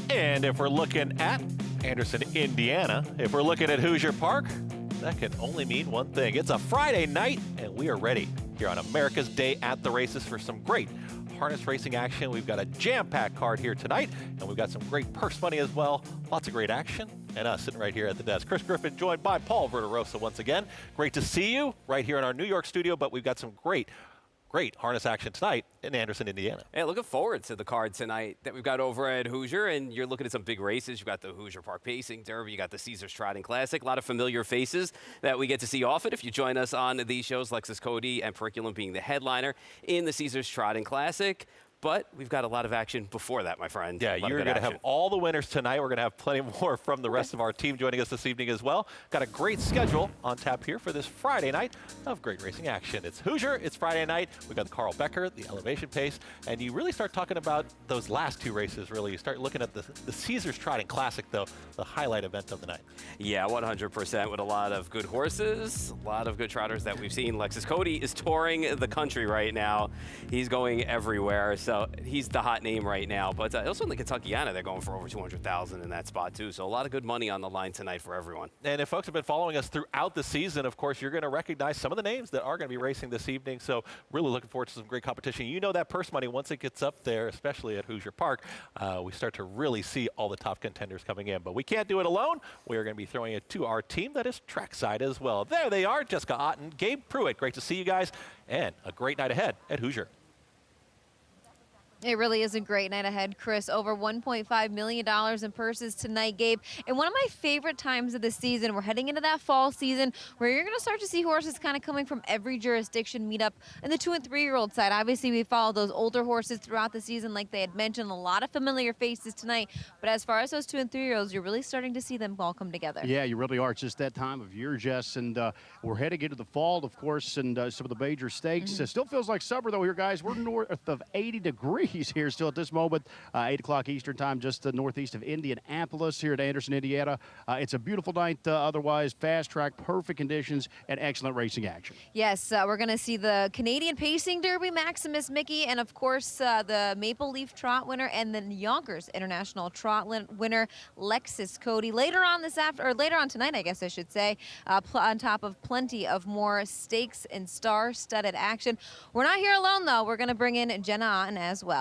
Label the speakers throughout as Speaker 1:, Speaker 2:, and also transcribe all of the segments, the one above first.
Speaker 1: And if we're looking at Anderson, Indiana, if we're looking at Hoosier Park, that can only mean one thing. It's a Friday night, and we are ready here on America's Day at the Races for some great harness racing action. We've got a jam-packed card here tonight, and we've got some great purse money as well. Lots of great action, and us sitting right here at the desk. Chris Griffin joined by Paul Verderosa once again. Great to see you right here in our New York studio, but we've got some great harness action tonight in Anderson, Indiana.
Speaker 2: Hey, looking forward to the card tonight that we've got over at Hoosier, and you're looking at some big races. You've got the Hoosier Park Pacing Derby, you got the Caesars Trotting Classic, a lot of familiar faces that we get to see often if you join us on these shows, Lexus Cody and Periculum being the headliner in the Caesars Trotting Classic. But we've got a lot of action before that, my friend.
Speaker 1: Yeah, you're going to have all the winners tonight. We're going to have plenty more from the rest of our team joining us this evening as well. Got a great schedule on tap here for this Friday night of great racing action. It's Hoosier, it's Friday night. We've got the Carl Becker, the Elevation Pace, and you really start talking about those last two races, really. You start looking at the Caesars Trotting Classic, though, the highlight event of the night. Yeah,
Speaker 2: 100% with a lot of good horses, a lot of good trotters that we've seen. Lexus Cody is touring the country right now. He's going everywhere. So he's the hot name right now, but also in the Kentuckiana, they're going for over 200,000 in that spot too. So a lot of good money on the line tonight for everyone.
Speaker 1: And if folks have been following us throughout the season, of course, you're going to recognize some of the names that are going to be racing this evening. So really looking forward to some great competition. You know that purse money, once it gets up there, especially at Hoosier Park, we start to really see all the top contenders coming in. But we can't do it alone. We are going to be throwing it to our team that is trackside as well. There they are, Jessica Otten, Gabe Pruitt. Great to see you guys, and a great night ahead at Hoosier.
Speaker 3: It really is a great night ahead, Chris. Over $1.5 million in purses tonight, Gabe. And one of my favorite times of the season, we're heading into that fall season where you're going to start to see horses kind of coming from every jurisdiction meet up in the 2- and 3-year-old side. Obviously, we follow those older horses throughout the season, like they had mentioned. A lot of familiar faces tonight. But as far as those 2- and 3-year-olds, you're really starting to see them all come together.
Speaker 4: Yeah, you really are. It's just that time of year, Jess. And we're heading into the fall, of course, and some of the major stakes. It still feels like summer, though, here, guys. We're north of 80 degrees here still at this moment, 8 o'clock Eastern time, just northeast of Indianapolis here at Anderson, Indiana. It's a beautiful night otherwise, fast track, perfect conditions, and excellent racing action.
Speaker 3: Yes, we're going to see the Canadian Pacing Derby, Maximus Mickey, and of course the Maple Leaf Trot winner and the Yonkers International Trot winner, Lexus Cody. Later on later on tonight, I guess I should say, on top of plenty of more stakes and star-studded action. We're not here alone, though. We're going to bring in Jenna Otten as well.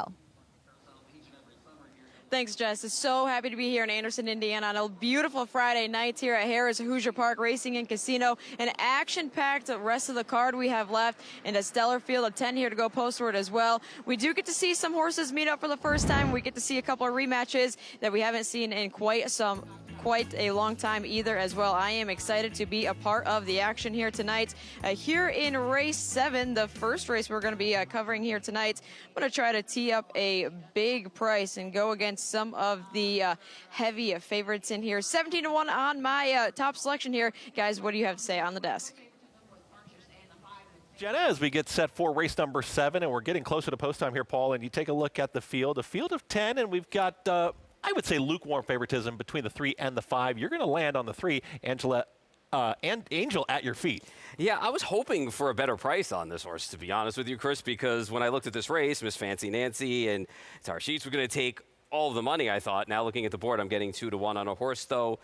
Speaker 5: Thanks, Jess. It's so happy to be here in Anderson, Indiana on a beautiful Friday night here at Harrah's Hoosier Park Racing and Casino. An action-packed rest of the card we have left, and a stellar field of 10 here to go postward as well. We do get to see some horses meet up for the first time. We get to see a couple of rematches that we haven't seen in quite a long time either as well. I am excited to be a part of the action here tonight. Here in race 7, the first race we're going to be covering here tonight, I'm going to try to tee up a big price and go against some of the heavy favorites in here. 17-1 on my top selection here. Guys, what do you have to say on the desk?
Speaker 1: Jenna, as we get set for race number 7, and we're getting closer to post time here, Paul, and you take a look at the field of 10, and we've got I would say lukewarm favoritism between the 3 and the 5. You're going to land on the 3, Angel at your feet.
Speaker 2: Yeah, I was hoping for a better price on this horse, to be honest with you, Chris, because when I looked at this race, Miss Fancy Nancy and Tar Sheets were going to take all of the money, I thought. Now looking at the board, I'm getting 2-1 on a horse, though,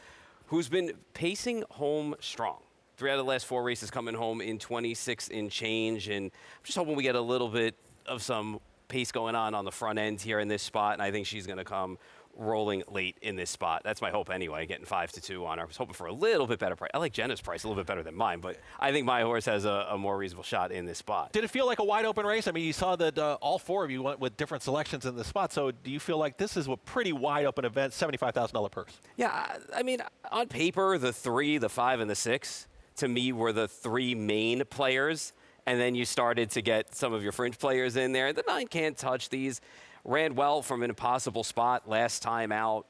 Speaker 2: who's been pacing home strong. 3 out of the last 4 races coming home in 26 and change, and I'm just hoping we get a little bit of some pace going on the front end here in this spot, and I think she's going to come rolling late in this spot. That's my hope anyway, getting 5-2 on her. I was hoping for a little bit better price. I like Jenna's price a little bit better than mine, but I think my horse has a more reasonable shot in this spot.
Speaker 1: Did it feel like a wide open race? I mean, you saw that all 4 of you went with different selections in the spot, so do you feel like this is a pretty wide open event, $75,000 purse?
Speaker 2: Yeah, I mean, on paper, the 3, the 5, and the 6, to me, were the 3 main players, and then you started to get some of your fringe players in there. The 9 can't touch these. Ran well from an impossible spot last time out.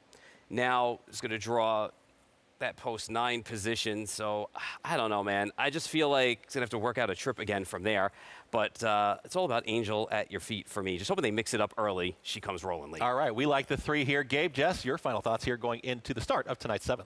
Speaker 2: Now is going to draw that post 9 position. So I don't know, man. I just feel like it's going to have to work out a trip again from there. But it's all about Angel at your feet for me. Just hoping they mix it up early. She comes rolling late.
Speaker 1: All right, we like the 3 here. Gabe, Jess, your final thoughts here going into the start of tonight's 7th.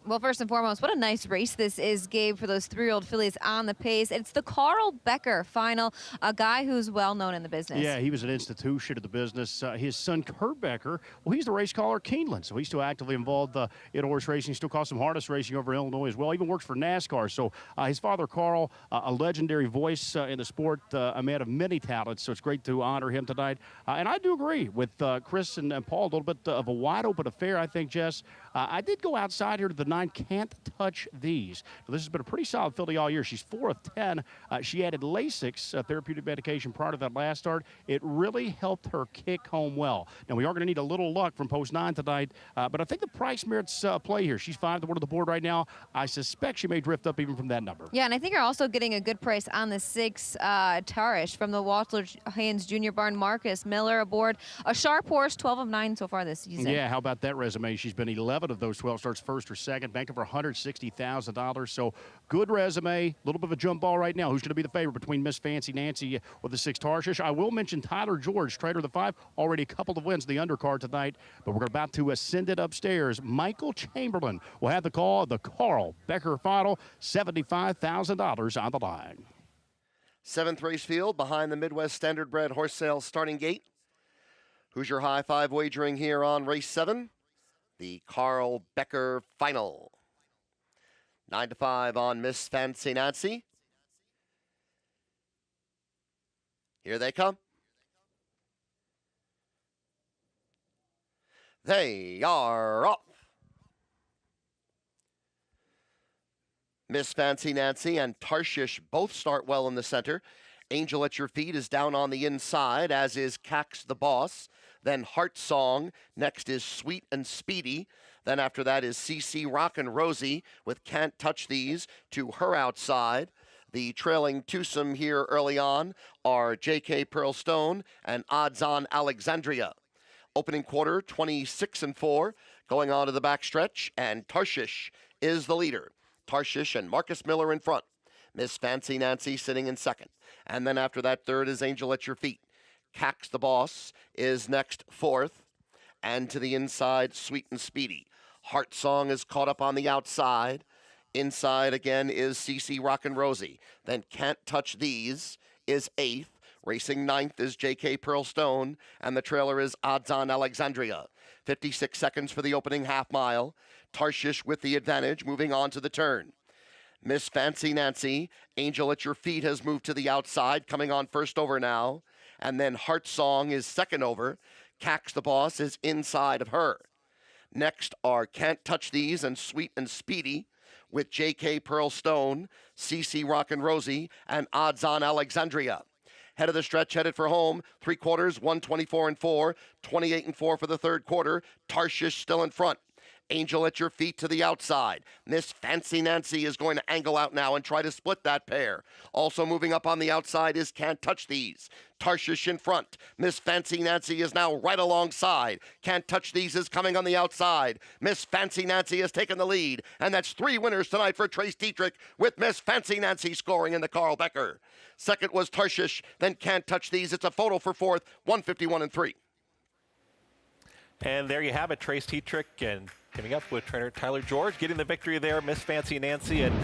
Speaker 3: Well, first and foremost, what a nice race this is, Gabe, for those 3-year-old fillies on the pace. It's the Carl Becker final, a guy who's well known in the business.
Speaker 4: Yeah, he was an institution of the business. His son, Kurt Becker, well, he's the race caller at Keeneland, so he's still actively involved in horse racing. He still calls some harness racing over in Illinois as well. Even works for NASCAR. So his father, Carl, a legendary voice in the sport, a man of many talents. So it's great to honor him tonight. And I do agree with Chris and Paul, a little bit of a wide open affair, I think, Jess. I did go outside here to the 9, Can't Touch These. Now, this has been a pretty solid filly all year. She's 4 of 10. She added Lasix, therapeutic medication, prior to that last start. It really helped her kick home well. Now, we are going to need a little luck from post 9 tonight, but I think the price merits play here. She's 5 to 1 on the board right now. I suspect she may drift up even from that number.
Speaker 3: Yeah, and I think you're also getting a good price on the 6 Tarish from the Walter Haynes Jr. barn. Marcus Miller aboard. A sharp horse, 12 of 9 so far this season.
Speaker 4: Yeah, how about that resume? She's been 11 of those 12 starts, first or second, banked over $160,000. So good resume, a little bit of a jump ball right now. Who's going to be the favorite between Miss Fancy Nancy or the 6 Tarshish? I will mention Tyler George, trader of the 5, already a couple of wins in the undercard tonight, but we're about to ascend it upstairs. Michael Chamberlain will have the call of the Carl Becker final, $75,000 on the line.
Speaker 6: 7th race field behind the Midwest Standardbred Horse Sale starting gate. Hoosier High 5 wagering here on race 7, the Carl Becker final. 9 to 5 on Miss Fancy Nancy. Here they come. They are off. Miss Fancy Nancy and Tarshish both start well in the center. Angel at Your Feet is down on the inside, as is Cax the Boss. Then Heart Song. Next is Sweet and Speedy. Then after that is CC Rockin' Rosie with Can't Touch These to her outside. The trailing twosome here early on are JK Pearl Stone and Odds On Alexandria. Opening quarter, 26-4, going on to the backstretch, and Tarshish is the leader. Tarshish and Marcus Miller in front. Miss Fancy Nancy sitting in second. And then after that, third is Angel at Your Feet. Cax the Boss is next, fourth. And to the inside, Sweet and Speedy. Heart Song is caught up on the outside. Inside again is CC Rockin' Rosie. Then Can't Touch These is eighth. Racing ninth is JK Pearl Stone. And the trailer is Odds On Alexandria. 56 seconds for the opening half mile. Tarshish with the advantage, moving on to the turn. Miss Fancy Nancy, Angel at Your Feet has moved to the outside, coming on first over now. And then Heart Song is second over. Cax the Boss is inside of her. Next are Can't Touch These and Sweet and Speedy with JK Pearl Stone, CC Rockin' Rosie, and Odds On Alexandria. Head of the stretch, headed for home. 3 quarters, 124-4, 28-4 for the third quarter. Tarshish still in front. Angel at Your Feet to the outside. Miss Fancy Nancy is going to angle out now and try to split that pair. Also moving up on the outside is Can't Touch These. Tarshish in front. Miss Fancy Nancy is now right alongside. Can't Touch These is coming on the outside. Miss Fancy Nancy has taken the lead. And that's 3 winners tonight for Trace Dietrich, with Miss Fancy Nancy scoring in the Carl Becker. Second was Tarshish, then Can't Touch These. It's a photo for fourth, 151-3.
Speaker 1: And there you have it, Trace Dietrich, and coming up with trainer Tyler George, getting the victory there, Miss Fancy Nancy. And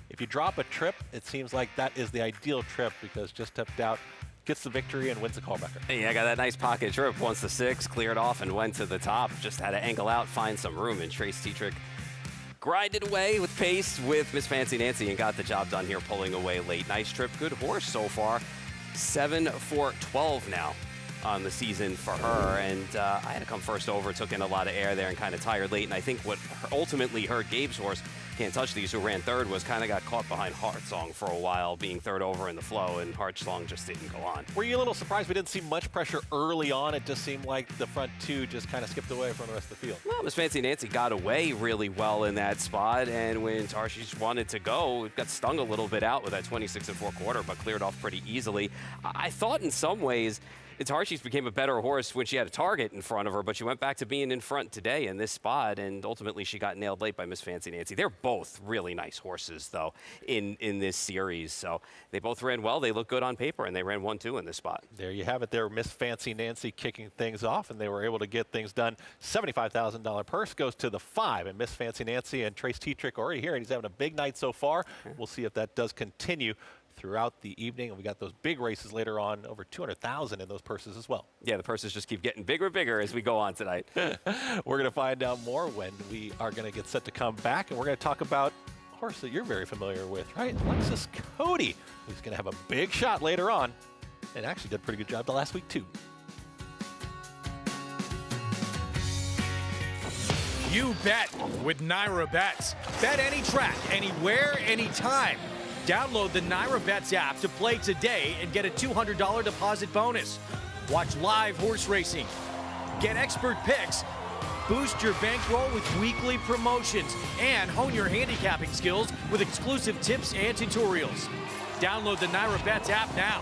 Speaker 1: if you drop a trip, it seems like that is the ideal trip, because just stepped out, gets the victory, and wins the Carl Becker.
Speaker 2: Hey, I got that nice pocket trip. Once the 6 cleared off and went to the top, just had to angle out, find some room, and Trace Dietrich grinded away with pace with Miss Fancy Nancy and got the job done here, pulling away late. Nice trip, good horse so far. 7-4-12 now on the season for her, and I had to come first over, took in a lot of air there and kind of tired late, and I think what ultimately hurt Gabe's horse, Can't Touch These, who ran third, was kind of got caught behind Heart Song for a while, being third over in the flow, and Heart Song just didn't go on.
Speaker 1: Were you a little surprised we didn't see much pressure early on? It just seemed like the front two just kind of skipped away from the rest of the field.
Speaker 2: Well, Miss Fancy Nancy got away really well in that spot, and when Tarshish wanted to go, it got stung a little bit out with that 26-4 quarter, but cleared off pretty easily. I thought in some ways Tarshish became a better horse when she had a target in front of her, but she went back to being in front today in this spot, and ultimately she got nailed late by Miss Fancy Nancy. They're both really nice horses, though, in this series. So they both ran well. They look good on paper, and they ran 1-2 in this spot.
Speaker 1: There you have it there, Miss Fancy Nancy kicking things off, and they were able to get things done. $75,000 purse goes to the 5, and Miss Fancy Nancy and Trace Tetrick already here, and he's having a big night so far. We'll see if that does continue throughout the evening, and we got those big races later on, over 200,000 in those purses as well.
Speaker 2: Yeah, the purses just keep getting bigger and bigger as we go on tonight.
Speaker 1: We're going to find out more when we are going to get set to come back, and we're going to talk about a horse that you're very familiar with, right? Lexus Cody, who's going to have a big shot later on, and actually did a pretty good job the last week too.
Speaker 7: You bet with Naira Bets. Bet any track, anywhere, anytime. Download the Naira Bets app to play today and get a $200 deposit bonus. Watch live horse racing. Get expert picks. Boost your bankroll with weekly promotions and hone your handicapping skills with exclusive tips and tutorials. Download the Naira Bets app now.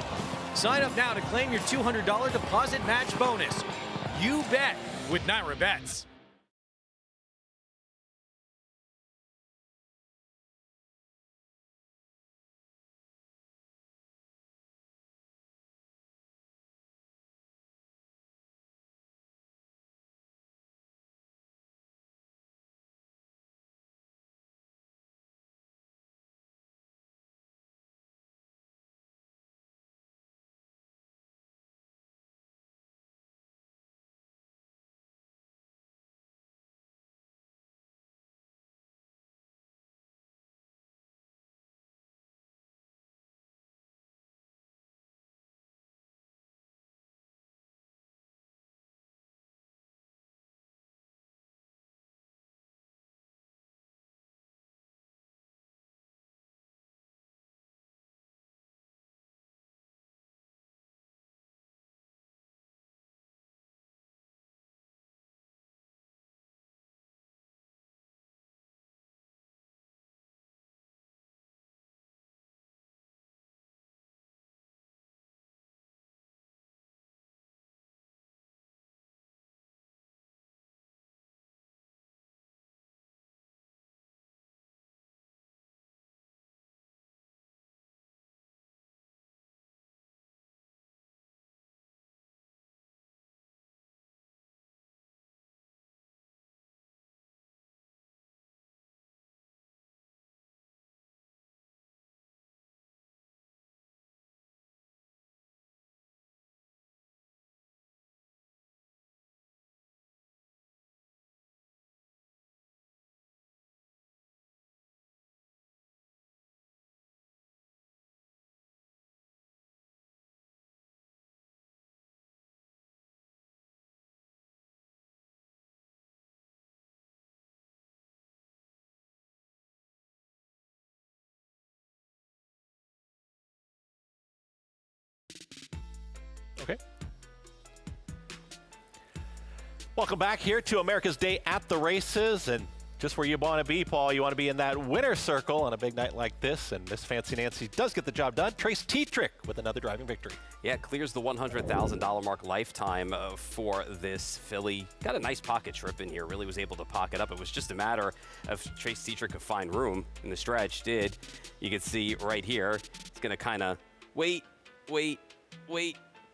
Speaker 7: Sign up now to claim your $200 deposit match bonus. You bet with Naira Bets.
Speaker 1: Okay. Welcome back here to America's Day at the Races, and just where you want to be, Paul. You want to be in that winner's circle on a big night like this, and Miss Fancy Nancy does get the job done. Trace Tetrick with another driving victory.
Speaker 2: Yeah, it clears the $100,000 mark lifetime for this filly. Got a nice pocket trip in here, really was able to pocket up. It was just a matter of Trace Tetrick could find room in the stretch. Did. You can see right here, it's going to kind of wait.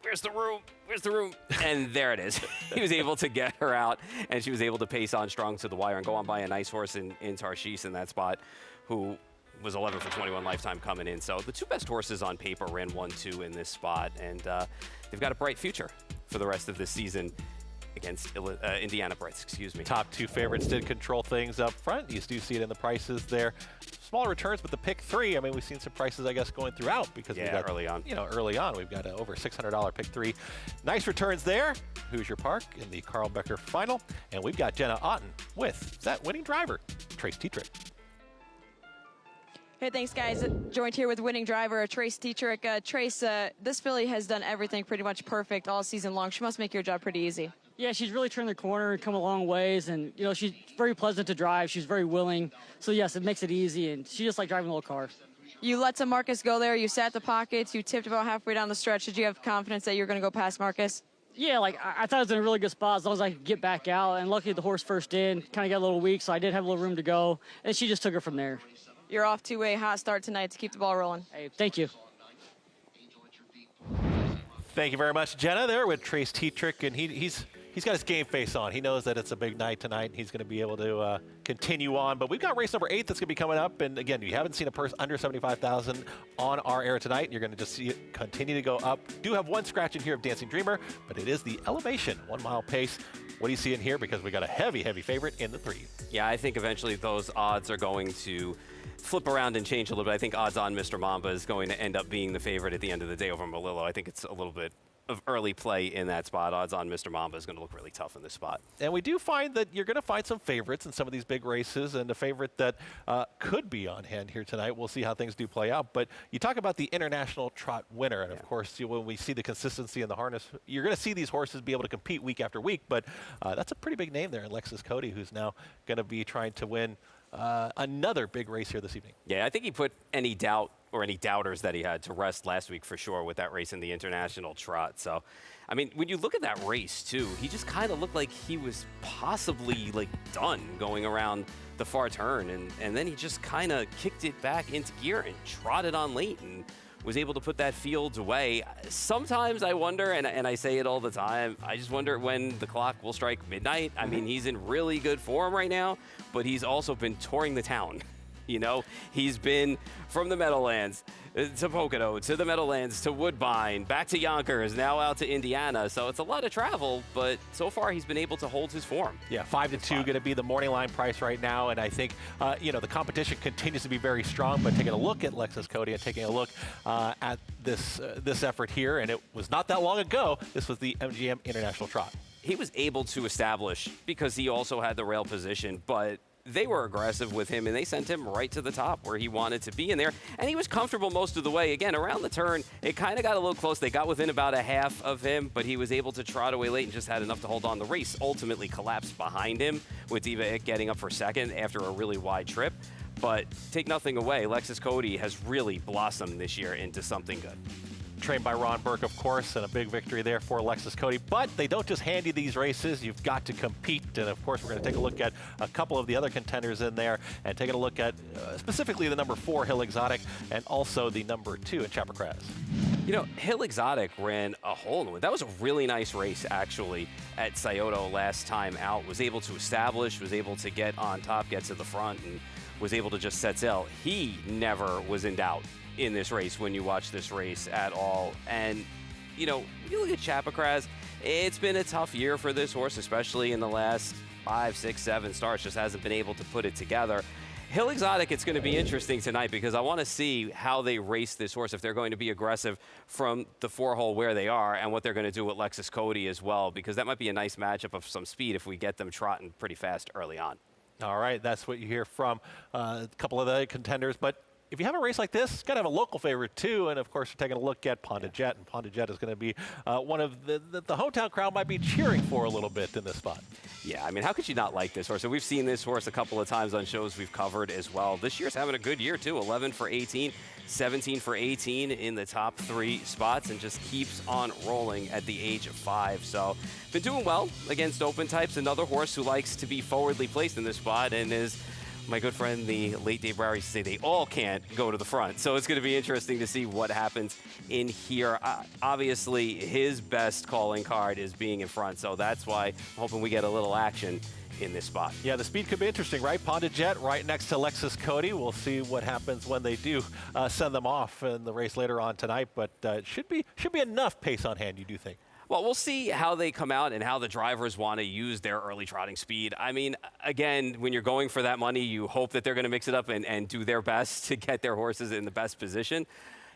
Speaker 2: Where's the room? Where's the room? And there it is. He was able to get her out, and she was able to pace on strong to the wire and go on by a nice horse in Tarshish in that spot, who was 11 for 21 lifetime coming in. So the two best horses on paper ran 1-2 in this spot, and they've got a bright future for the rest of this season against Indiana Brits, excuse me.
Speaker 1: Top two favorites did control things up front. You do see it in the prices there. Smaller returns, but the pick 3, I mean, we've seen some prices, I guess, going throughout because we got
Speaker 2: early on.
Speaker 1: You know, early on, we've got over $600 pick 3. Nice returns there. Hoosier Park in the Carl Becker final, and we've got Jenna Otten with that winning driver, Trace Tetrick.
Speaker 5: Hey, thanks, guys. Joined here with winning driver Trace Tetrick. Trace, this filly has done everything pretty much perfect all season long. She must make your job pretty easy.
Speaker 8: Yeah, she's really turned the corner and come a long ways, and you know she's very pleasant to drive. She's very willing, so yes, it makes it easy, and she just like driving a little car.
Speaker 5: You let some Marcus go there. You sat the pockets. You tipped about halfway down the stretch. Did you have confidence that you were going to go past Marcus?
Speaker 8: Yeah, like I thought it was in a really good spot as long as I could get back out. And luckily the horse first in, kind of got a little weak, so I did have a little room to go. And she just took her from there.
Speaker 5: You're off to a hot start tonight to keep the ball rolling.
Speaker 8: Hey, thank you.
Speaker 1: Thank you very much, Jenna, there with Trace Tetrick, and he's got his game face on. He knows that it's a big night tonight, and he's going to be able to continue on. But we've got race number 8 that's going to be coming up, and again, you haven't seen a purse under $75,000 on our air tonight. You're going to just see it continue to go up. Do have one scratch in here of Dancing Dreamer, but it is the Elevation 1 mile pace. What do you see in here? Because we got a heavy favorite in the 3.
Speaker 2: Yeah, I think eventually those odds are going to flip around and change a little bit. I think odds on Mr. Mamba is going to end up being the favorite at the end of the day over Malillo. I think it's a little bit of early play in that spot. Odds on Mr. Mamba is going to look really tough in this spot.
Speaker 1: And we do find that you're going to find some favorites in some of these big races, and a favorite that could be on hand here tonight. We'll see how things do play out. But you talk about the International Trot winner, and of course, when we see the consistency in the harness, you're going to see these horses be able to compete week after week. But that's a pretty big name there in Lexus Cody, who's now going to be trying to win another big race here this evening.
Speaker 2: Yeah, I think he put any doubt or any doubters that he had to rest last week for sure with that race in the International Trot. So, I mean, when you look at that race too, he just kind of looked like he was possibly like done going around the far turn, and then he just kind of kicked it back into gear and trotted on late and was able to put that field away. Sometimes I wonder, and I say it all the time, I just wonder when the clock will strike midnight. I mean, he's in really good form right now, but he's also been touring the town. You know, he's been from the Meadowlands to Pocono, to the Meadowlands, to Woodbine, back to Yonkers, now out to Indiana. So it's a lot of travel, but so far he's been able to hold his form.
Speaker 1: Yeah, 5-2 going to be the morning line price right now. And I think, you know, the competition continues to be very strong, but taking a look at Lexus Cody and taking a look at this effort here, and it was not that long ago, this was the MGM International Trot.
Speaker 2: He was able to establish because he also had the rail position, but they were aggressive with him, and they sent him right to the top where he wanted to be in there. And he was comfortable most of the way. Again, around the turn, it kind of got a little close. They got within about a half of him, but he was able to trot away late and just had enough to hold on. The race ultimately collapsed behind him with Diva Ick getting up for second after a really wide trip. But take nothing away, Lexus Cody has really blossomed this year into something good.
Speaker 1: Trained by Ron Burke, of course, and a big victory there for Lexus Cody. But they don't just hand you these races. You've got to compete. And, of course, we're going to take a look at a couple of the other contenders in there and taking a look at specifically the number 4, Hill Exotic, and also the number 2 in Chaparral.
Speaker 2: You know, Hill Exotic ran a hole in the wind. That was a really nice race, actually, at Scioto last time out. Was able to establish, was able to get on top, get to the front, and was able to just set sail. He never was in doubt in this race when you watch this race at all. And, you know, you look at Chapacraz, it's been a tough year for this horse, especially in the last 5, 6, 7 starts. Just hasn't been able to put it together. Hill Exotic, it's going to be interesting tonight because I want to see how they race this horse, if they're going to be aggressive from the 4-hole where they are, and what they're going to do with Lexus Cody as well, because that might be a nice matchup of some speed if we get them trotting pretty fast early on.
Speaker 1: All right, that's what you hear from a couple of the contenders. But if you have a race like this, it's got to have a local favorite too. And of course, we're taking a look at Ponda Jet, and Ponda Jet is going to be one of the hometown crowd might be cheering for a little bit in this spot.
Speaker 2: Yeah, I mean, how could you not like this horse? And we've seen this horse a couple of times on shows we've covered as well. This year's having a good year too. 11 for 18, 17 for 18 in the top 3 spots, and just keeps on rolling at the age of 5. So been doing well against open types. Another horse who likes to be forwardly placed in this spot, and is my good friend, the late Dave Brower, used to say they all can't go to the front. So it's going to be interesting to see what happens in here. Obviously, his best calling card is being in front, so that's why I'm hoping we get a little action in this spot.
Speaker 1: Yeah, the speed could be interesting, right? Ponda Jet right next to Lexus Cody. We'll see what happens when they do send them off in the race later on tonight, but it should be enough pace on hand, you do think?
Speaker 2: Well, we'll see how they come out and how the drivers want to use their early trotting speed. I mean, again, when you're going for that money, you hope that they're going to mix it up and do their best to get their horses in the best position.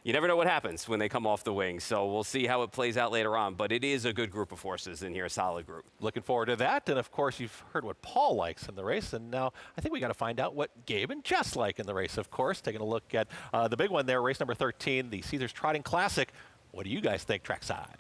Speaker 2: You never know what happens when they come off the wing, so we'll see how it plays out later on. But it is a good group of horses in here, a solid group.
Speaker 1: Looking forward to that. And, of course, you've heard what Paul likes in the race, and now I think we got to find out what Gabe and Jess like in the race, of course. Taking a look at the big one there, race number 13, the Caesars Trotting Classic. What do you guys think trackside?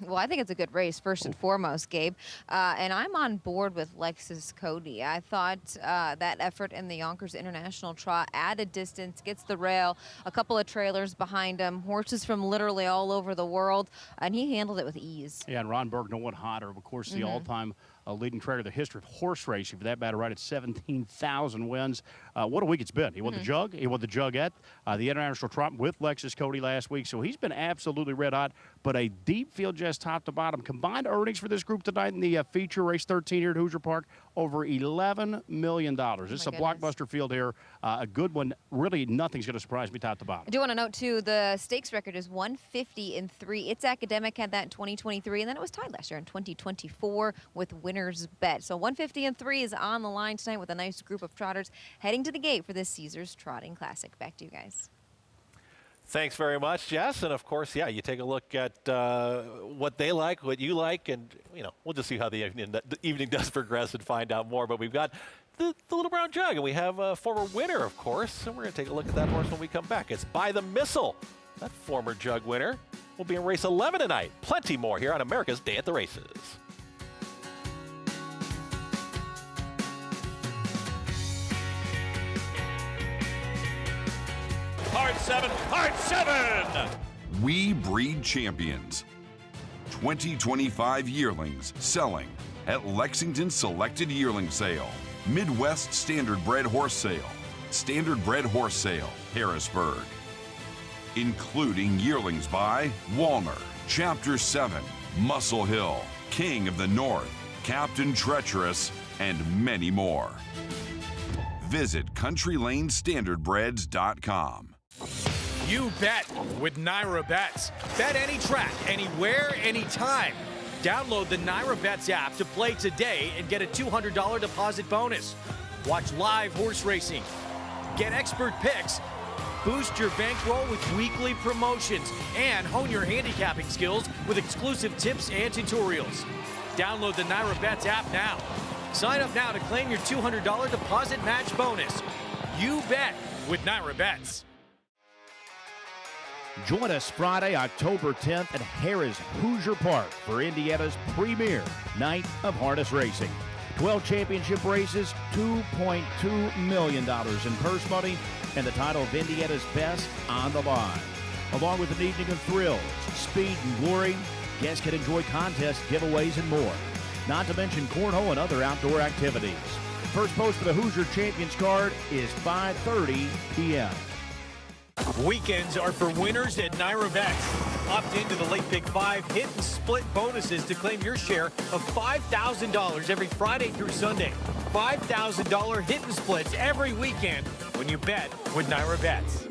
Speaker 3: Well, I think it's a good race, first and foremost, Gabe. And I'm on board with Lexus Cody. I thought that effort in the Yonkers International Trot added distance, gets the rail, a couple of trailers behind him, horses from literally all over the world, and he handled it with ease.
Speaker 4: Yeah, and Ron Berg, no one hotter, of course, the all-time leading trainer of the history of horse racing, for that matter, right at 17,000 wins. What a week it's been. He won the Jug. He won the Jugette, the International Trot with Lexus Cody last week. So he's been absolutely red hot, but a deep field just top to bottom. Combined earnings for this group tonight in the feature race 13 here at Hoosier Park, over $11 million. This is a blockbuster field here, a good one. Really, nothing's going to surprise me top to bottom.
Speaker 3: I do want to note, too, the stakes record is 150-3. It's Academic had that in 2023, and then it was tied last year in 2024 with Winner's Bet. So 150-3 is on the line tonight with a nice group of trotters heading to the gate for this Caesars Trotting Classic. Back to you guys.
Speaker 1: Thanks very much, Jess. And of course, yeah, you take a look at what they like, what you like, and we'll just see how the evening does progress and find out more. But we've got the Little Brown Jug, and we have a former winner, of course, and we're going to take a look at that horse when we come back. It's By the Missile, that former Jug winner. Will be in race 11 tonight. Plenty more here on America's Day at the Races.
Speaker 9: Hard 7. We breed champions. 2025 yearlings selling at Lexington Selected Yearling Sale, Midwest Standard Bred Horse Sale, Standard Bred Horse Sale, Harrisburg. Including yearlings by Walner, Chapter 7, Muscle Hill, King of the North, Captain Treacherous, and many more. Visit CountryLaneStandardBreds.com.
Speaker 7: You bet with Naira Bets. Bet any track, anywhere, anytime. Download the Naira Bets app to play today and get a $200 deposit bonus. Watch live horse racing. Get expert picks. Boost your bankroll with weekly promotions and hone your handicapping skills with exclusive tips and tutorials. Download the Naira Bets app now. Sign up now to claim your $200 deposit match bonus. You bet with Naira Bets.
Speaker 4: Join us Friday, October 10th at Harrah's Hoosier Park for Indiana's premier night of harness racing. 12 championship races, $2.2 million in purse money, and the title of Indiana's best on the line. Along with an evening of thrills, speed, and glory, guests can enjoy contests, giveaways, and more. Not to mention cornhole and other outdoor activities. First post for the Hoosier Champions card is 5:30 p.m.
Speaker 7: Weekends are for winners at Naira Bets. Opt into the Late Pick 5 hit and split bonuses to claim your share of $5,000 every Friday through Sunday. $5,000 hit and splits every weekend when you bet with Naira Bets.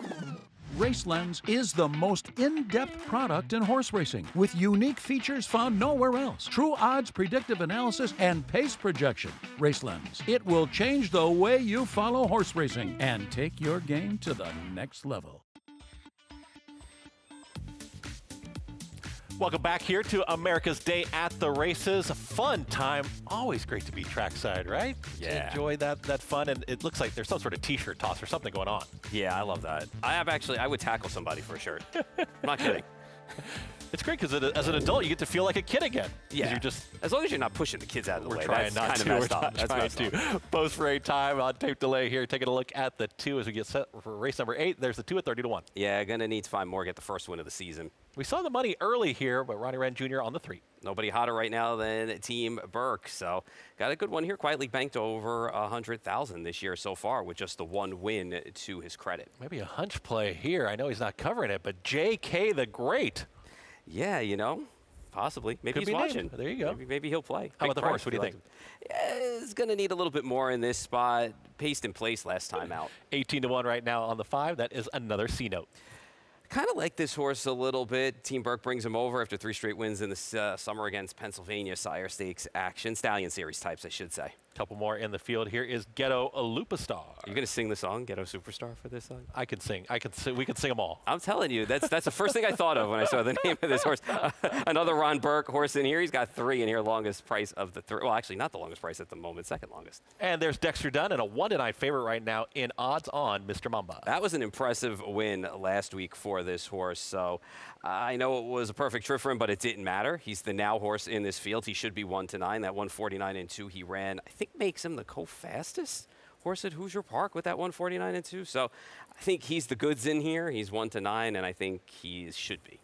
Speaker 10: RaceLens is the most in-depth product in horse racing with unique features found nowhere else. True odds, predictive analysis, and pace projection. RaceLens. It will change the way you follow horse racing and take your game to the next level.
Speaker 1: Welcome back here to America's Day at the Races. A fun time. Always great to be trackside, right?
Speaker 2: Yeah.
Speaker 1: To enjoy that fun, and it looks like there's some sort of t-shirt toss or something going on.
Speaker 2: Yeah, I love that. I would tackle somebody for a shirt. I'm not kidding.
Speaker 1: It's great because as an adult, you get to feel like a kid again.
Speaker 2: Yeah.
Speaker 1: You're just,
Speaker 2: as long as you're not pushing the kids out of the way.
Speaker 1: Trying
Speaker 2: That's
Speaker 1: not
Speaker 2: kind
Speaker 1: to.
Speaker 2: of messed
Speaker 1: We're
Speaker 2: up.
Speaker 1: not
Speaker 2: That's
Speaker 1: trying
Speaker 2: messed
Speaker 1: to.
Speaker 2: up.
Speaker 1: Post rate time on tape delay here. Taking a look at the 2 as we get set for race number 8. There's the 2 at 30-1.
Speaker 2: Yeah, gonna need to find more, get the first win of the season.
Speaker 1: We saw the money early here, but Ronnie Wren Jr. on the 3.
Speaker 2: Nobody hotter right now than Team Burke. So got a good one here. Quietly banked over 100,000 this year so far with just the 1 win to his credit.
Speaker 1: Maybe a hunch play here. I know he's not covering it, but J.K. the Great.
Speaker 2: Yeah, possibly. Maybe
Speaker 1: Could
Speaker 2: he's
Speaker 1: be
Speaker 2: watching.
Speaker 1: named. There you go.
Speaker 2: Maybe he'll play.
Speaker 1: How about the horse? What do you think?
Speaker 2: It's going to need a little bit more in this spot. Paced in place last time out.
Speaker 1: 18-1 right now on the 5. That is another C note.
Speaker 2: Kind of like this horse a little bit. Team Burke brings him over after 3 straight wins in the summer against Pennsylvania Sire Stakes action. Stallion Series types, I should say.
Speaker 1: Couple more in the field. Here is Ghetto Alupastar.
Speaker 2: Are you going to sing the song, Ghetto Superstar, for this song?
Speaker 1: I can sing. We can sing them all.
Speaker 2: I'm telling you, that's the first thing I thought of when I saw the name of this horse. Another Ron Burke horse in here. He's got 3 in here, longest price of the 3. Well, actually, not the longest price at the moment, second longest.
Speaker 1: And there's Dexter Dunn and a 1-9 favorite right now in odds on Mr. Mamba.
Speaker 2: That was an impressive win last week for this horse. So I know it was a perfect trip for him, but it didn't matter. He's the now horse in this field. He should be 1-9. That 149-2 he ran, I think, makes him the co-fastest horse at Hoosier Park with that 149-2. So I think he's the goods in here. He's 1-9, and I think he should be.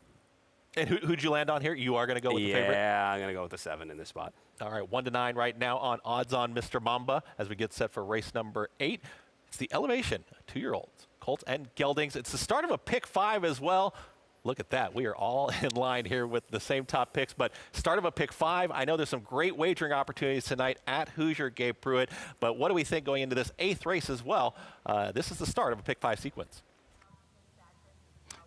Speaker 1: And who'd you land on here? You are going to go with the favorite?
Speaker 2: Yeah, I'm going to go with the 7 in this spot.
Speaker 1: All right, 1-9 right now on odds on Mr. Mamba as we get set for race number 8. It's the Elevation, 2-year-olds, Colts and Geldings. It's the start of a pick 5 as well. Look at that. We are all in line here with the same top picks, but start of a pick 5. I know there's some great wagering opportunities tonight at Hoosier, Gabe Pruitt, but what do we think going into this 8th race as well? This is the start of a pick 5 sequence.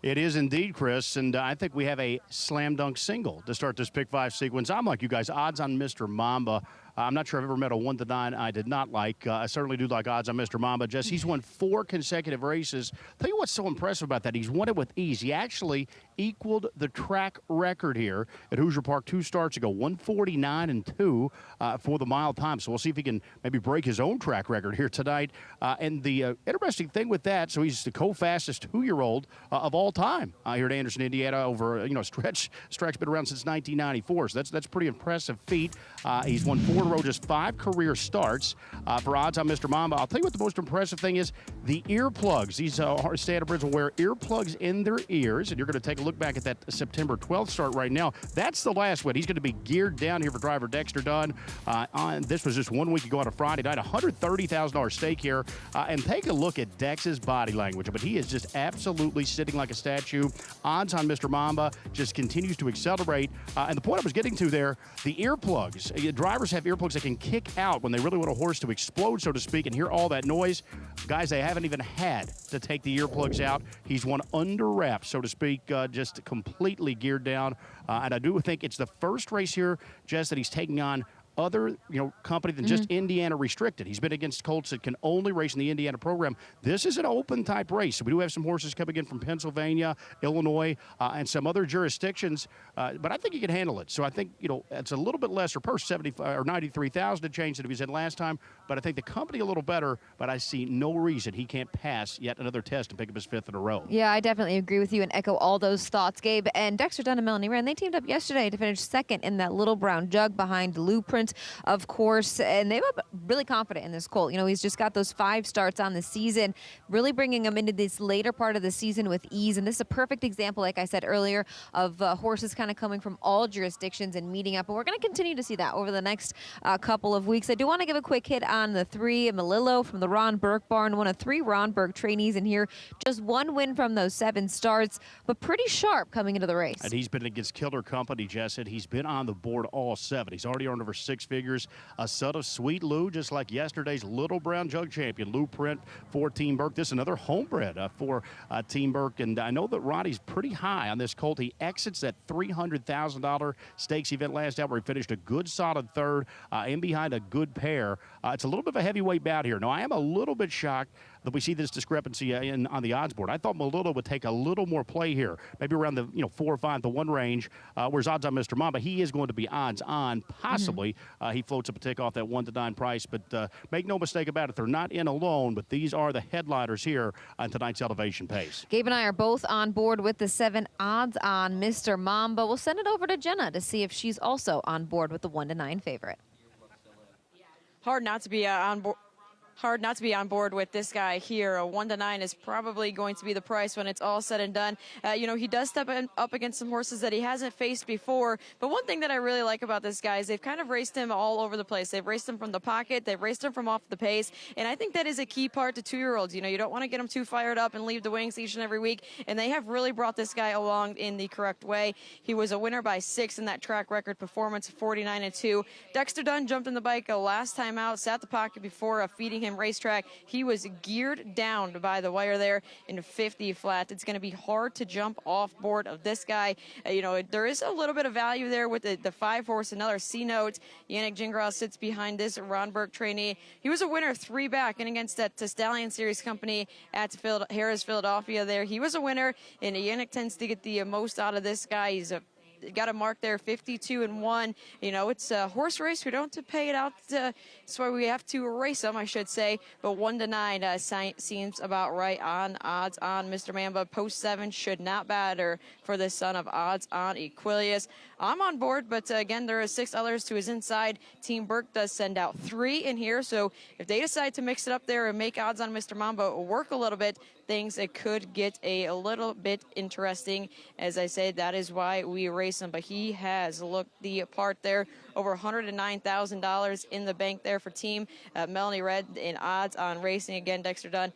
Speaker 4: It is indeed, Chris, and I think we have a slam dunk single to start this pick 5 sequence. I'm like you guys, odds on Mr. Mamba. I'm not sure I've ever met a 1-9 I did not like. I certainly do like odds on Mr. Mamba. Jess, he's won 4 consecutive races. Tell you what's so impressive about that. He's won it with ease. He actually equaled the track record here at Hoosier Park 2 starts ago, 149-2 for the mile time. So we'll see if he can maybe break his own track record here tonight. And the interesting thing with that, so he's the co-fastest 2-year-old of all time here at Anderson, Indiana, over stretch been around since 1994. So that's pretty impressive feat. He's won 4 in a row, just 5 career starts for odds on Mr. Mamba. I'll tell you what the most impressive thing is: the earplugs. These standardbreds will wear earplugs in their ears, and you're going to take a look back at that September 12th start right now. That's the last one. He's going to be geared down here for driver Dexter Dunn. This was just 1 week ago on a Friday night, $130,000 stake here. And take a look at Dex's body language. But he is just absolutely sitting like a statue. Odds on Mr. Mamba just continues to accelerate. And the point I was getting to there, the earplugs. Drivers have earplugs that can kick out when they really want a horse to explode, so to speak, and hear all that noise. Guys, they haven't even had to take the earplugs out. He's won under wraps, so to speak, just completely geared down. And I do think it's the first race here, Jess, that he's taking on other company than just Indiana restricted. He's been against colts that can only race in the Indiana program. This is an open type race. So we do have some horses coming in from Pennsylvania, Illinois, and some other jurisdictions, but I think he can handle it. So I think it's a little bit lesser purse, 75 or 93,000 to change than he was in last time, but I think the company a little better, but I see no reason he can't pass yet another test and pick up his 5th in a row.
Speaker 3: Yeah, I definitely agree with you and echo all those thoughts, Gabe. And Dexter Dunn and Melanie Rand, they teamed up yesterday to finish 2nd in that Little Brown Jug behind Blueprint, of course, and they were really confident in this colt. He's just got those 5 starts on the season, really bringing him into this later part of the season with ease. And this is a perfect example, like I said earlier, of horses kind of coming from all jurisdictions and meeting up. And we're going to continue to see that over the next couple of weeks. I do want to give a quick hit on the 3, Malillo from the Ron Burke barn, one of 3 Ron Burke trainees in here. Just 1 win from those 7 starts, but pretty sharp coming into the race.
Speaker 4: And he's been against killer company, Jess, and he's been on the board all 7. He's already earned over 6 figures. A son of Sweet Lou, just like yesterday's Little Brown Jug champion, Lou Print for Team Burke. This is another homebred for Team Burke. And I know that Ronnie's pretty high on this colt. He exits that $300,000 stakes event last out where he finished a good solid 3rd and behind a good pair. It's a little bit of a heavyweight bout here. Now, I am a little bit shocked that we see this discrepancy on the odds board. I thought Malillo would take a little more play here, maybe around the 4 or 5 to 1 range, whereas odds on Mr. Mamba, he is going to be odds on, possibly. He floats up a tick off that 1-9 price, but make no mistake about it, they're not in alone, but these are the headliners here on tonight's Elevation Pace.
Speaker 3: Gabe and I are both on board with the 7 odds on Mr. Mamba. We'll send it over to Jenna to see if she's also on board with the 1-9 favorite.
Speaker 5: Hard not to be on board with this guy here. A 1-9 is probably going to be the price when it's all said and done. He does step up against some horses that he hasn't faced before. But one thing that I really like about this guy is they've kind of raced him all over the place. They've raced him from the pocket. They've raced him from off the pace. And I think that is a key part to 2-year-olds. You don't want to get them too fired up and leave the wings each and every week. And they have really brought this guy along in the correct way. He was a winner by 6 in that track record performance, 49-2. Dexter Dunn jumped in the bike last time out, sat the pocket before feeding Birmingham racetrack. He was geared down by the wire there in 50 flat. It's going to be hard to jump off board of this guy. There is a little bit of value there with the 5-horse, another C-Note. Yannick Gingras sits behind this Ronberg trainee. He was a winner 3 back and against that Stallion Series company at Harris, Philadelphia there. He was a winner, and Yannick tends to get the most out of this guy. He's got a mark there, 52-1. It's a horse race. We don't have to pay it out. That's why we have to race them, I should say. But 1-9 seems about right on odds on Mr. Mamba. Post 7 should not batter for the son of odds on Equilius. I'm on board, but again, there are 6 others to his inside. Team Burke does send out 3 in here. So if they decide to mix it up there and make odds on Mr. Mamba work a little bit, it could get a little bit interesting. As I said, that is why we race him. But he has looked the part there. Over $109,000 in the bank there for Team Melanie Red in odds on racing. Again, Dexter Dunn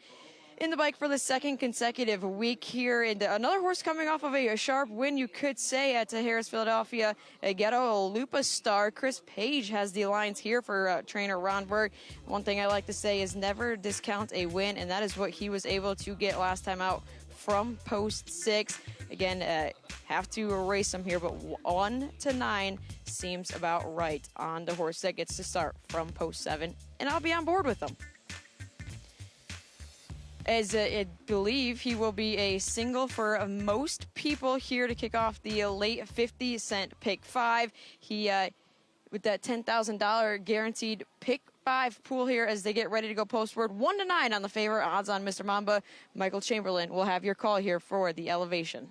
Speaker 5: in the bike for the 2nd consecutive week here. And another horse coming off of a sharp win, you could say, at Harris, Philadelphia. Ghetto Lupa Star. Chris Page has the lines here for trainer Ronberg. One thing I like to say is never discount a win, and that is what he was able to get last time out from post 6. Again, have to race him here, but 1-9 seems about right on the horse that gets to start from post 7, and I'll be on board with them. As I believe he will be a single for most people here to kick off the late 50-cent pick 5. He, with that $10,000 guaranteed pick 5 pool here as they get ready to go postward. 1-9 on the favor, odds on Mr. Mamba. Michael Chamberlain will have your call here for the elevation.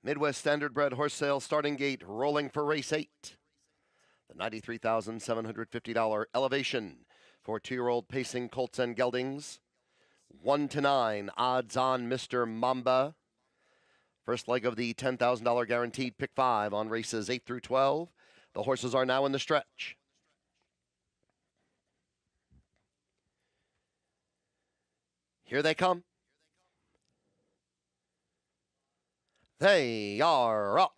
Speaker 6: Midwest Standard Bred Horse Sale starting gate rolling for race 8. The $93,750 elevation for 2-year-old pacing colts and geldings. 1-9 odds on Mr. Mamba. First leg of the $10,000 guaranteed pick 5 on races 8 through 12. The horses are now in the stretch. Here they come. They are up.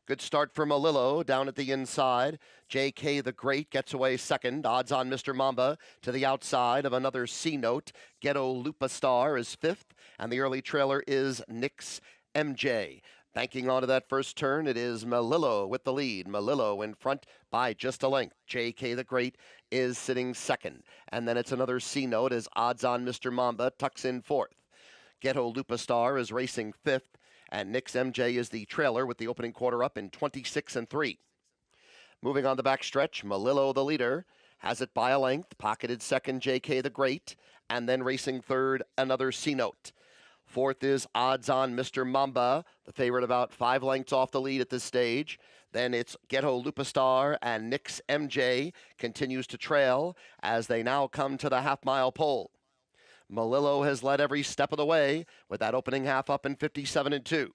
Speaker 6: Good start for Malillo down at the inside. J.K. the Great gets away second. Odds on Mr. Mamba to the outside of another C-Note. Ghetto Lupa Star is 5th, and the early trailer is Nix MJ. Banking onto that first turn, it is Malillo with the lead. Malillo in front by just a length. J.K. the Great is sitting second. And then it's another C-Note as odds on Mr. Mamba tucks in 4th. Ghetto Lupa Star is racing 5th. And Nix MJ is the trailer with the opening quarter up in 26-3. Moving on the backstretch, Malillo the leader has it by a length. Pocketed second, J.K. the Great, and then racing third, another C-Note. 4th is odds on Mr. Mamba, the favorite about 5 lengths off the lead at this stage. Then it's Ghetto Lupa Star and Nix MJ continues to trail as they now come to the half-mile pole. Malillo has led every step of the way with that opening half up in 57-2.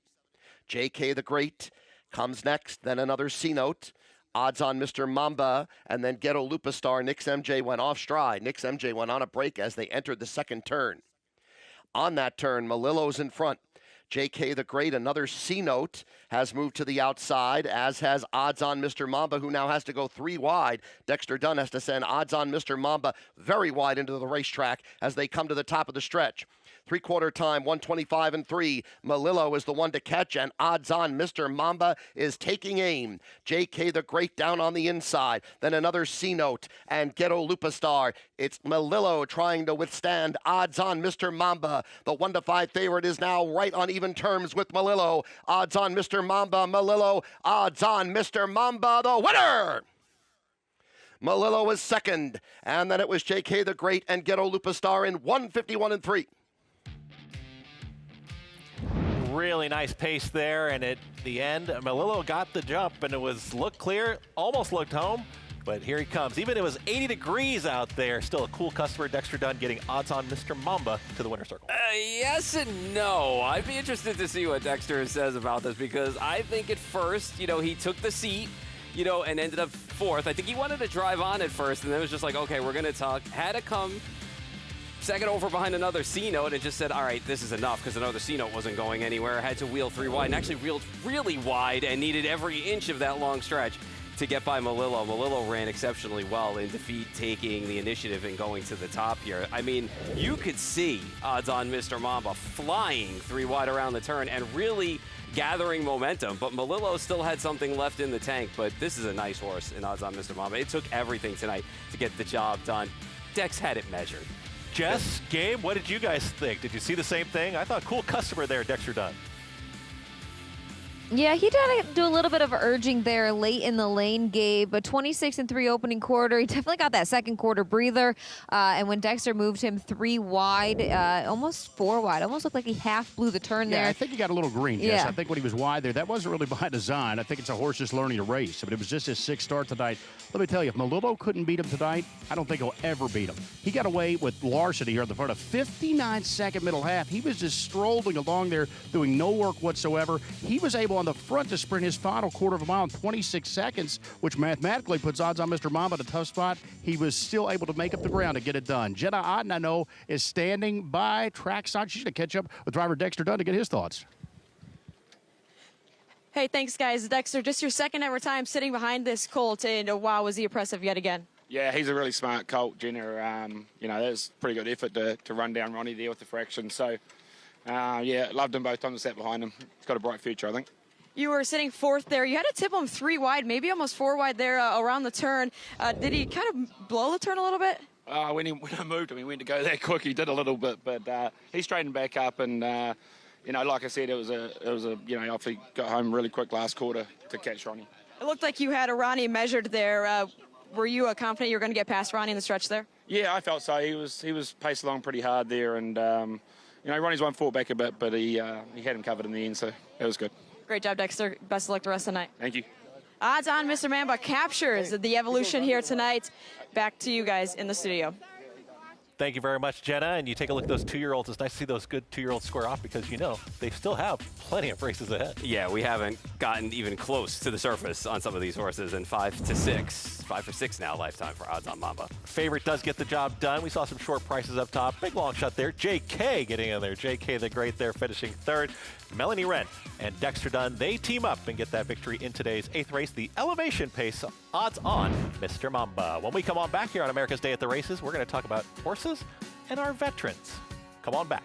Speaker 6: J.K. the Great comes next, then another C-Note. Odds on Mr. Mamba, and then Ghetto Lupa Star. Nix MJ went off stride. Nix MJ went on a break as they entered the second turn. On that turn, Malillo's in front. J.K. the Great, another C-Note, has moved to the outside, as has odds on Mr. Mamba, who now has to go 3 wide. Dexter Dunn has to send odds on Mr. Mamba very wide into the racetrack as they come to the top of the stretch. 3/4 time, 125-3. Malillo is the one to catch, and odds on Mr. Mamba is taking aim. J.K. the Great down on the inside. Then another C-Note and Ghetto Lupa Star. It's Malillo trying to withstand odds on Mr. Mamba. The 1-5 favorite is now right on even terms with Malillo. Odds on Mr. Mamba. Malillo. Odds on Mr. Mamba. The winner! Malillo was second, and then it was J.K. the Great and Ghetto Lupa Star in 151-3.
Speaker 1: Really nice pace there, and at the end, Malillo got the jump, and it looked clear, almost looked home, but here he comes. Even it was 80 degrees out there, still a cool customer, Dexter Dunn, getting odds on Mr. Mamba to the winner's circle.
Speaker 2: Yes and no. I'd be interested to see what Dexter says about this, because I think at first, he took the seat, and ended up 4th. I think he wanted to drive on at first, and then it was just like, okay, we're going to talk. Had to come second over behind another C-Note and just said, all right, this is enough, because another C-Note wasn't going anywhere. Had to wheel 3 wide and actually wheeled really wide and needed every inch of that long stretch to get by Melillo. Melillo ran exceptionally well in defeat, taking the initiative and going to the top here. I mean, you could see odds-on Mr. Mamba flying 3 wide around the turn and really gathering momentum, but Melillo still had something left in the tank. But this is a nice horse in odds-on Mr. Mamba. It took everything tonight to get the job done. Dex had it measured.
Speaker 1: Jess, Gabe, what did you guys think? Did you see the same thing? I thought cool customer there, Dexter Dunn.
Speaker 3: Yeah, he did do a little bit of urging there late in the lane, Gabe. But 26-3 opening quarter. He definitely got that second quarter breather. And when Dexter moved him 3 wide, almost 4 wide, almost looked like he half blew the turn there.
Speaker 4: Yeah, I think he got a little green, Jess.
Speaker 3: Yeah.
Speaker 4: I think when he was wide there, that wasn't really by design. I think it's a horse just learning to race. But it was just his 6th start tonight. Let me tell you, if Melillo couldn't beat him tonight, I don't think he'll ever beat him. He got away with larceny here at the front of 59-second middle half. He was just strolling along there, doing no work whatsoever. He was able on the front to sprint his final quarter of a mile in 26 seconds, which mathematically puts odds on Mr. Mamba in a tough spot. He was still able to make up the ground to get it done. Jenna Otten, I know, is standing by trackside. She's going to catch up with driver Dexter Dunn to get his thoughts.
Speaker 5: Hey, thanks, guys. Dexter, just your second ever time sitting behind this colt, and wow, was he impressive yet again.
Speaker 11: Yeah, he's a really smart colt, Jenna. You know, that was pretty good effort to run down Ronnie there with the fraction. So, yeah, loved him both times I sat behind him. He's got a bright future, I think.
Speaker 5: You were sitting 4th there. You had to tip him 3 wide, maybe almost 4 wide there around the turn. Did he kind of blow the turn a little bit?
Speaker 11: When I moved him, he went to go that quick. He did a little bit, but he straightened back up. And you know, like I said, it was a you know, off he got home really quick last quarter to catch Ronnie.
Speaker 5: It looked like you had a Ronnie measured there. Were you confident you were going to get past Ronnie in the stretch there?
Speaker 11: Yeah, I felt so. He was paced along pretty hard there, and you know, Ronnie's one fought back a bit, but he had him covered in the end, so it was good.
Speaker 5: Great job, Dexter. Best of luck the rest of the night.
Speaker 11: Thank you.
Speaker 5: Odds on Mr. Mamba captures the evolution here tonight. Back to you guys in the studio.
Speaker 1: Thank you very much, Jenna. And you take a look at those 2-year-olds. It's nice to see those good 2-year-olds square off because, you know, they still have plenty of races ahead.
Speaker 2: Yeah, we haven't gotten even close to the surface on some of these horses in 5 to 6. 5 for 6 now lifetime for odds on Mamba.
Speaker 1: Favorite does get the job done. We saw some short prices up top. Big long shot there. JK getting in there. JK the Great there finishing 3rd. Melanie Wren and Dexter Dunn, they team up and get that victory in today's 8th race. The elevation pace, odds on Mr. Mamba. When we come on back here on America's Day at the Races, we're going to talk about horses and our veterans. Come on back.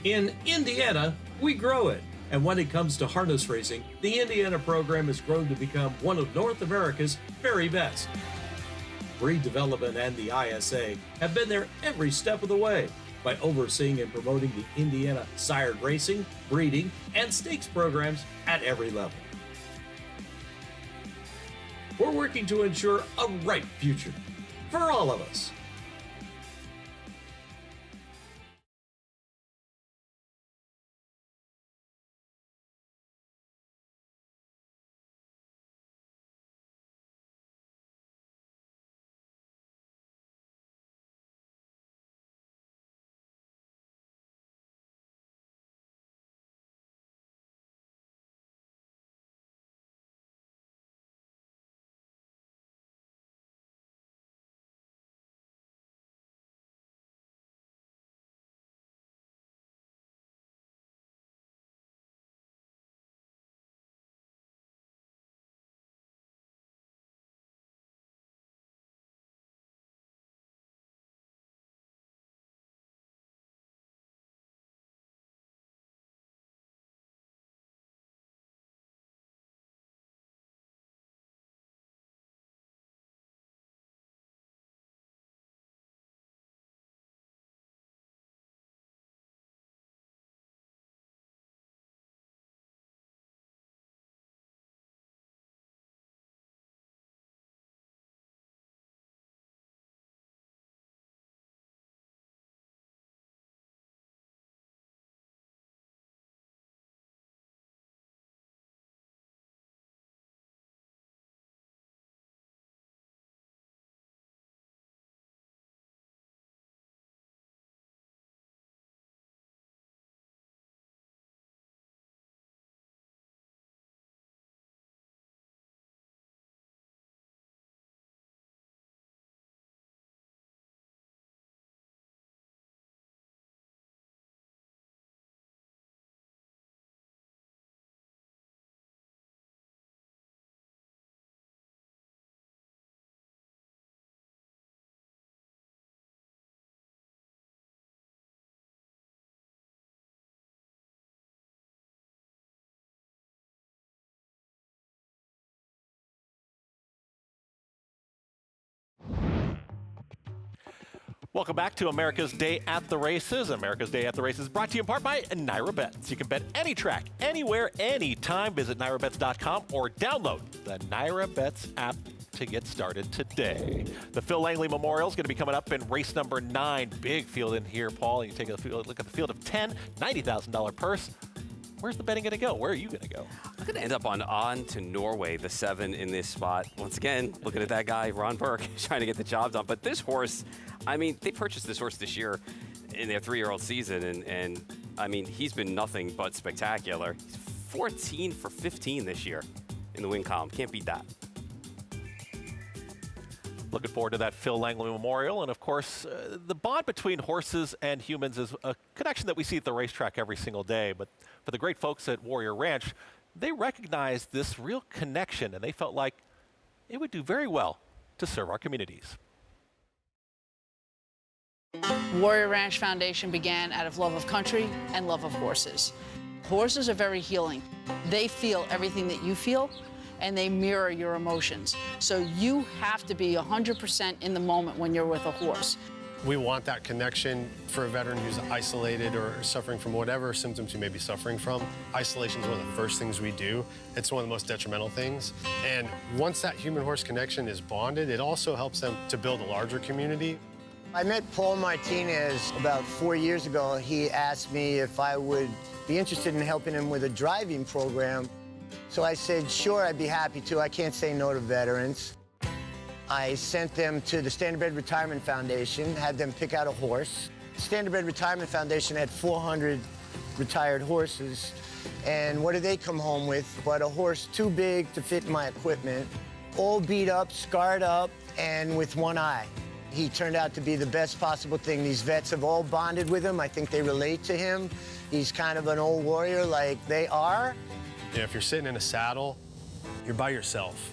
Speaker 12: In Indiana, we grow it. And when it comes to harness racing, the Indiana program has grown to become one of North America's very best. Breed Development and the ISA have been there every step of the way by overseeing and promoting the Indiana sired racing, breeding, and stakes programs at every level. We're working to ensure a right future for all of us.
Speaker 1: Welcome back to America's Day at the Races. America's Day at the Races brought to you in part by Naira Bets. You can bet any track, anywhere, anytime. Visit NairaBets.com or download the Naira Bets app to get started today. The Phil Langley Memorial is going to be coming up in race number 9. Big field in here, Paul. You take a look at the field of 10, $90,000 purse. Where's the betting going to go? Where are you going to go?
Speaker 2: I'm going to end up on to Norway, the 7 in this spot. Once again, looking at that guy, Ron Burke, trying to get the job done. But this horse, I mean, they purchased this horse this year in their 3-year-old season. And I mean, he's been nothing but spectacular. He's 14 for 15 this year in the win column. Can't beat that.
Speaker 1: Looking forward to that Phil Langley Memorial. And of course, the bond between horses and humans is a connection that we see at the racetrack every single day. But for the great folks at Warrior Ranch, they recognized this real connection, and they felt like it would do very well to serve our communities.
Speaker 13: Warrior Ranch Foundation began out of love of country and love of horses. Horses are very healing. They feel everything that you feel, and they mirror your emotions. So you have to be 100% in the moment when you're with a horse.
Speaker 14: We want that connection for a veteran who's isolated or suffering from whatever symptoms you may be suffering from. Isolation is one of the first things we do. It's one of the most detrimental things. And once that human-horse connection is bonded, it also helps them to build a larger community.
Speaker 15: I met Paul Martinez about 4 years ago. He asked me if I would be interested in helping him with a driving program. So I said, sure, I'd be happy to. I can't say no to veterans. I sent them to the Standardbred Retirement Foundation, had them pick out a horse. Standardbred Retirement Foundation had 400 retired horses. And what did they come home with? But a horse too big to fit in my equipment, all beat up, scarred up, and with one eye. He turned out to be the best possible thing. These vets have all bonded with him. I think they relate to him. He's kind of an old warrior like they are.
Speaker 14: You know, if you're sitting in a saddle, you're by yourself.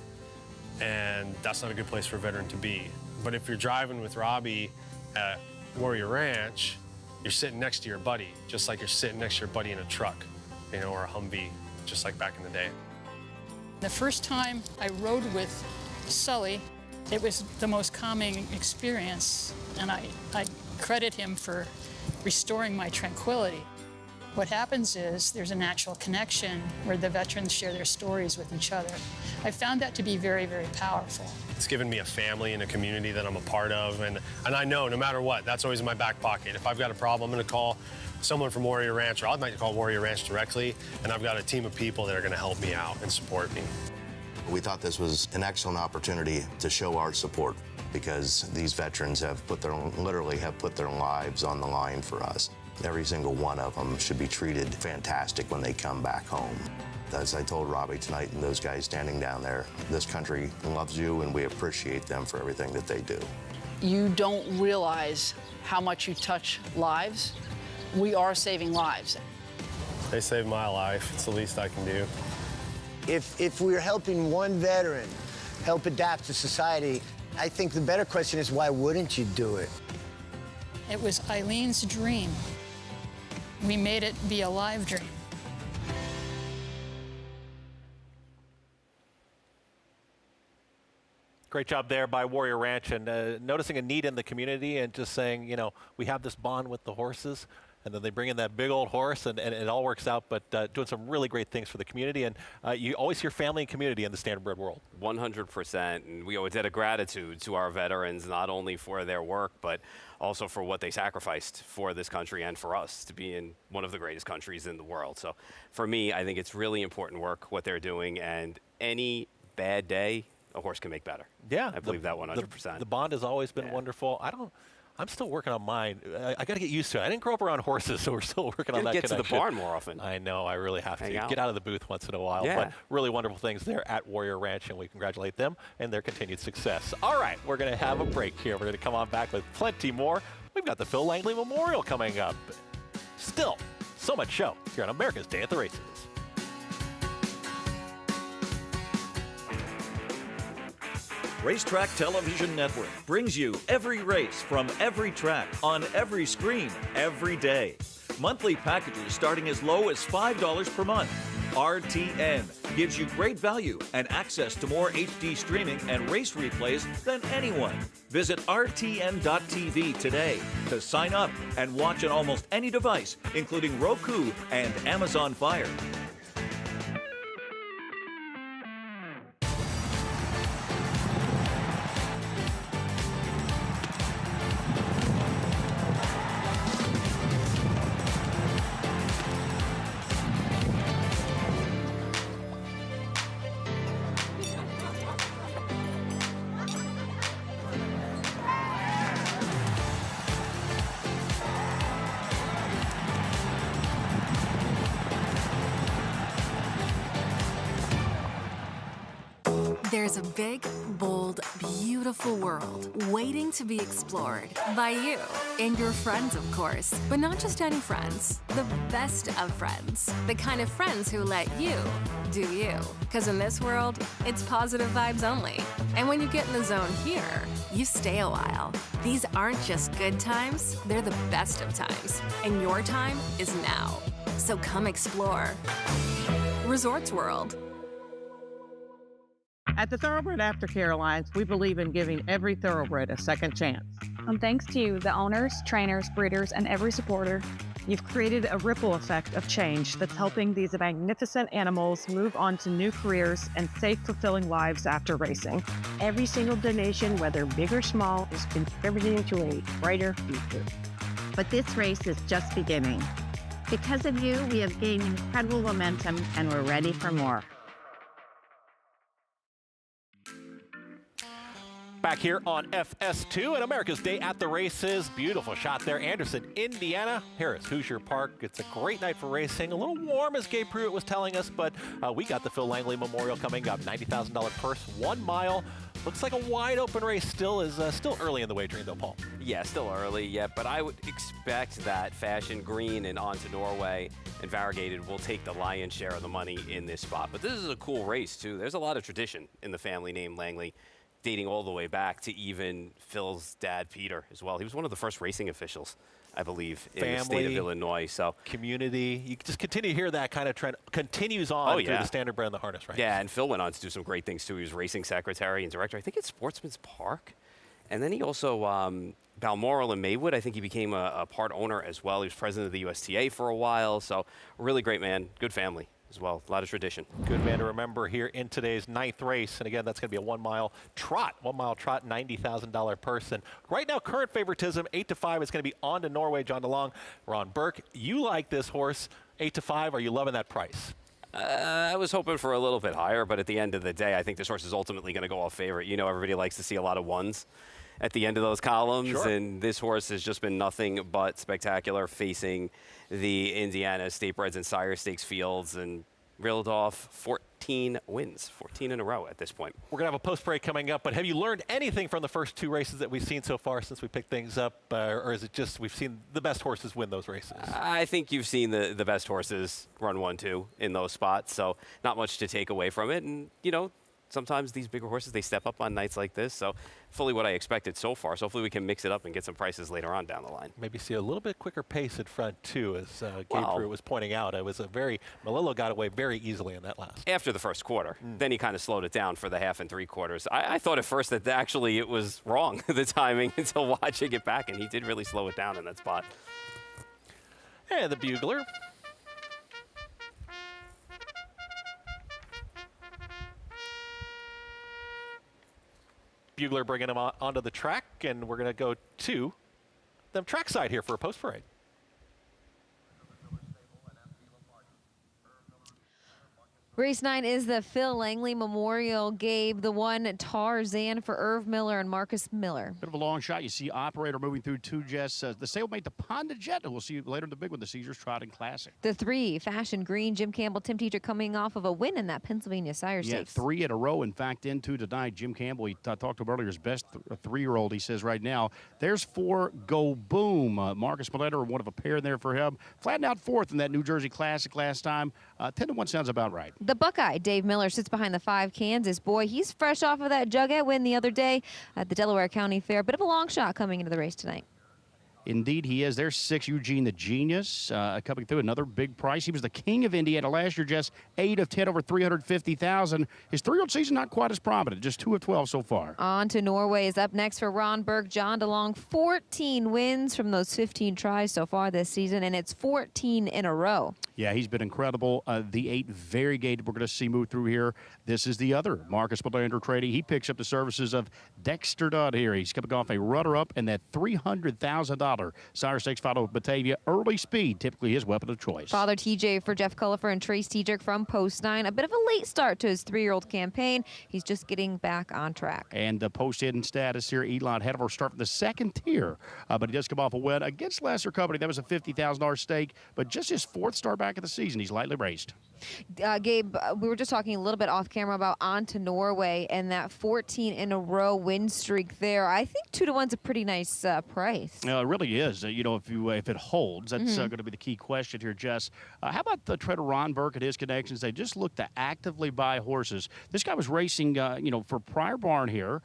Speaker 14: And that's not a good place for a veteran to be. But if you're driving with Robbie at Warrior Ranch, you're sitting next to your buddy, just like you're sitting next to your buddy in a truck, you know, or a Humvee, just like back in the day.
Speaker 16: The first time I rode with Sully, it was the most calming experience, and I credit him for restoring my tranquility. What happens is there's a natural connection where the veterans share their stories with each other. I found that to be very, very powerful.
Speaker 14: It's given me a family and a community that I'm a part of, and I know no matter what, that's always in my back pocket. If I've got a problem, I'm gonna call someone from Warrior Ranch, or I might call Warrior Ranch directly, and I've got a team of people that are gonna help me out and support me.
Speaker 17: We thought this was an excellent opportunity to show our support because these veterans have literally put their lives on the line for us. Every single one of them should be treated fantastic when they come back home. As I told Robbie tonight and those guys standing down there, this country loves you and we appreciate them for everything that they do.
Speaker 13: You don't realize how much you touch lives. We are saving lives.
Speaker 14: They saved my life. It's the least I can do.
Speaker 15: If we're helping one veteran help adapt to society, I think the better question is, why wouldn't you do it?
Speaker 16: It was Eileen's dream. We made it be a live dream.
Speaker 1: Great job there by Warrior Ranch, and noticing a need in the community and just saying, you know, we have this bond with the horses, and then they bring in that big old horse, and it all works out, but doing some really great things for the community. And you always hear family and community in the standardbred world.
Speaker 2: 100%. And we owe a debt of gratitude to our veterans, not only for their work, but also for what they sacrificed for this country and for us to be in one of the greatest countries in the world. So for me, I think it's really important work, what they're doing, and any bad day, a horse can make better.
Speaker 1: Yeah.
Speaker 2: I believe that 100%.
Speaker 1: The bond has always been wonderful. I'm still working on mine. I got to get used to it. I didn't grow up around horses, so we're still working on that connection.
Speaker 2: Get to the barn more often.
Speaker 1: I know. I really have to.
Speaker 2: Hang out.
Speaker 1: Get out of the booth once in a while.
Speaker 2: Yeah.
Speaker 1: But really wonderful things there at Warrior Ranch, and we congratulate them and their continued success. All right, we're going to have a break here. We're going to come on back with plenty more. We've got the Phil Langley Memorial coming up. Still, so much show here on America's Day at the Races.
Speaker 18: Racetrack Television Network brings you every race from every track on every screen every day. Monthly packages starting as low as $5 per month. RTN gives you great value and access to more HD streaming and race replays than anyone. Visit RTN.tv today to sign up and watch on almost any device, including Roku and Amazon Fire.
Speaker 19: There's a big, bold, beautiful world waiting to be explored by you and your friends, of course. But not just any friends, the best of friends. The kind of friends who let you do you. Because in this world, it's positive vibes only. And when you get in the zone here, you stay a while. These aren't just good times, they're the best of times. And your time is now. So come explore. Resorts World.
Speaker 20: At the Thoroughbred Aftercare Alliance, we believe in giving every thoroughbred a second chance.
Speaker 21: And thanks to you, the owners, trainers, breeders, and every supporter,
Speaker 20: you've created a ripple effect of change that's helping these magnificent animals move on to new careers and safe, fulfilling lives after racing.
Speaker 22: Every single donation, whether big or small, is contributing to a brighter future.
Speaker 23: But this race is just beginning. Because of you, we have gained incredible momentum, and we're ready for more.
Speaker 1: Back here on FS2 and America's Day at the Races. Beautiful shot there. Anderson, Indiana. Harris Hoosier Park. It's a great night for racing. A little warm, as Gabe Pruitt was telling us, but we got the Phil Langley Memorial coming up. $90,000 purse, 1 mile. Looks like a wide open race. Still early in the wagering, though, Paul.
Speaker 2: Yeah, still early yet, but I would expect that Fashion Green and On to Norway and Variegated will take the lion's share of the money in this spot. But this is a cool race, too. There's a lot of tradition in the family name Langley, dating all the way back to even Phil's dad, Peter, as well. He was one of the first racing officials, I believe, in the state of Illinois. So
Speaker 1: community, you just continue to hear that kind of trend continues on through the standardbred and the harness ranks.
Speaker 2: Yeah, and Phil went on to do some great things, too. He was racing secretary and director, I think, at Sportsman's Park. And then he also, Balmoral and Maywood, I think he became a part owner as well. He was president of the USTA for a while. So really great man, good family as well. A lot of tradition.
Speaker 1: Good man to remember here in today's 9th race. And again, that's going to be a 1 mile trot. 1 mile trot, $90,000 person. Right now, current favoritism, 8-5 is going to be On to Norway. John DeLong, Ron Burke. You like this horse, 8-5. Are you loving that price?
Speaker 2: I was hoping for a little bit higher, but at the end of the day, I think this horse is ultimately going to go off favorite. You know, everybody likes to see a lot of ones at the end of those columns, and this horse has just been nothing but spectacular facing the Indiana Statebreds and Sire Stakes fields and reeled off 14 wins, 14 in a row at this point.
Speaker 1: We're going to have a post-break coming up, but have you learned anything from the first 2 races that we've seen so far since we picked things up, or is it just we've seen the best horses win those races?
Speaker 2: I think you've seen the best horses run 1-2 in those spots, so not much to take away from it. And, you know, sometimes these bigger horses, they step up on nights like this, so fully what I expected so far. So hopefully we can mix it up and get some prices later on down the line.
Speaker 1: Maybe see a little bit quicker pace in front, too, as Gabe Pruitt was pointing out. It was Melillo got away very easily in that last.
Speaker 2: After the first quarter. Then he kind of slowed it down for the half and 3/4. I thought at first that actually it was wrong, the timing, until watching it back, and he did really slow it down in that spot.
Speaker 1: And the bugler. Bugler bringing him onto the track, and we're going to go to the trackside here for a post parade.
Speaker 3: Race 9 is the Phil Langley Memorial. Gabe, the one Tarzan for Irv Miller and Marcus Miller.
Speaker 4: Bit of a long shot. You see Operator moving through 2 jets. The stablemate, the Ponda Jet, who we'll see later in the big one, the Caesars Trotting Classic.
Speaker 3: The 3, Fashion Green, Jim Campbell, Tim Teacher coming off of a win in that Pennsylvania Sire Stakes.
Speaker 4: 3 in a row, in fact, into tonight. Jim Campbell, he talked to him earlier, his best 3-year-old, he says right now. There's 4, Go Boom. Marcus Miller, one of a pair there for him. Flattened out 4th in that New Jersey Classic last time. 10-1 sounds about right.
Speaker 3: The Buckeye, Dave Miller, sits behind the 5, Kansas Boy. He's fresh off of that Jughead win the other day at the Delaware County Fair. Bit of a long shot coming into the race tonight.
Speaker 4: Indeed, he is. There's 6, Eugene the Genius, coming through, another big price. He was the king of Indiana last year, just 8 of 10 over 350,000. His 3-year-old season not quite as prominent, just 2 of 12 so far.
Speaker 3: On to Norway is up next for Ron Berg. John DeLong, 14 wins from those 15 tries so far this season, and it's 14 in a row.
Speaker 4: Yeah, he's been incredible. The 8 variegated we're going to see move through here. This is the other Marcus Belander trading. He picks up the services of Dexter Dodd here. He's coming off a runner-up and that $300,000 Sire Stakes Final Batavia. Early speed, typically his weapon of choice.
Speaker 3: Father TJ for Jeff Cullifer and Trace Tedrick from Post 9. A bit of a late start to his 3-year-old campaign. He's just getting back on track.
Speaker 4: And the post-hidden status here, Elon Hanover start from the second tier. But he does come off a win against Lesser Company. That was a $50,000 stake. But just his 4th start back of the season. He's lightly raced.
Speaker 3: Gabe, we were just talking a little bit off camera about On to Norway and that 14 in a row win streak there. I think 2-to-1's a pretty nice price.
Speaker 4: It really is. If it holds, that's going to be the key question here, Jess. How about the trainer Ron Burke and his connections? They just look to actively buy horses. This guy was racing, for Prior Barn here.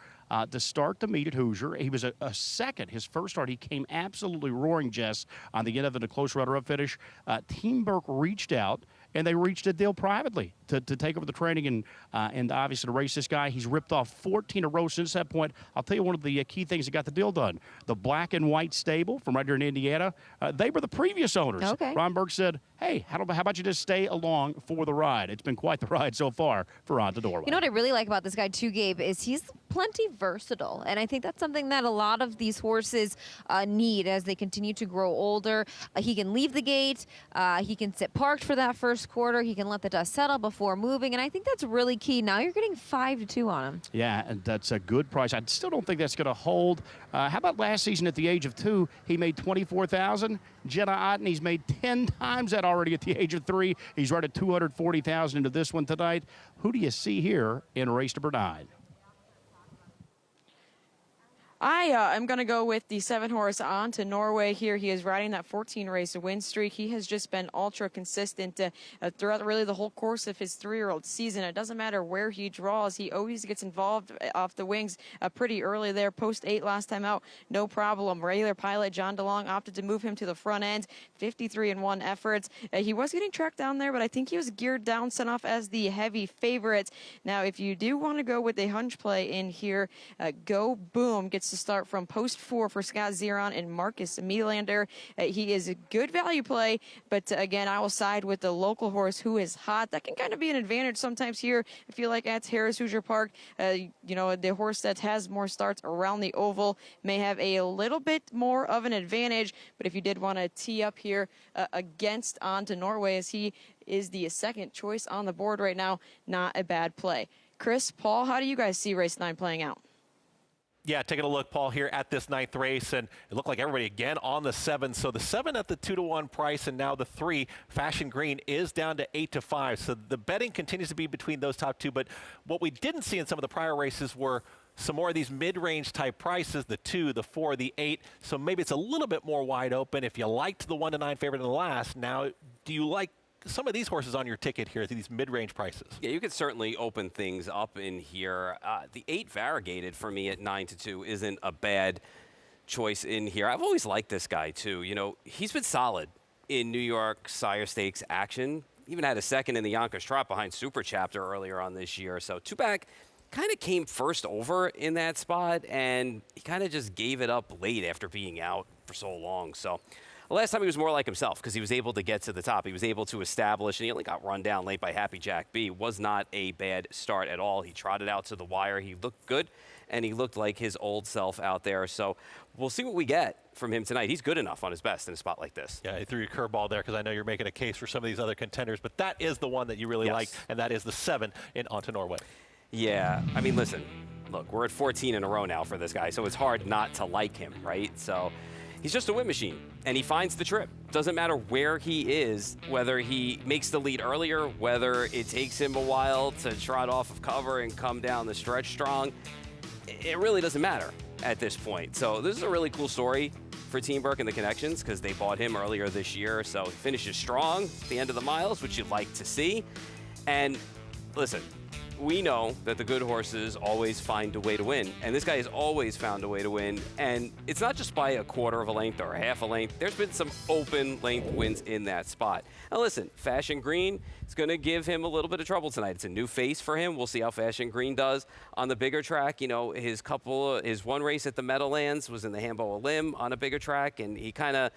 Speaker 4: To start the meet at Hoosier. He was a second. His first start, he came absolutely roaring, Jess, on the end of it, a close runner-up finish. Team Burke reached out, and they reached a deal privately to take over the training and obviously to race this guy. He's ripped off 14 in a row since that point. I'll tell you one of the key things that got the deal done. The Black and White Stable from right here in Indiana, they were the previous owners.
Speaker 3: Okay.
Speaker 4: Ron Burke said, hey, how about you just stay along for the ride? It's been quite the ride so far for On to Norway.
Speaker 3: You know what I really like about this guy too, Gabe, is he's plenty versatile. And I think that's something that a lot of these horses need as they continue to grow older. He can leave the gate. He can sit parked for that first quarter. He can let the dust settle before moving. And I think that's really key. Now you're getting 5-2 on him.
Speaker 4: Yeah, and that's a good price. I still don't think that's going to hold. How about last season at the age of 2, he made $24,000. Jenna Otten, he's made 10 times that already at the age of 3. He's right at $240,000 into this one tonight. Who do you see here in race number 9?
Speaker 5: I am going to go with the 7-horse On to Norway here. He is riding that 14-race win streak. He has just been ultra consistent throughout really the whole course of his 3-year-old season. It doesn't matter where he draws. He always gets involved off the wings pretty early there. Post 8 last time out, no problem. Regular pilot John DeLong opted to move him to the front end. 53-1 efforts. He was getting tracked down there, but I think he was geared down, sent off as the heavy favorite. Now, if you do want to go with a hunch play in here, Go Boom gets to start from post 4 for Scott Zeron and Marcus Melander. He is a good value play, but again, I will side with the local horse who is hot. That can kind of be an advantage sometimes here. I feel like at Harris Hoosier Park, the horse that has more starts around the oval may have a little bit more of an advantage, but if you did want to tee up here against On to Norway, as he is the second choice on the board right now, not a bad play. Chris, Paul, how do you guys see race 9 playing out?
Speaker 1: Yeah, taking a look, Paul, here at this 9th race, and it looked like everybody again on the 7. So the 7 at the 2-to-1 price, and now the 3, Fashion Green, is down to 8-5. So the betting continues to be between those top 2. But what we didn't see in some of the prior races were some more of these mid-range type prices, the 2, the 4, the 8. So maybe it's a little bit more wide open. If you liked the 1-9 favorite in the last, now do you like some of these horses on your ticket here, these mid-range prices?
Speaker 2: Yeah, you could certainly open things up in here. The 8 variegated for me at 9-2 isn't a bad choice in here. I've always liked this guy too. He's been solid in New York Sire Stakes action. Even had a second in the Yonkers Trot behind Super Chapter earlier on this year. So 2-back kind of came first over in that spot, and he kind of just gave it up late after being out for so long. So the last time he was more like himself because he was able to get to the top. He was able to establish, and he only got run down late by Happy Jack B. Was not a bad start at all. He trotted out to the wire. He looked good, and he looked like his old self out there. So we'll see what we get from him tonight. He's good enough on his best in a spot like this.
Speaker 1: Yeah, he threw your curveball there because I know you're making a case for some of these other contenders, but that is the one that you really like, and that is the 7 in On to Norway.
Speaker 2: Yeah, I mean, listen, look, we're at 14 in a row now for this guy, so it's hard not to like him, right? So he's just a win machine, and he finds the trip. Doesn't matter where he is, whether he makes the lead earlier, whether it takes him a while to trot off of cover and come down the stretch strong. It really doesn't matter at this point. So this is a really cool story for Team Burke and the Connections because they bought him earlier this year. So he finishes strong at the end of the miles, which you'd like to see. And listen, we know that the good horses always find a way to win, and this guy has always found a way to win, and it's not just by a quarter of a length or a half a length. There's been some open length wins in that spot. Now listen, Fashion Green is going to give him a little bit of trouble tonight. It's a new face for him. We'll see how Fashion Green does on the bigger track. You know, his one race at the Meadowlands was in the Hamboa Limb on a bigger track, and he kind of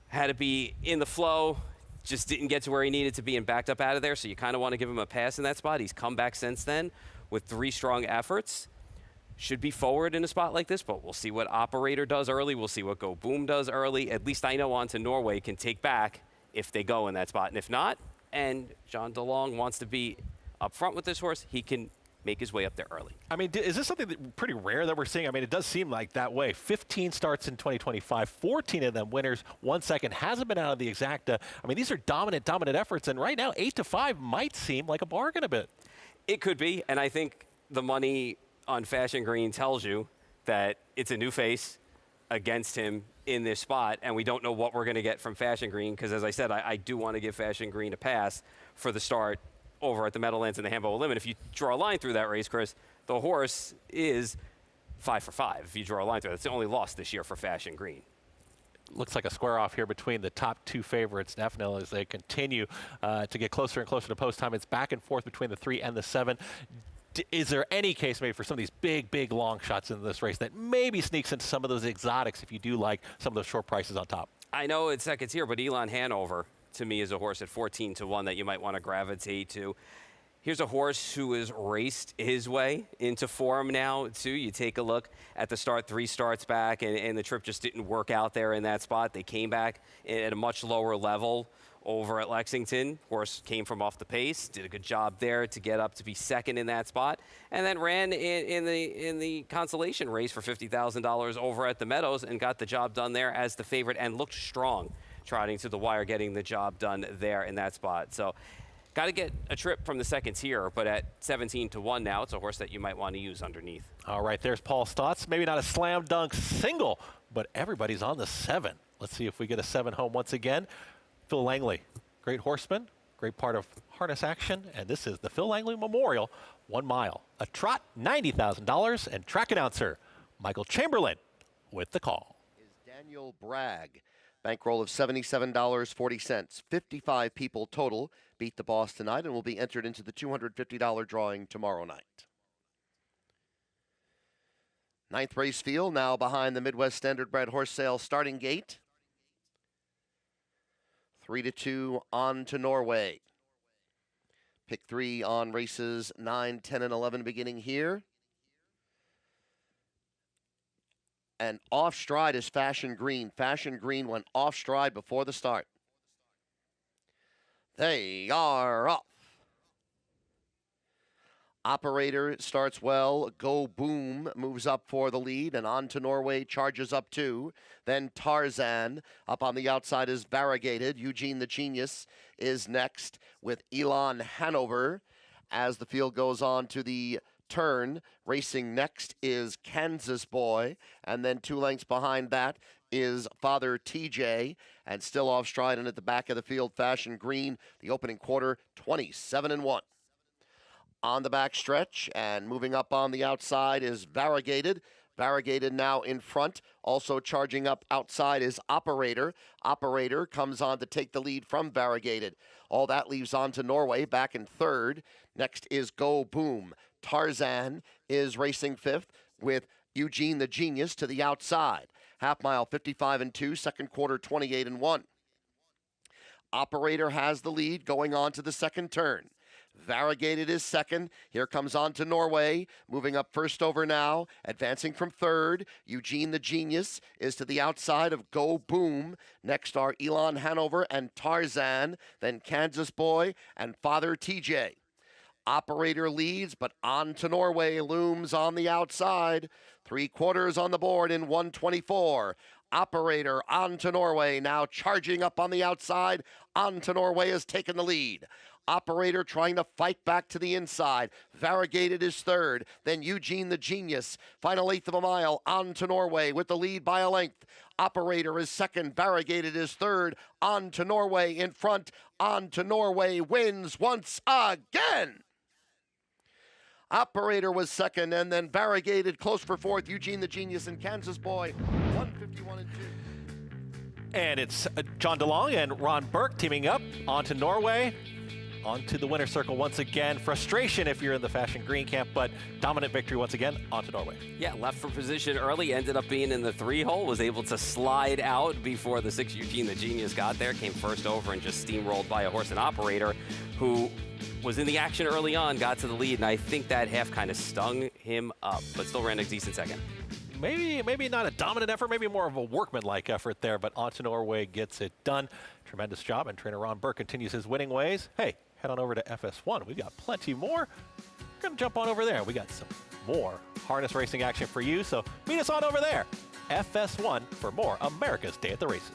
Speaker 2: had to be in the flow. Just didn't get to where he needed to be and backed up out of there, so you kind of want to give him a pass in that spot. He's come back since then with 3 strong efforts. Should be forward in a spot like this, but we'll see what Operator does early. We'll see what Go Boom does early. At least I know On to Norway can take back if they go in that spot. And if not, and John DeLong wants to be up front with this horse, he can make his way up there early.
Speaker 1: I mean, is this something pretty rare that we're seeing? I mean, it does seem like that way. 15 starts in 2025, 14 of them winners, 1 second. Hasn't been out of the exacta. I mean, these are dominant efforts, and right now 8-5 might seem like a bargain a bit.
Speaker 2: It could be, and I think the money on Fashion Green tells you that it's a new face against him in this spot, and we don't know what we're going to get from Fashion Green because, as I said, I do want to give Fashion Green a pass for the start over at the Meadowlands and the Hamboa Limb. If you draw a line through that race, Chris, the horse is 5 for 5. If you draw a line through it, it's the only loss this year for Fashion Green.
Speaker 1: Looks like a square off here between the top 2 favorites, definitely, as they continue to get closer and closer to post time. It's back and forth between the 3 and the 7. Is there any case maybe for some of these big long shots in this race that maybe sneaks into some of those exotics if you do like some of those short prices on top?
Speaker 2: I know it's seconds here, but Elon Hanover, to me, is a horse at 14-1 that you might want to gravitate to. Here's a horse who has raced his way into form now, too. You take a look at the start, 3 starts back, and the trip just didn't work out there in that spot. They came back at a much lower level over at Lexington. Horse came from off the pace, did a good job there to get up to be second in that spot, and then ran in the consolation race for $50,000 over at the Meadows and got the job done there as the favorite and looked strong, trotting to the wire, getting the job done there in that spot. So got to get a trip from the seconds here, but at 17-1 now, it's a horse that you might want to use underneath.
Speaker 1: All right, there's Paul's thoughts. Maybe not a slam dunk single, but everybody's on the 7. Let's see if we get a 7 home once again. Phil Langley, great horseman, great part of harness action, and this is the Phil Langley Memorial 1 mile. A trot, $90,000, and track announcer Michael Chamberlain with the call.
Speaker 6: Is Daniel Bragg. Bankroll of $77.40. 55 people total beat the boss tonight and will be entered into the $250 drawing tomorrow night. 9th race field now behind the Midwest Standard Bred Horse Sale starting gate. 3-2 On to Norway. Pick 3 on races 9, 10, and 11 beginning here. And off stride is Fashion Green. Fashion Green went off stride before the start. They are off. Operator starts well. Go Boom moves up for the lead, and On to Norway charges up too. Then Tarzan. Up on the outside is Variegated. Eugene the Genius is next with Elon Hanover. As the field goes on to the turn, racing next is Kansas Boy, and then 2 lengths behind that is Father TJ, and still off stride and at the back of the field, Fashion Green, the opening quarter, 27-1. On the back stretch and moving up on the outside is Variegated. Variegated now in front. Also charging up outside is Operator. Operator comes on to take the lead from Variegated. All that leaves On to Norway back in 3rd. Next is Go Boom. Tarzan is racing 5th with Eugene the Genius to the outside. Half mile 55-2, second quarter 28-1. Operator has the lead going on to the second turn. Variegated is second. Here comes On to Norway, moving up first over now, advancing from 3rd. Eugene the Genius is to the outside of Go Boom. Next are Elon Hanover and Tarzan, then Kansas Boy and Father TJ. Operator leads, but On to Norway looms on the outside. 3/4 on the board in 1:24. Operator On to Norway now charging up on the outside. On to Norway has taken the lead. Operator trying to fight back to the inside. Variegated is 3rd. Then Eugene the Genius. Final 1/8 of a mile. On to Norway with the lead by a length. Operator is 2nd. Variegated is 3rd. On to Norway in front. On to Norway wins once again. Operator was second, and then variegated close for fourth. Eugene the Genius and Kansas Boy, 151 and 2.
Speaker 1: And it's John DeLong and Ron Burke teaming up onto Norway. Onto the winner's circle once again. Frustration if you're in the fashion green camp, but dominant victory once again onto Norway.
Speaker 2: Yeah, left for position early, ended up being in the 3-hole, was able to slide out before the 6 Eugene the Genius got there, came first over and just steamrolled by a horse and operator who was in the action early on, got to the lead, and I think that half kind of stung him up, but still ran a decent second.
Speaker 1: Maybe not a dominant effort, maybe more of a workmanlike effort there, but onto Norway gets it done. Tremendous job, and trainer Ron Burke continues his winning ways. Hey, head on over to FS1. We've got plenty more. We're going to jump on over there. We got some more harness racing action for you, so meet us on over there. FS1 for more America's Day at the Races.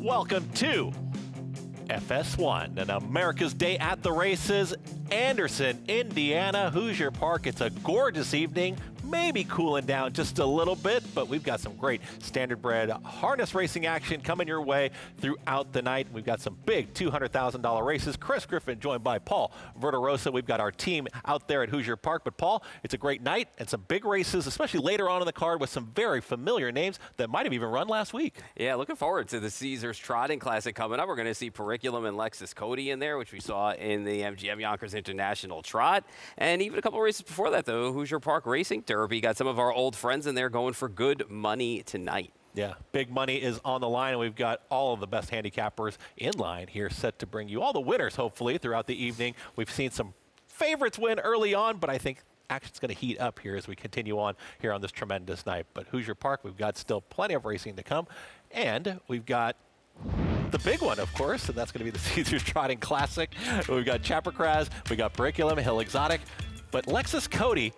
Speaker 1: Welcome to FS1 and America's Day at the Races, Anderson, Indiana, Hoosier Park. It's a gorgeous evening, maybe cooling down just a little bit, but we've got some great standardbred harness racing action coming your way throughout the night. We've got some big $200,000 races. Chris Griffin joined by Paul Verderosa. We've got our team out there at Hoosier Park. But Paul, it's a great night and some big races, especially later on in the card with some very familiar names that might have even run last week.
Speaker 2: Yeah, looking forward to the Caesars Trotting Classic coming up. We're going to see Periculum and Lexus Cody in there, which we saw in the MGM Yonkers International Trot. And even a couple races before that, though, Hoosier Park Racing Derby. Got some of our old friends in there going for good money tonight.
Speaker 1: Yeah, big money is on the line, and we've got all of the best handicappers in line here set to bring you all the winners, hopefully, throughout the evening. We've seen some favorites win early on, but I think action's going to heat up here as we continue on here on this tremendous night. But Hoosier Park, we've got still plenty of racing to come, and we've got the big one, of course, and that's going to be the Caesars Trotting Classic. We've got Chapercraz, we've got Periculum, Hill Exotic, but Lexus Cody,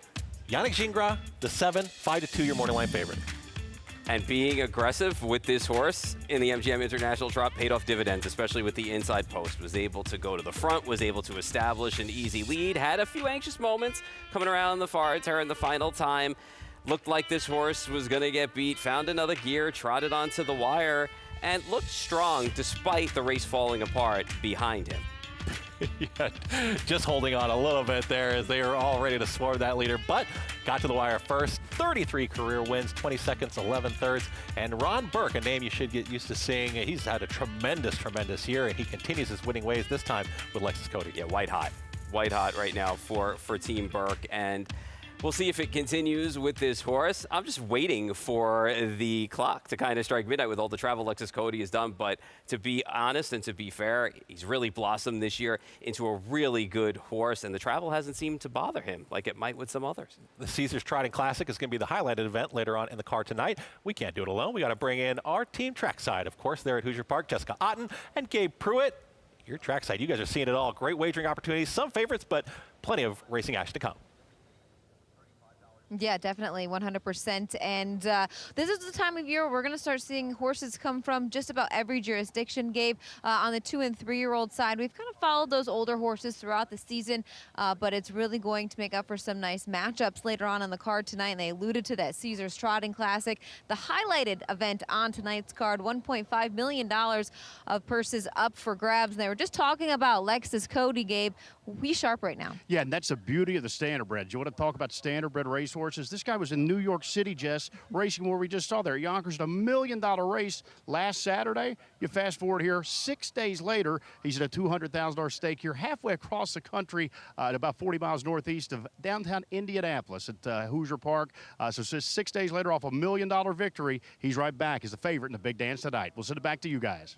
Speaker 1: Yannick Gingras, the 7, 5-2, your morning line favorite.
Speaker 2: And being aggressive with this horse in the MGM International Trot paid off dividends, especially with the inside post. Was able to go to the front, was able to establish an easy lead, had a few anxious moments coming around the far turn the final time. Looked like this horse was going to get beat, found another gear, trotted onto the wire, and looked strong despite the race falling apart behind him.
Speaker 1: Yeah, just holding on a little bit there as they are all ready to swarm that leader, but got to the wire first. 33 career wins, 20 seconds, 11 thirds. And Ron Burke, a name you should get used to seeing. He's had a tremendous year, and he continues his winning ways this time with Lexus Cody.
Speaker 2: Yeah, white hot right now for Team Burke. And we'll see if it continues with this horse. I'm just waiting for the clock to kind of strike midnight with all the travel Lexus Cody has done. But to be honest and to be fair, he's really blossomed this year into a really good horse, and the travel hasn't seemed to bother him like it might with some others.
Speaker 1: The Caesars Trotting Classic is going to be the highlighted event later on in the card tonight. We can't do it alone. We got to bring in our team trackside, of course, there at Hoosier Park, Jessica Otten and Gabe Pruitt. Your trackside, you guys are seeing it all. Great wagering opportunities, some favorites, but plenty of racing action to come.
Speaker 3: Yeah, definitely, 100%. And this is the time of year where we're going to start seeing horses come from just about every jurisdiction, Gabe. On the 2- and 3-year-old side, we've kind of followed those older horses throughout the season, but it's really going to make up for some nice matchups later on the card tonight. And they alluded to that Caesars Trotting Classic, the highlighted event on tonight's card. $1.5 million of purses up for grabs. And they were just talking about Lexus Cody, Gabe. We sharp right now.
Speaker 4: Yeah, and that's the beauty of the standardbred. You want to talk about standardbred racehorses? This guy was in New York City, Jess, racing where we just saw there. Yonkers, $1 million race last Saturday. You fast forward here, 6 days later, he's at a $200,000 stake here, halfway across the country, at about 40 miles northeast of downtown Indianapolis at Hoosier Park. So 6 days later, off a $1 million victory, he's right back as the favorite in the big dance tonight. We'll send it back to you guys.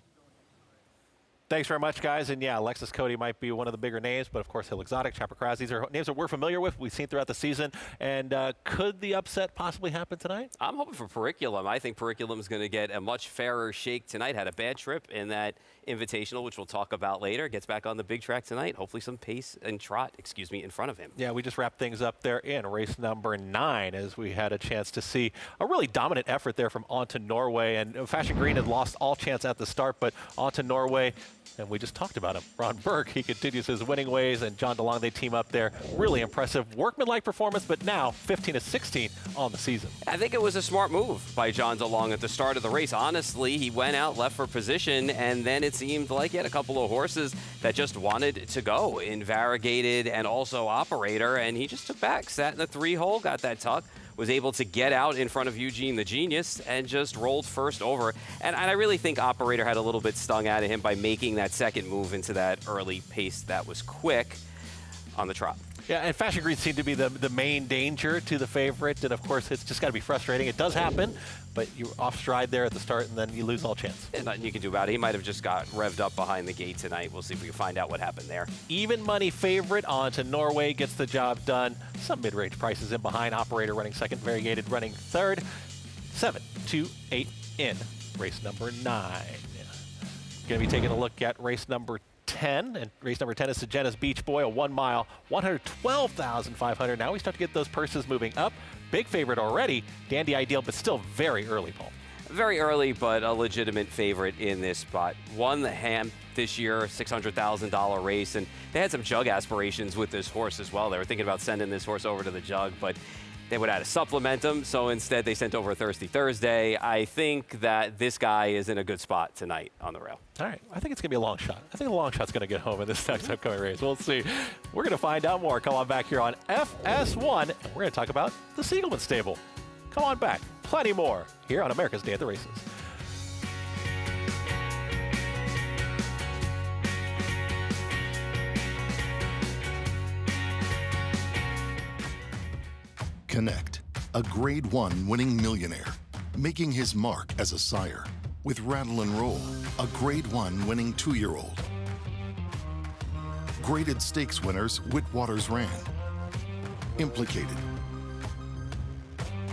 Speaker 1: Thanks very much, guys. And yeah, Alexis Cody might be one of the bigger names, but of course, Hill Exotic, Chaparral, these are names that we're familiar with, we've seen throughout the season. And could the upset possibly happen tonight?
Speaker 2: I'm hoping for Periculum. I think Periculum is going to get a much fairer shake tonight. Had a bad trip in that Invitational, which we'll talk about later. Gets back on the big track tonight. Hopefully some pace and trot, in front of him.
Speaker 1: Yeah, we just wrapped things up there in race number 9 as we had a chance to see a really dominant effort there from On to Norway. And Fashion Green had lost all chance at the start, but On to Norway, and we just talked about him. Ron Burke, he continues his winning ways, and John DeLong, they team up there. Really impressive workmanlike performance, but now 15-16 on the season.
Speaker 2: I think it was a smart move by John DeLong at the start of the race. Honestly, he went out, left for position, and then it seemed like he had a couple of horses that just wanted to go in Variegated and also Operator, and he just took back, sat in the 3-hole, got that tuck, was able to get out in front of Eugene the Genius and just rolled first over. And I really think Operator had a little bit stung out of him by making that second move into that early pace that was quick on the trot.
Speaker 1: Yeah, and Fashion Green seemed to be the main danger to the favorite, and of course it's just got to be frustrating. It does happen, but you're off stride there at the start, and then you lose all chance.
Speaker 2: And nothing you can do about it. He might have just got revved up behind the gate tonight. We'll see if we can find out what happened there.
Speaker 1: Even money favorite On to Norway gets the job done. Some mid-range prices in behind. Operator running second, Variegated running third. 7, 2, 8 in race number 9. Going to be taking a look at race number 10, and race number 10 is Sejena's Beach Boy, a 1 mile, 112,500. Now we start to get those purses moving up. Big favorite already, Dandy Ideal, but still very early, Paul.
Speaker 2: Very early, but a legitimate favorite in this spot. Won the Ham this year, $600,000 race, and they had some jug aspirations with this horse as well. They were thinking about sending this horse over to the jug, but they would have to supplement him, so instead they sent over a Thirsty Thursday. I think that this guy is in a good spot tonight on the rail.
Speaker 1: All right, I think it's going to be a long shot. I think a long shot's going to get home in this next upcoming race. We'll see. We're going to find out more. Come on back here on FS1, and we're going to talk about the Seagelmen Stable. Come on back. Plenty more here on America's Day at the Races.
Speaker 7: Connect, a Grade 1 winning millionaire, making his mark as a sire. With Rattle and Roll, a Grade 1 winning 2-year-old. Graded Stakes winners Whitwaters Ran. Implicated.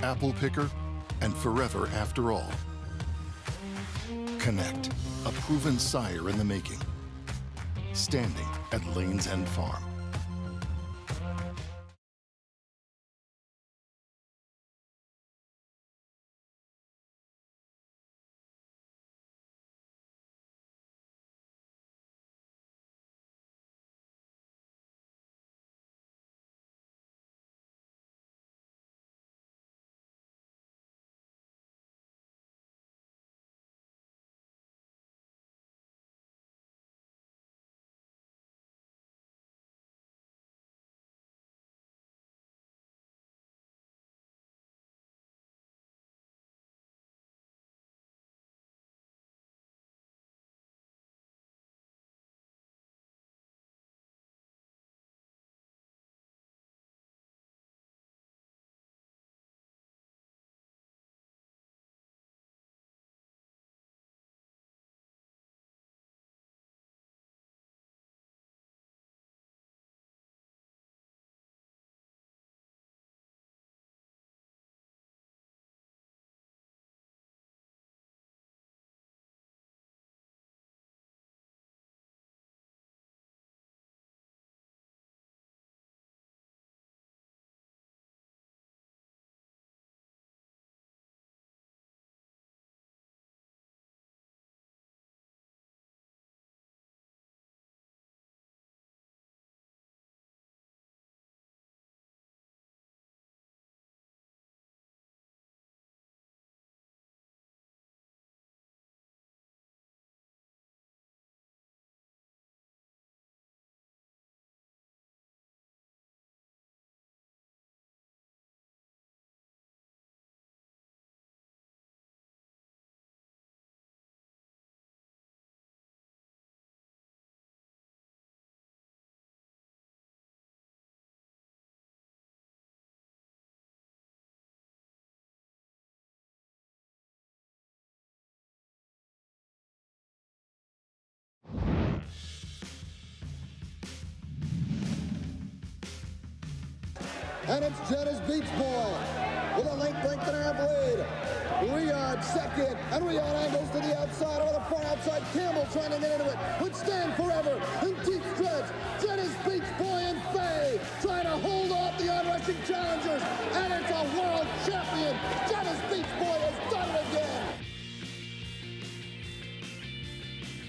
Speaker 7: Apple Picker, and Forever After All. Connect, a proven sire in the making. Standing at Lanes End Farm.
Speaker 8: and it's Jenna's Beach Boy with a length and a half lead. Riyadh second, and Riyadh angles to the outside, over the far outside. Campbell trying to get into it, would stand forever in deep stretch. Jenna's Beach Boy and Faye trying to hold off the onrushing challengers, and it's a world champion. Jenna's Beach Boy has done it again.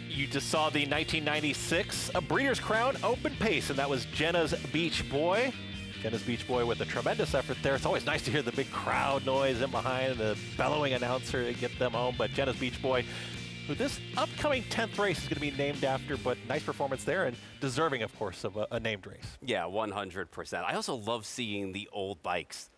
Speaker 1: You just saw the 1996 Breeders' Crown Open Pace, and that was Jenna's Beach Boy. Jenna's Beach Boy with a tremendous effort there. It's always nice to hear the big crowd noise in behind, the bellowing announcer to get them home. But Jenna's Beach Boy, who this upcoming 10th race is going to be named after, but nice performance there and deserving, of course, of a named race.
Speaker 2: Yeah, 100%. I also love seeing the old bikes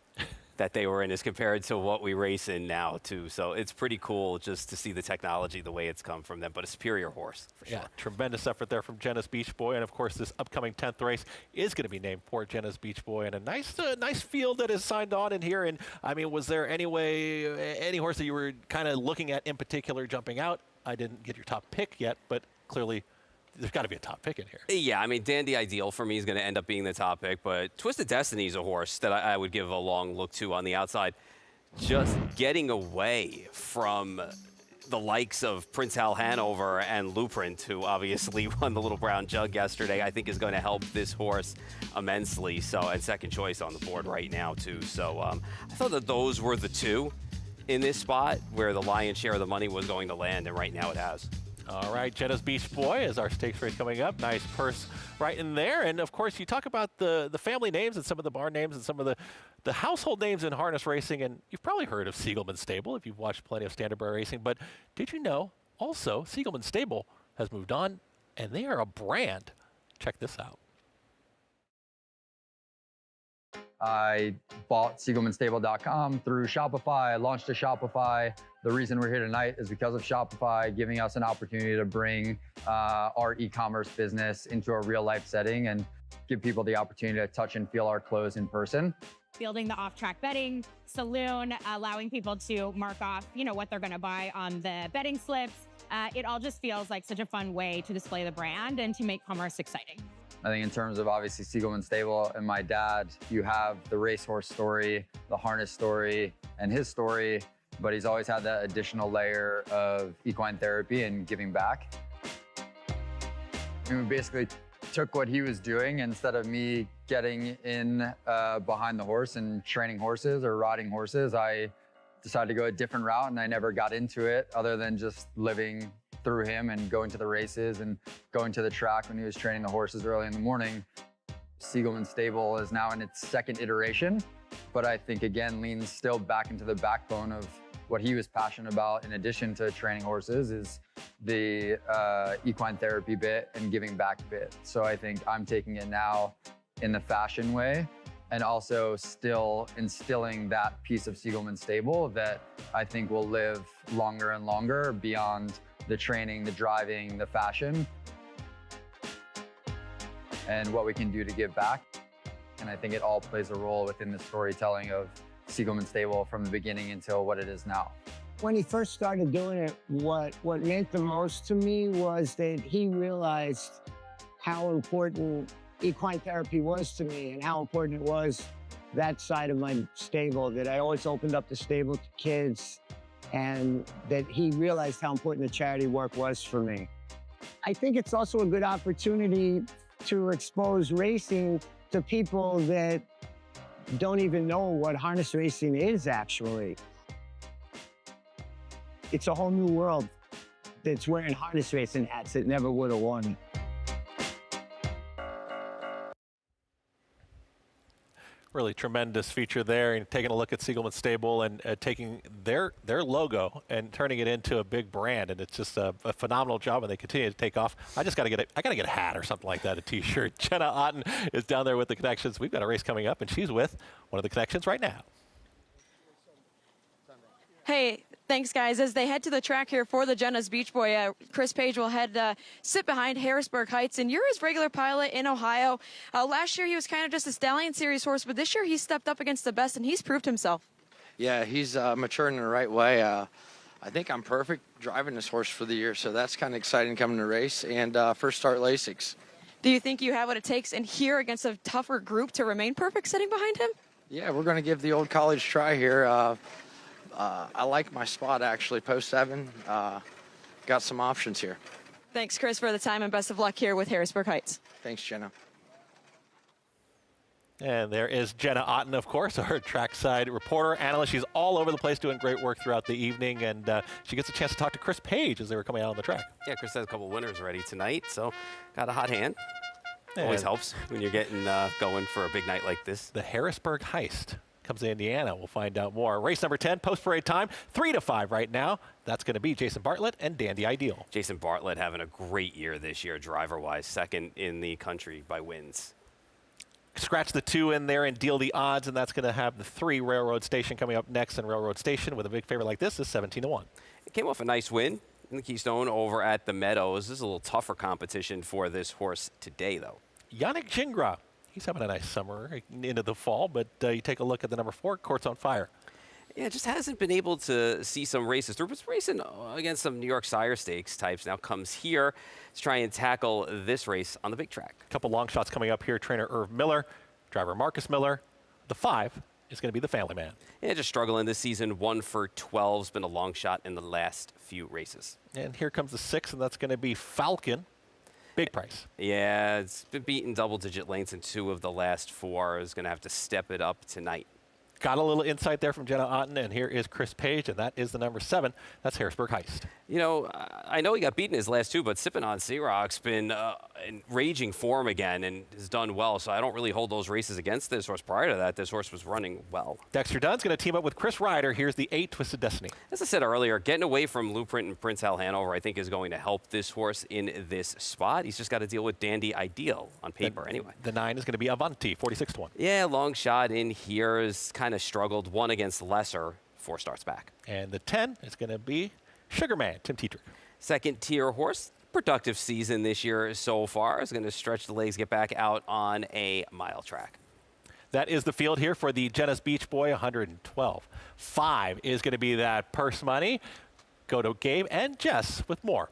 Speaker 2: that they were in as compared to what we race in now, too. So it's pretty cool just to see the technology, the way it's come from them, but a superior horse, for sure.
Speaker 1: Yeah, tremendous effort there from Jenna's Beach Boy. And, of course, this upcoming 10th race is going to be named for Jenna's Beach Boy. And a nice field that is signed on in here. And, I mean, was there any horse that you were kind of looking at in particular jumping out? I didn't get your top pick yet, but clearly there's got to be a top pick in here.
Speaker 2: Yeah, I mean, Dandy Ideal for me is going to end up being the top pick, but Twisted Destiny is a horse that I would give a long look to on the outside. Just getting away from the likes of Prince Hal Hanover and Luprint, who obviously won the Little Brown Jug yesterday, I think is going to help this horse immensely. So, and second choice on the board right now, too. So I thought that those were the two in this spot where the lion's share of the money was going to land, and right now it has.
Speaker 1: All right, Jenna's Beach Boy is our stakes race coming up. Nice purse right in there. And, of course, you talk about the family names and some of the barn names and some of the household names in harness racing. And you've probably heard of Seagelmen Stable if you've watched plenty of standard bear racing. But did you know also Seagelmen Stable has moved on, and they are a brand. Check this out.
Speaker 9: I bought SiegelmenStable.com through Shopify, launched a Shopify. The reason we're here tonight is because of Shopify giving us an opportunity to bring our e-commerce business into a real life setting and give people the opportunity to touch and feel our clothes in person.
Speaker 10: Building the off-track betting saloon, allowing people to mark off, what they're going to buy on the betting slips. It all just feels like such a fun way to display the brand and to make commerce exciting.
Speaker 9: I think in terms of obviously Seagelmen Stable and my dad, you have the racehorse story, the harness story, and his story, but he's always had that additional layer of equine therapy and giving back. And we basically took what he was doing, instead of me getting in behind the horse and training horses or riding horses, I decided to go a different route, and I never got into it other than just living through him and going to the races and going to the track when he was training the horses early in the morning. Seagelmen Stable is now in its second iteration, but I think again leans still back into the backbone of what he was passionate about in addition to training horses is the equine therapy bit and giving back bit. So I think I'm taking it now in the fashion way and also still instilling that piece of Seagelmen Stable that I think will live longer and longer beyond the training, the driving, the fashion, and what we can do to give back. And I think it all plays a role within the storytelling of Seagelmen Stable from the beginning until what it is now.
Speaker 24: When he first started doing it, what meant the most to me was that he realized how important equine therapy was to me and how important it was that side of my stable, that I always opened up the stable to kids, and that he realized how important the charity work was for me. I think it's also a good opportunity to expose racing to people that don't even know what harness racing is actually. It's a whole new world that's wearing harness racing hats that never would have won.
Speaker 1: Really tremendous feature there, and taking a look at Seagelmen Stable and taking their logo and turning it into a big brand, and it's just a phenomenal job, and they continue to take off. I gotta get a hat or something like that, a T-shirt. Jenna Otten is down there with the connections. We've got a race coming up, and she's with one of the connections right now.
Speaker 5: Hey, thanks, guys. As they head to the track here for the Jenna's Beach Boy, Chris Page will sit behind Harrisburg Heights, and you're his regular pilot in Ohio. Last year, he was kind of just a Stallion Series horse, but this year he stepped up against the best, and he's proved himself.
Speaker 25: Yeah, he's maturing in the right way. I think I'm perfect driving this horse for the year, so that's kind of exciting coming to race, and first start Lasix.
Speaker 5: Do you think you have what it takes in here against a tougher group to remain perfect sitting behind him?
Speaker 25: Yeah, we're going to give the old college try here. I like my spot, actually, post 7. Got some options here.
Speaker 5: Thanks, Chris, for the time, and best of luck here with Harrisburg Heights.
Speaker 25: Thanks, Jenna.
Speaker 1: And there is Jenna Otten, of course, our trackside reporter, analyst. She's all over the place doing great work throughout the evening, and she gets a chance to talk to Chris Page as they were coming out on the track.
Speaker 2: Yeah, Chris has a couple winners ready tonight, so got a hot hand. Always helps when you're getting going for a big night like this.
Speaker 1: The Harrisburg Heist comes to Indiana. We'll find out more. Race number 10, post-parade time, 3-5 right now. That's going to be Jason Bartlett and Dandy Ideal.
Speaker 2: Jason Bartlett having a great year this year, driver-wise, second in the country by wins.
Speaker 1: Scratch the 2 in there and deal the odds, and that's going to have the 3 Railroad Station coming up next. And Railroad Station with a big favorite like this is 17-1.
Speaker 2: It came off a nice win in the Keystone over at the Meadows. This is a little tougher competition for this horse today, though.
Speaker 1: Yannick Gingras, he's having a nice summer into the fall, but you take a look at the number 4, Court's on Fire.
Speaker 2: Yeah, just hasn't been able to see some races through. But racing against some New York Sire Stakes types. Now comes here to try and tackle this race on the big track.
Speaker 1: A couple long shots coming up here. Trainer Irv Miller, driver Marcus Miller. The 5 is going to be the Family Man.
Speaker 2: Yeah, just struggling this season. 1 for 12 has been a long shot in the last few races.
Speaker 1: And here comes the 6, and that's going to be Falcon. Big price.
Speaker 2: Yeah, it's been beaten double-digit lengths in 2 of the last 4. Is going to have to step it up tonight.
Speaker 1: Got a little insight there from Jenna Otten, and here is Chris Page, and that is the number 7. That's Harrisburg Heist.
Speaker 2: You know, I know he got beaten his last 2, but sipping on C-Rock's been in raging form again and has done well, so I don't really hold those races against this horse. Prior to that, this horse was running well.
Speaker 1: Dexter Dunn's going to team up with Chris Ryder. Here's the 8, Twisted Destiny.
Speaker 2: As I said earlier, getting away from Blueprint and Prince Hal Hanover, I think, is going to help this horse in this spot. He's just got to deal with Dandy Ideal on paper anyway.
Speaker 1: The 9 is going to be Avanti, 46-1.
Speaker 2: Yeah, long shot in here has kind of struggled. 1 against Lesser, 4 starts back.
Speaker 1: And the 10 is going to be Sugarman, Tim Tetrick.
Speaker 2: Second tier horse, productive season this year so far. Is going to stretch the legs, get back out on a mile track.
Speaker 1: That is the field here for the Jenna's Beach Boy, 112. 5 is going to be that purse money. Go to Gabe and Jess with more.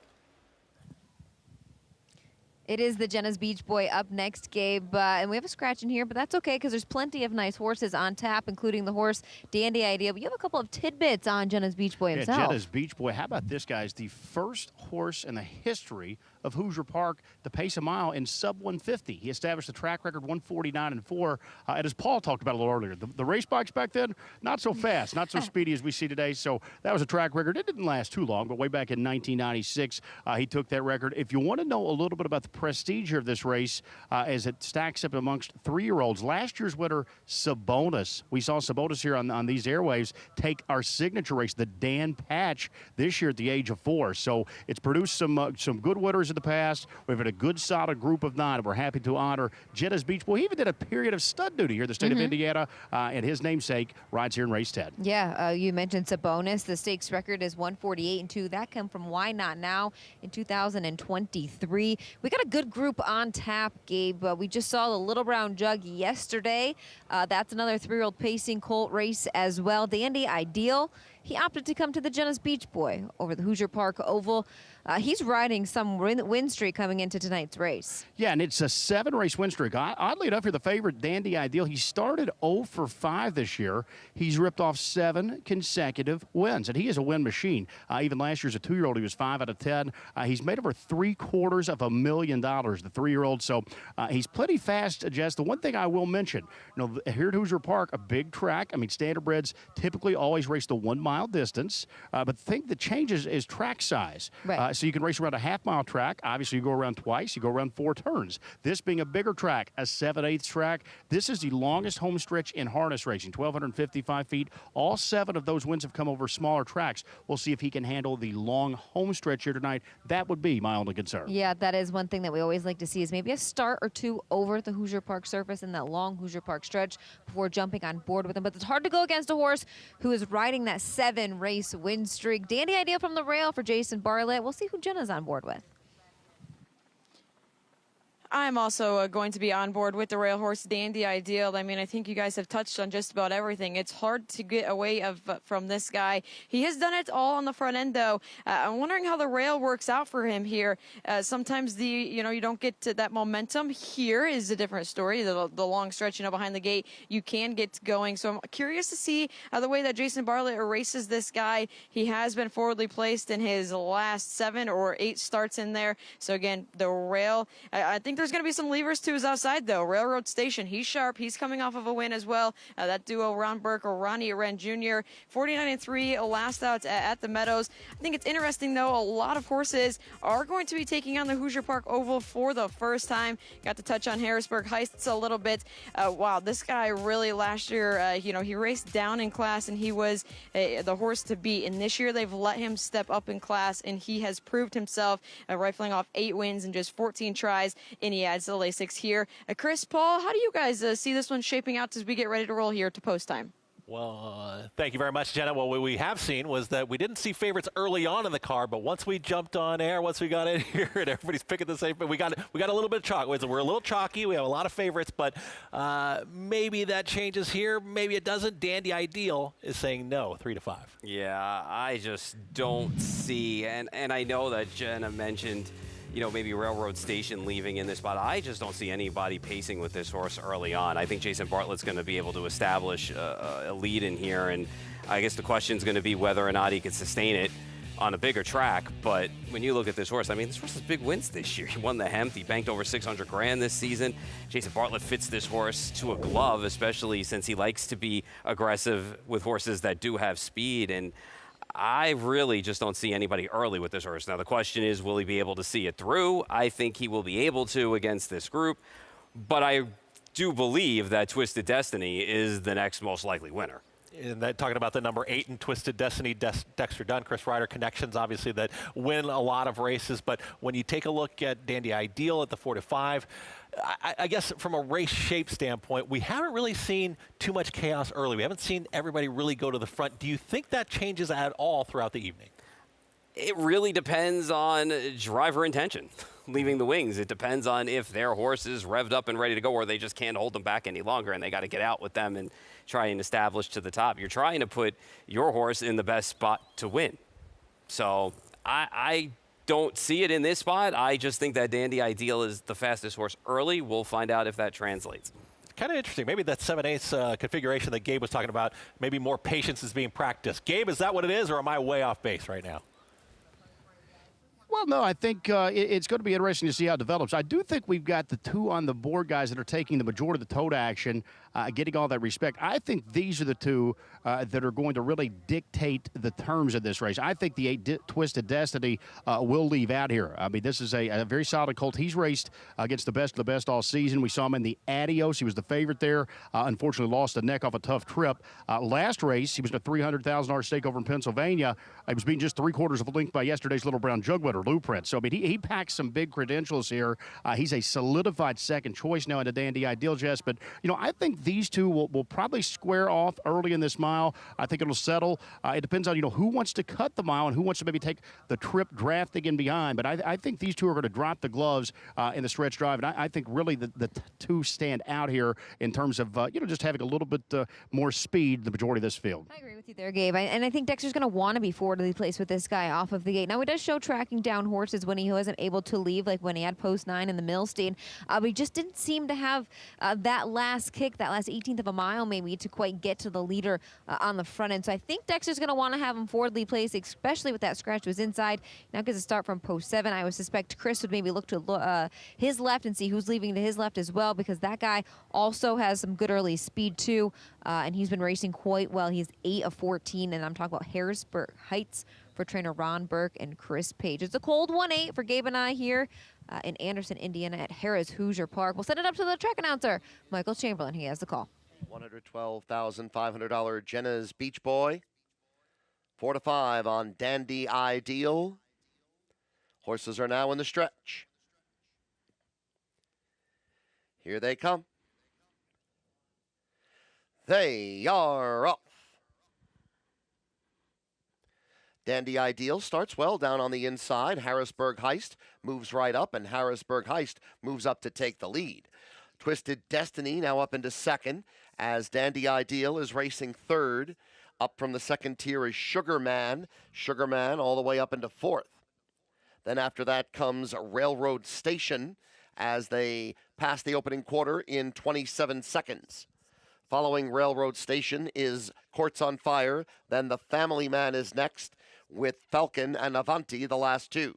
Speaker 3: It is the Jenna's Beach Boy up next, Gabe. And we have a scratch in here, but that's okay because there's plenty of nice horses on tap, including the horse Dandy Ideal. But you have a couple of tidbits on Jenna's Beach Boy himself.
Speaker 4: Yeah, Jenna's Beach Boy. How about this, guys? The first horse in the history of Hoosier Park to pace a mile in sub 150. He established a track record 149-4. And as Paul talked about a little earlier, the race bikes back then, not so fast, not so speedy as we see today. So that was a track record. It didn't last too long, but way back in 1996, he took that record. If you want to know a little bit about the prestige of this race as it stacks up amongst 3-year-olds, last year's winner, Sabonis. We saw Sabonis here on these airwaves take our signature race, the Dan Patch, this year at the age of 4. So it's produced some good winners in the past. We've had a good, solid group of 9. We're happy to honor Jenna's Beach Boy. He even did a period of stud duty here in the state of Indiana, and his namesake rides here in race 10.
Speaker 3: Yeah, you mentioned Sabonis. The stakes record is 148-2. That came from Why Not Now in 2023. We got a good group on tap, Gabe. We just saw the Little Brown Jug yesterday. That's another 3-year-old pacing colt race as well. Dandy Ideal. He opted to come to the Jenna's Beach Boy over the Hoosier Park Oval. He's riding some win streak coming into tonight's race.
Speaker 4: Yeah, and it's a 7-race win streak. Oddly enough, here the favorite, Dandy Ideal. He started 0 for 5 this year. He's ripped off 7 consecutive wins, and he is a win machine. Even last year as a 2-year-old, he was 5 out of 10. He's made over $750,000, the 3-year-old. So he's plenty fast, Jess. The one thing I will mention, here at Hoosier Park, a big track. I mean, standardbreds typically always race the 1-mile distance, but the thing that changes is track size.
Speaker 3: Right.
Speaker 4: So you can race around a half-mile track. Obviously, you go around twice. You go around 4 turns. This being a bigger track, a 7/8 track, this is the longest home stretch in harness racing, 1,255 feet. All 7 of those wins have come over smaller tracks. We'll see if he can handle the long home stretch here tonight. That would be my only concern.
Speaker 3: Yeah, that is one thing that we always like to see is maybe a start or 2 over the Hoosier Park surface in that long Hoosier Park stretch before jumping on board with him. But it's hard to go against a horse who is riding that 7-race win streak. Dandy Ideal from the rail for Jason Bartlett. We'll see who Jenna's on board with.
Speaker 5: I'm also going to be on board with the rail horse, Dandy Ideal. I mean, I think you guys have touched on just about everything. It's hard to get away from this guy. He has done it all on the front end, though. I'm wondering how the rail works out for him here. Sometimes you don't get to that momentum. Here is a different story. The long stretch, behind the gate, you can get going. So I'm curious to see the way that Jason Bartlett erases this guy. He has been forwardly placed in his last 7 or 8 starts in there. So again, the rail, I think there's going to be some levers to his outside, though. Railroad Station, he's sharp. He's coming off of a win as well. That duo, Ron Burke or Ronnie Wren Jr., 49-3 last out at the Meadows. I think it's interesting, though, a lot of horses are going to be taking on the Hoosier Park Oval for the first time. Got to touch on Harrisburg Heights a little bit. Wow, this guy really last year, he raced down in class and he was the horse to beat. And this year they've let him step up in class and he has proved himself, rifling off 8 wins in just 14 tries, and he adds the Lasix here. Chris, Paul, how do you guys see this one shaping out as we get ready to roll here to post time?
Speaker 1: Well, thank you very much, Jenna. Well, what we have seen was that we didn't see favorites early on in the card, but once we jumped on air, once we got in here, and everybody's picking the same, we got a little bit of chalk. We're a little chalky. We have a lot of favorites, but maybe that changes here. Maybe it doesn't. Dandy Ideal is saying no, 3-5.
Speaker 2: Yeah, I just don't see, and I know that Jenna mentioned, maybe Railroad Station leaving in this spot. I just don't see anybody pacing with this horse early on. I think Jason Bartlett's going to be able to establish a lead in here, and I guess the question is going to be whether or not he can sustain it on a bigger track. But when you look at this horse, this horse has big wins this year. He won the Hemp. He banked over $600,000 this season. Jason Bartlett fits this horse to a glove, especially since he likes to be aggressive with horses that do have speed, and I really just don't see anybody early with this horse. Now, the question is, will he be able to see it through? I think he will be able to against this group, but I do believe that Twisted Destiny is the next most likely winner.
Speaker 1: And that, talking about the number 8 in Twisted Destiny, Dexter Dunn, Chris Ryder connections, obviously, that win a lot of races. But when you take a look at Dandy Ideal at the 4-5, I guess from a race shape standpoint, we haven't really seen too much chaos early. We haven't seen everybody really go to the front. Do you think that changes at all throughout the evening?
Speaker 2: It really depends on driver intention, leaving the wings. It depends on if their horse is revved up and ready to go, or they just can't hold them back any longer, and they got to get out with them and try and establish to the top. You're trying to put your horse in the best spot to win. So I don't see it in this spot. I just think that Dandy Ideal is the fastest horse early. We'll find out if that translates.
Speaker 1: Kind of interesting. Maybe that 7/8 configuration that Gabe was talking about, maybe more patience is being practiced. Gabe, is that what it is, or am I way off base right now?
Speaker 4: Well, no, I think it's going to be interesting to see how it develops. I do think we've got the 2 on the board guys that are taking the majority of the tote action, getting all that respect. I think these are the 2 that are going to really dictate the terms of this race. I think the 8 Twisted Destiny will leave out here. This is a very solid colt. He's raced against the best of the best all season. We saw him in the Adios. He was the favorite there. Unfortunately, lost a neck off a tough trip. Last race, he was in a $300,000 stake over in Pennsylvania. He was beaten just 3/4 of a length by yesterday's Little Brown Jugwitter, Blueprint. So, he packs some big credentials here. He's a solidified second choice now in the Dandy Ideal, Jess. But, I think these 2 will probably square off early in this mile. I think it'll settle. It depends on, who wants to cut the mile and who wants to maybe take the trip drafting in behind. But I think these 2 are going to drop the gloves in the stretch drive. And I think really the 2 stand out here in terms of, just having a little bit more speed the majority of this field.
Speaker 3: I agree with you there, Gabe. And I think Dexter's going to want to be forwardly placed with this guy off of the gate. Now, he does show tracking down horses when he wasn't able to leave, like when he had post 9 in the Millstein. But he just didn't seem to have that last kick, that last 18th of a mile maybe, to quite get to the leader on the front end. So I think Dexter's going to want to have him forwardly placed, especially with that scratch to his inside. Now gets a start from post 7. I would suspect Chris would maybe look to his left and see who's leaving to his left as well, because that guy also has some good early speed too, and he's been racing quite well. He's 8 of 14, and I'm talking about Harrisburg Heights for trainer Ron Burke and Chris Page. It's a cold 1-8 for Gabe and I here in Anderson, Indiana at Harrah's Hoosier Park. We'll send it up to the track announcer, Michael Chamberlain. He has the call.
Speaker 6: $112,500 Jenna's Beach Boy. 4-5 on Dandy Ideal. Horses are now in the stretch. Here they come. They are off. Dandy Ideal starts well down on the inside. Harrisburg Heist moves right up, and Harrisburg Heist moves up to take the lead. Twisted Destiny now up into second, as Dandy Ideal is racing third. Up from the second tier is Sugarman. Sugarman all the way up into fourth. Then after that comes Railroad Station as they pass the opening quarter in 27 seconds. Following Railroad Station is Courts on Fire. Then the Family Man is next with Falcon and Avanti, the last two.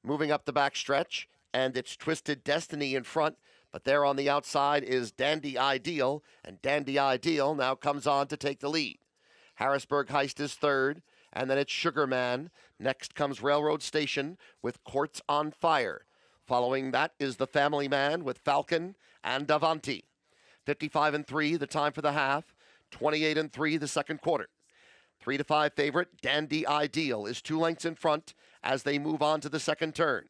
Speaker 6: Moving up the backstretch, and it's Twisted Destiny in front, but there on the outside is Dandy Ideal, and Dandy Ideal now comes on to take the lead. Harrisburg Heist is third, and then it's Sugarman. Next comes Railroad Station with Courts on Fire. Following that is the Family Man with Falcon and Avanti. 55-3, the time for the half. 28-3, the second quarter. 3-5 favorite, Dandy Ideal, is 2 lengths in front as they move on to the second turn.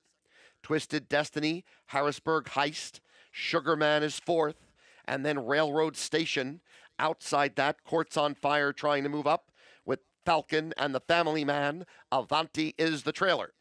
Speaker 6: Twisted Destiny, Harrisburg Heist, Sugarman is fourth, and then Railroad Station. Outside that, Courts on Fire trying to move up with Falcon and the Family Man. Avanti is the trailer.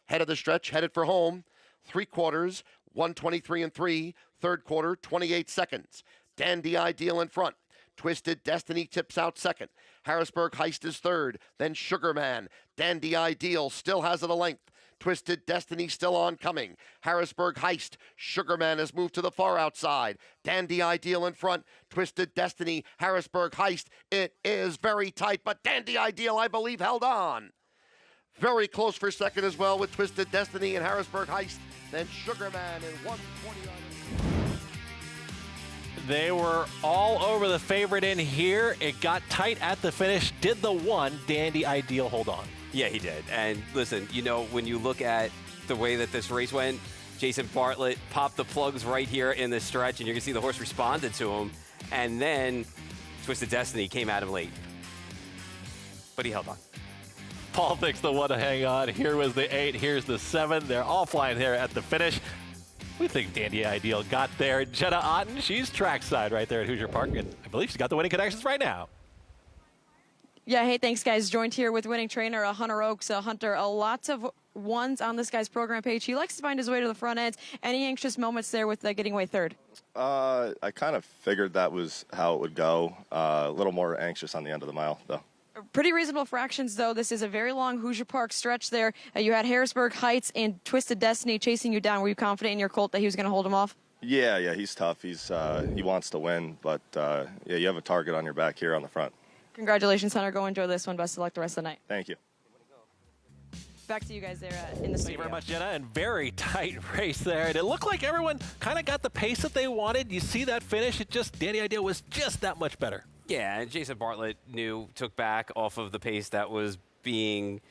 Speaker 6: Head of the stretch, headed for home. 3 quarters, 1:23-3. Third quarter, 28 seconds. Dandy Ideal in front. Twisted Destiny tips out second. Harrisburg Heist is third. Then Sugarman. Dandy Ideal still has it a length. Twisted Destiny still oncoming. Harrisburg Heist. Sugarman has moved to the far outside. Dandy Ideal in front. Twisted Destiny. Harrisburg Heist. It is very tight, but Dandy Ideal, I believe, held on. Very close for second as well with Twisted Destiny and Harrisburg Heist. Then Sugarman in 1:29.
Speaker 1: They were all over the favorite in here. It got tight at the finish. Did the one Dandy Ideal hold on?
Speaker 2: Yeah, he did. And listen, you know, when you look at the way that this race went, Jason Bartlett popped the plugs right here in the stretch, and you're going to see the horse responded to him. And then Twisted Destiny came at him late. But he held on.
Speaker 1: Paul thinks the one to hang on. Here was the 8. Here's the 7. They're all flying there at the finish. We think Dandy Ideal got there. Jenna Otten, she's trackside right there at Hoosier Park, and I believe she's got the winning connections right now.
Speaker 5: Yeah, hey, thanks, guys. Joined here with winning trainer Hunter Oaks. Hunter, lots of ones on this guy's program page. He likes to find his way to the front end. Any anxious moments there with getting away third?
Speaker 11: I kind of figured that was how it would go. A little more anxious on the end of the mile, though.
Speaker 5: Pretty reasonable fractions, though. This is a very long Hoosier Park stretch there. You had Harrisburg Heights and Twisted Destiny chasing you down. Were you confident in your colt that he was going to hold him off?
Speaker 11: Yeah, he's tough. He wants to win, but yeah, you have a target on your back here on the front.
Speaker 5: Congratulations, Hunter. Go enjoy this one. Best of luck the rest of the night.
Speaker 11: Thank you.
Speaker 5: Back to you guys there in the studio.
Speaker 1: Thank you very much, Jenna. And very tight race there. And it looked like everyone kind of got the pace that they wanted. You see that finish. Dandy Ideal was just that much better.
Speaker 2: Yeah, and Jason Bartlett took back off of the pace that was being,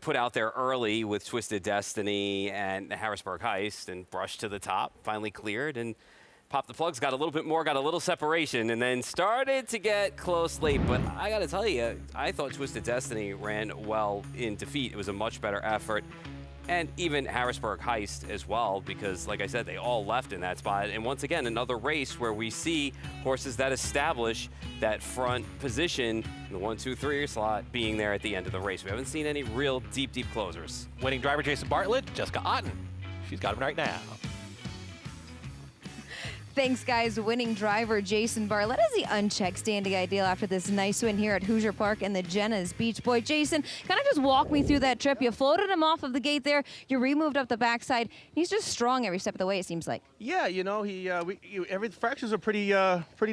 Speaker 2: put out there early with Twisted Destiny and the Harrisburg Heist, and brushed to the top, finally cleared, and popped the plugs, got a little bit more, got a little separation, and then started to get close late. But I got to tell you, I thought Twisted Destiny ran well in defeat. It was a much better effort. And even Harrisburg Heist as well, because, like I said, they all left in that spot. And once again, another race where we see horses that establish that front position in the 1, 2, 3 slot being there at the end of the race. We haven't seen any real deep closers.
Speaker 1: Winning driver Jason Bartlett, Jessica Otten. She's got him right now.
Speaker 3: Thanks, guys. Winning driver Jason Bartlett as the unchecked Dandy Ideal after this nice win here at Hoosier Park and the Jenna's Beach Boy. Jason, kind of just walk me through that trip. You floated him off of the gate there. You removed up the backside. He's just strong every step of the way, it seems like.
Speaker 12: Yeah, every fractions are pretty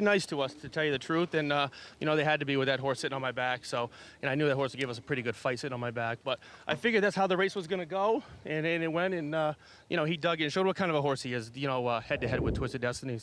Speaker 12: nice to us, to tell you the truth. And they had to be with that horse sitting on my back. So, and I knew that horse would give us a pretty good fight sitting on my back. But I figured that's how the race was going to go, and it went. And he dug in, showed what kind of a horse he is. Head to head with Twisted Destiny.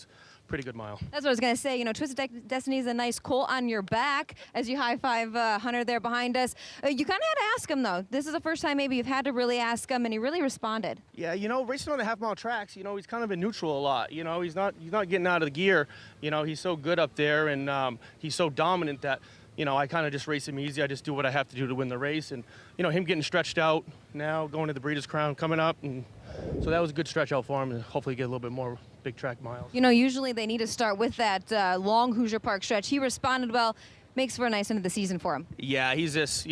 Speaker 12: Pretty good mile.
Speaker 3: That's what I was going to say. Twisted Destiny is a nice colt on your back as you high-five Hunter there behind us. You kind of had to ask him, though. This is the first time maybe you've had to really ask him, and he really responded.
Speaker 12: Yeah, racing on the half-mile tracks, he's kind of in neutral a lot. He's not getting out of the gear. He's so good up there, and he's so dominant that, I kind of just race him easy. I just do what I have to do to win the race. And, him getting stretched out now, going to the Breeders' Crown coming up. And so that was a good stretch out for him, and hopefully get a little bit more big track miles.
Speaker 3: Usually they need to start with that long Hoosier Park stretch. He responded well. makes for a nice end of the season for him.
Speaker 12: Yeah, he's just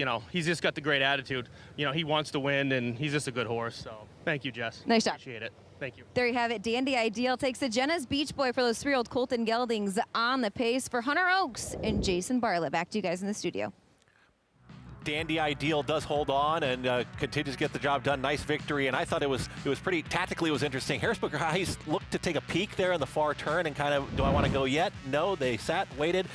Speaker 12: got the great attitude. He wants to win, and he's just a good horse. So thank you, Jess.
Speaker 3: Nice job.
Speaker 12: Appreciate it. Thank you.
Speaker 3: There you have it. Dandy Ideal takes the Jenna's Beach Boy for those 3-year-old Colton Geldings on the pace for Hunter Oaks and Jason Bartlett. Back to you guys in the studio.
Speaker 1: Dandy Ideal does hold on and continues to get the job done. Nice victory, and I thought it was pretty tactically. It was interesting. Harrisburg Highs looked to take a peek there in the far turn and kind of, do I want to go yet? No, they sat, waited,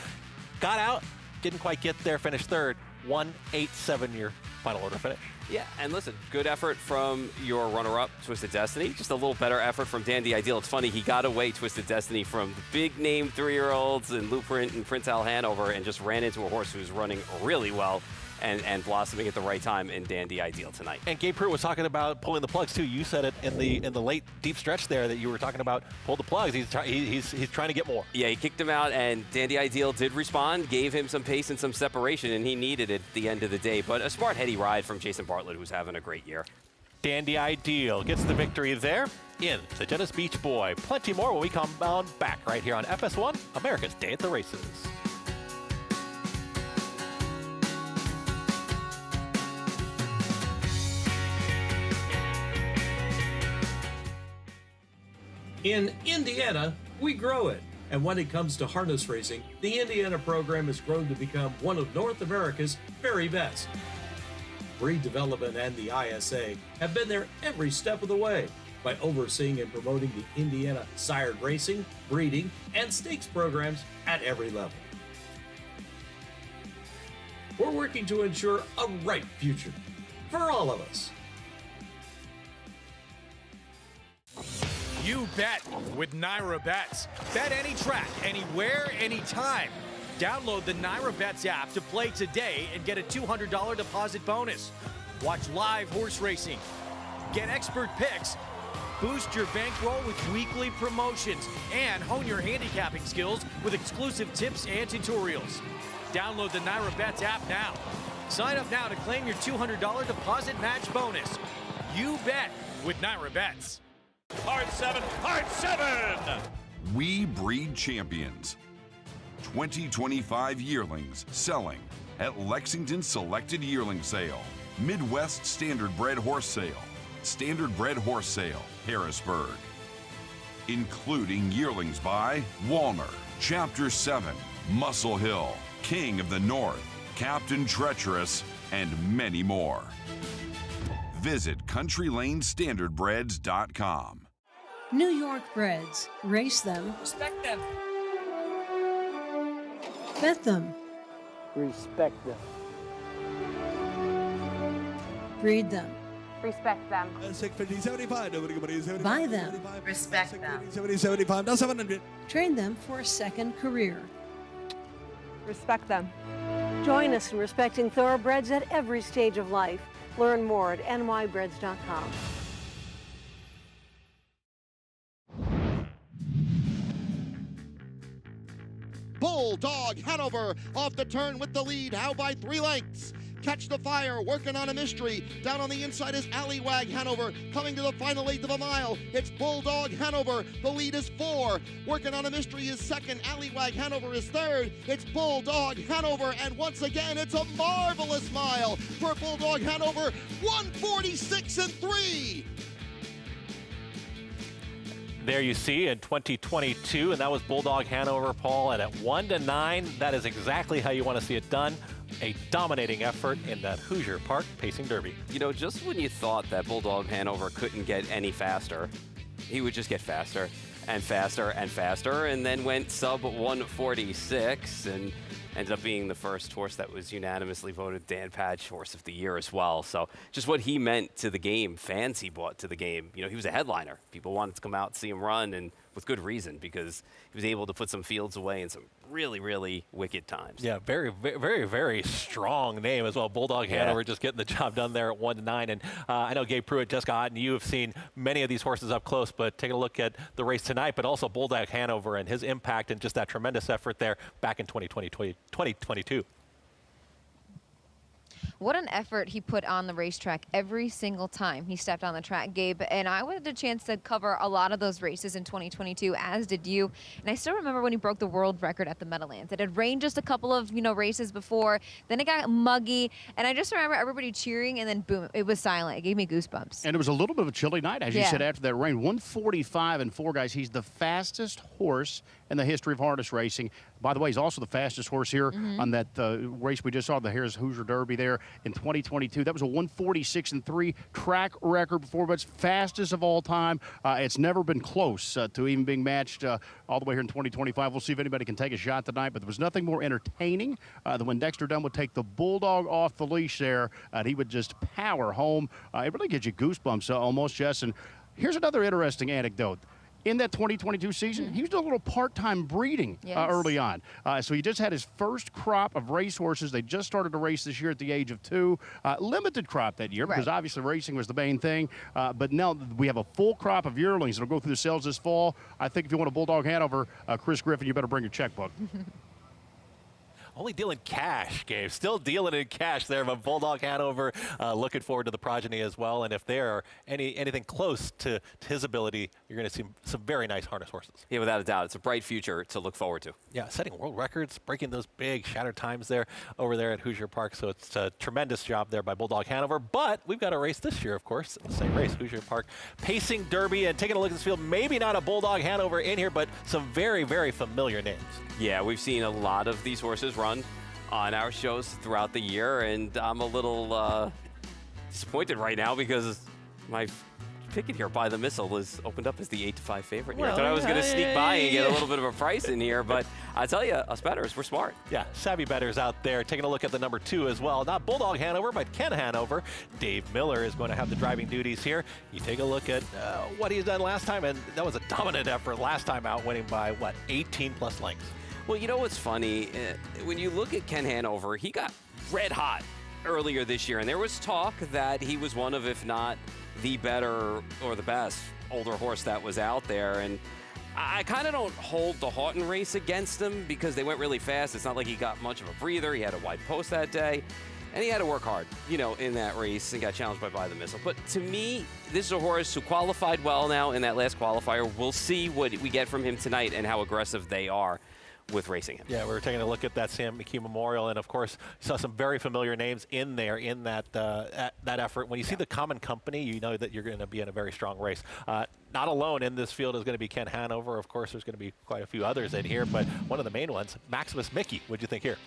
Speaker 1: got out, didn't quite get there, finished third. 1-8-7 your final order finish.
Speaker 2: Yeah, and listen, good effort from your runner-up, Twisted Destiny. Just a little better effort from Dandy Ideal. It's funny, he got away, Twisted Destiny, from the big-name 3-year-olds and Blueprint and Prince Al Hanover, and just ran into a horse who's running really well and blossoming at the right time in Dandy Ideal tonight.
Speaker 1: And Gabe Pruitt was talking about pulling the plugs too. You said it in the late deep stretch there that you were talking about pull the plugs. He's trying to get more.
Speaker 2: Yeah, he kicked him out, and Dandy Ideal did respond, gave him some pace and some separation, and he needed it at the end of the day. But a smart, heady ride from Jason Bartlett, who's having a great year.
Speaker 1: Dandy Ideal gets the victory there in the Jenna's Beach Boy. Plenty more when we come on back right here on FS1, America's Day at the Races.
Speaker 13: In Indiana, we grow it. And when it comes to harness racing, the Indiana program has grown to become one of North America's very best. Breed development and the ISA have been there every step of the way by overseeing and promoting the Indiana sired racing, breeding, and stakes programs at every level. We're working to ensure a bright future for all of us.
Speaker 14: You bet with Naira Bets. Bet any track, anywhere, anytime. Download the Naira Bets app to play today and get a $200 deposit bonus. Watch live horse racing. Get expert picks. Boost your bankroll with weekly promotions and hone your handicapping skills with exclusive tips and tutorials. Download the Naira Bets app now. Sign up now to claim your $200 deposit match bonus. You bet with Naira Bets.
Speaker 15: Hard 7, hard 7!
Speaker 16: We breed champions. 2025 yearlings selling at Lexington Selected Yearling Sale, Midwest Standard Bred Horse Sale, Standard Bred Horse Sale, Harrisburg. Including yearlings by Walner, Chapter 7, Muscle Hill, King of the North, Captain Treacherous, and many more. Visit CountryLaneStandardBreds.com.
Speaker 17: New York breds. Race them.
Speaker 15: Respect them.
Speaker 17: Bet them.
Speaker 24: Respect them.
Speaker 17: Breed them.
Speaker 26: Respect them.
Speaker 17: Buy them.
Speaker 26: Respect them.
Speaker 17: Train them for a second career.
Speaker 26: Respect them.
Speaker 27: Join us in respecting thoroughbreds at every stage of life. Learn more at nybreds.com.
Speaker 6: Bulldog Hanover off the turn with the lead. How by 3 lengths? Catch the Fire, working on a mystery. Down on the inside is Alleywag Hanover, coming to the final 1/8 of a mile. It's Bulldog Hanover. The lead is 4. Working on a mystery is second. Alleywag Hanover is third. It's Bulldog Hanover, and once again, it's a marvelous mile for Bulldog Hanover. 1:46.3.
Speaker 1: There you see in 2022, and that was Bulldog Hanover, Paul, and at 1-9, that is exactly how you want to see it done. A dominating effort in that Hoosier Park Pacing Derby.
Speaker 2: You know, just when you thought that Bulldog Hanover couldn't get any faster, he would just get faster and faster and faster, and then went sub 146 and ended up being the first horse that was unanimously voted Dan Patch Horse of the Year as well. So just what he meant to the game, fans he brought to the game. You know, he was a headliner. People wanted to come out and see him run, and with good reason, because he was able to put some fields away in some really, really wicked times.
Speaker 1: Yeah, very, very, very strong name as well. Bulldog Hanover just getting the job done there at 1-9. And I know Gabe Pruitt, Jessica Otten, you have seen many of these horses up close, but taking a look at the race tonight, but also Bulldog Hanover and his impact and just that tremendous effort there back in 2022.
Speaker 3: What an effort he put on the racetrack every single time he stepped on the track, Gabe. And I had a chance to cover a lot of those races in 2022, as did you. And I still remember when he broke the world record at the Meadowlands. It had rained just a couple of, races before. Then it got muggy. And I just remember everybody cheering, and then boom, it was silent. It gave me goosebumps.
Speaker 4: And it was a little bit of a chilly night, as you
Speaker 3: Yeah.
Speaker 4: said, after that rain. 145-4, guys. He's the fastest horse in the history of harness racing. By the way, he's also the fastest horse here on that race we just saw, the Harris Hoosier Derby there in 2022. That was a 146-3 track record before, but it's fastest of all time. It's never been close to even being matched all the way here in 2025. We'll see if anybody can take a shot tonight, but there was nothing more entertaining than when Dexter Dunn would take the Bulldog off the leash there, and he would just power home. It really gives you goosebumps almost, Jess. And here's another interesting anecdote. In that 2022 season, he was doing a little part-time breeding early on. So he just had his first crop of racehorses. They just started to race this year at the age of 2. Limited crop that year because obviously racing was the main thing. But now we have a full crop of yearlings that'll go through the sales this fall. I think if you want a Bulldog Hanover, Chris Griffin, you better bring your checkbook.
Speaker 1: Only dealing cash, Gabe. Still dealing in cash there, but Bulldog Hanover looking forward to the progeny as well. And if there are anything close to his ability, you're going to see some very nice harness horses.
Speaker 2: Yeah, without a doubt. It's a bright future to look forward to.
Speaker 1: Yeah, setting world records, breaking those big shattered times there over there at Hoosier Park. So it's a tremendous job there by Bulldog Hanover. But we've got a race this year, of course. The same race, Hoosier Park Pacing Derby. And taking a look at this field, maybe not a Bulldog Hanover in here, but some very, very familiar names.
Speaker 2: Yeah, we've seen a lot of these horses run on our shows throughout the year, and I'm a little disappointed right now because my ticket here, By the Missile, is opened up as the 8-5 favorite here. I thought I was going to sneak by and get a little bit of a price in here, but I tell you, us bettors, we're smart.
Speaker 1: Yeah, savvy bettors out there taking a look at the number 2 as well. Not Bulldog Hanover, but Ken Hanover. Dave Miller is going to have the driving duties here. You take a look at what he's done last time, and that was a dominant effort last time out, winning by, 18-plus lengths.
Speaker 2: Well, you know what's funny? When you look at Ken Hanover, he got red hot earlier this year, and there was talk that he was one of, if not the better or the best older horse that was out there. And I kind of don't hold the Houghton race against him because they went really fast. It's not like he got much of a breather. He had a wide post that day, and he had to work hard, in that race and got challenged by the Missile. But to me, this is a horse who qualified well now in that last qualifier. We'll see what we get from him tonight and how aggressive they are with racing him.
Speaker 1: Yeah, we were taking a look at that Sam McKee Memorial, and of course, saw some very familiar names in there in that that effort. When you see the common company, you know that you're going to be in a very strong race. Not alone in this field is going to be Ken Hanover. Of course, there's going to be quite a few others in here, but one of the main ones, Maximus Mickey. What'd you think here?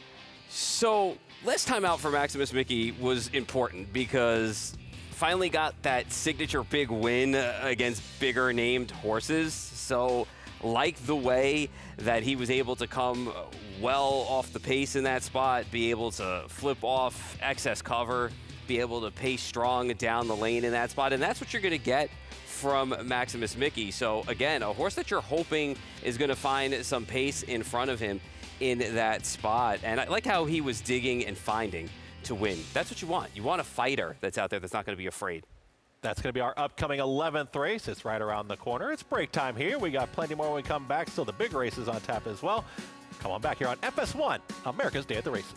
Speaker 2: So, last time out for Maximus Mickey was important because finally got that signature big win against bigger named horses. So, like the way that he was able to come well off the pace in that spot, be able to flip off excess cover, be able to pace strong down the lane in that spot. And that's what you're going to get from Maximus Mickey. So again, a horse that you're hoping is going to find some pace in front of him in that spot. And I like how he was digging and finding to win. That's what you want. You want a fighter that's out there that's not going to be afraid.
Speaker 1: That's going to be our upcoming 11th race. It's right around the corner. It's break time here. We got plenty more when we come back. Still the big races on tap as well. Come on back here on FS1, America's Day at the Races.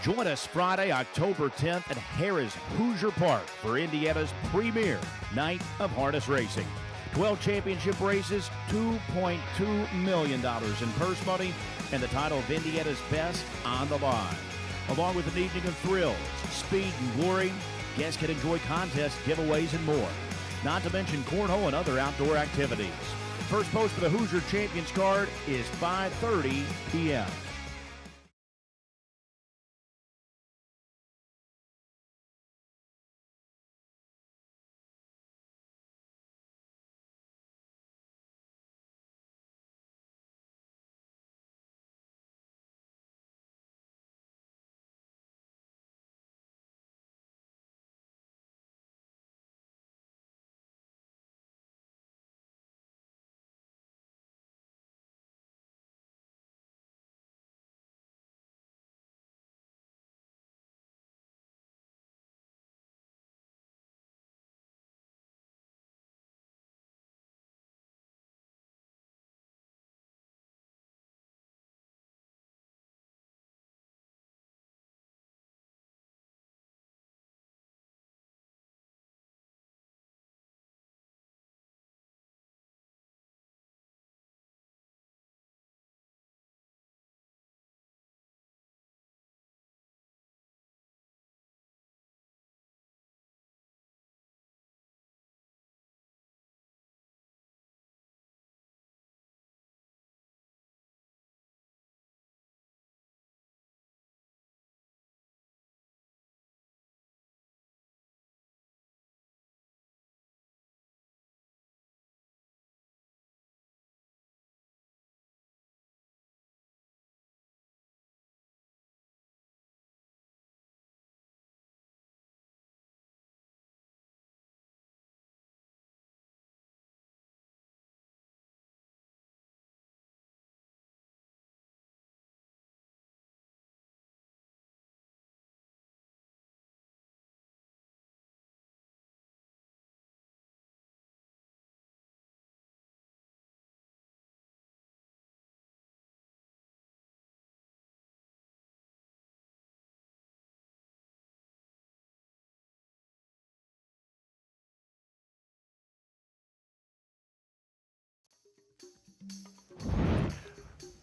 Speaker 7: Join us Friday, October 10th at Harris Hoosier Park for Indiana's premier night of harness racing. 12 championship races, $2.2 million in purse money, and the title of Indiana's best on the line. Along with an evening of thrills, speed, and glory, guests can enjoy contests, giveaways, and more. Not to mention cornhole and other outdoor activities. First post for the Hoosier Champions card is 5:30 p.m.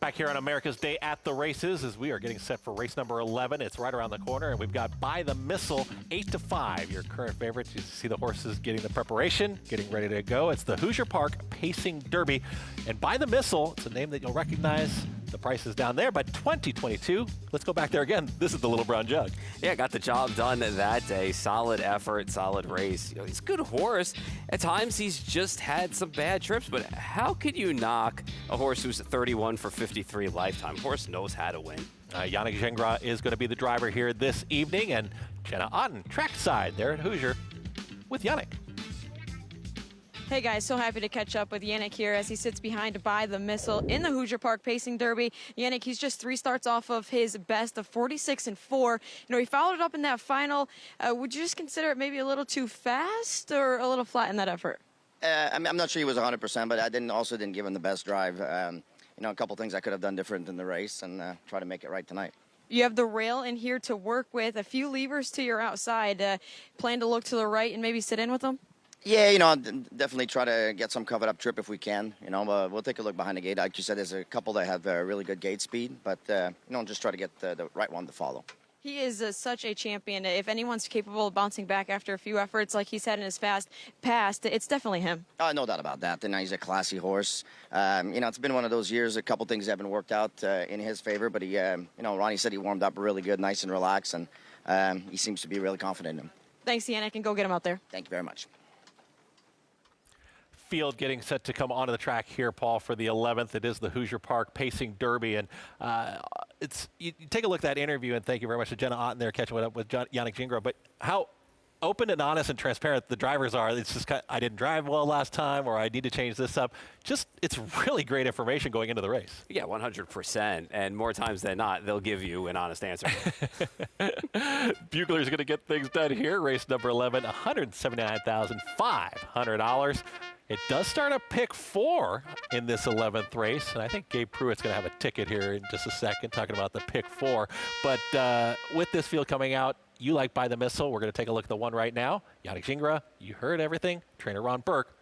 Speaker 1: Back here on America's Day at the Races as we are getting set for race number 11. It's right around the corner, and we've got By the Missile, 8-5, your current favorites. You see the horses getting the preparation, getting ready to go. It's the Hoosier Park Pacing Derby. And By the Missile, it's a name that you'll recognize. The price is down there, but 2022, let's go back there again. This is the Little Brown Jug.
Speaker 2: Yeah, got the job done that day. Solid effort, solid race. You know, he's a good horse. At times, he's just had some bad trips, but how could you knock a horse who's 31 for 53 lifetime? Horse knows how to win.
Speaker 1: Yannick Gingras is going to be the driver here this evening, and Jenna Otten, trackside there at Hoosier with Yannick.
Speaker 5: Hey guys, so happy to catch up with Yannick here as he sits behind By the Missile in the Hoosier Park Pacing Derby. Yannick, he's just 3 starts off of his best of 46-4. You know, he followed it up in that final. Would you just consider it maybe a little too fast or a little flat in that effort?
Speaker 8: I'm not sure he was 100%, but I also didn't give him the best drive. You know, a couple things I could have done different in the race and try to make it right tonight.
Speaker 5: You have the rail in here to work with, a few levers to your outside. Plan to look to the right and maybe sit in with them?
Speaker 8: Yeah, you know, definitely try to get some covered up trip if we can. You know, we'll take a look behind the gate. Like you said, there's a couple that have really good gate speed, but, you know, just try to get the right one to follow.
Speaker 5: He is such a champion. If anyone's capable of bouncing back after a few efforts like he's had in his past, it's definitely him.
Speaker 8: No doubt about that. And he's a classy horse. You know, it's been one of those years, a couple things haven't worked out in his favor, but he, you know, Ronnie said he warmed up really good, nice and relaxed, and he seems to be really confident in him.
Speaker 5: Thanks, Yannick, and go get him out there.
Speaker 8: Thank you very much.
Speaker 1: Field getting set to come onto the track here, Paul, for the 11th. It is the Hoosier Park Pacing Derby, and you take a look at that interview, and thank you very much to Jenna Otten there catching it up with Yannick Gingras, but how open and honest and transparent the drivers are. It's just I didn't drive well last time, or I need to change this up. Just, it's really great information going into the race.
Speaker 2: Yeah, 100%, and more times than not, they'll give you an honest answer.
Speaker 1: Bugler's going to get things done here. Race number 11, $179,500. It does start a pick 4 in this 11th race, and I think Gabe Pruitt's going to have a ticket here in just a second, talking about the pick 4. But with this field coming out, you like By the Missile. We're going to take a look at the one right now. Yannick Gingras, you heard everything. Trainer Ron Burke.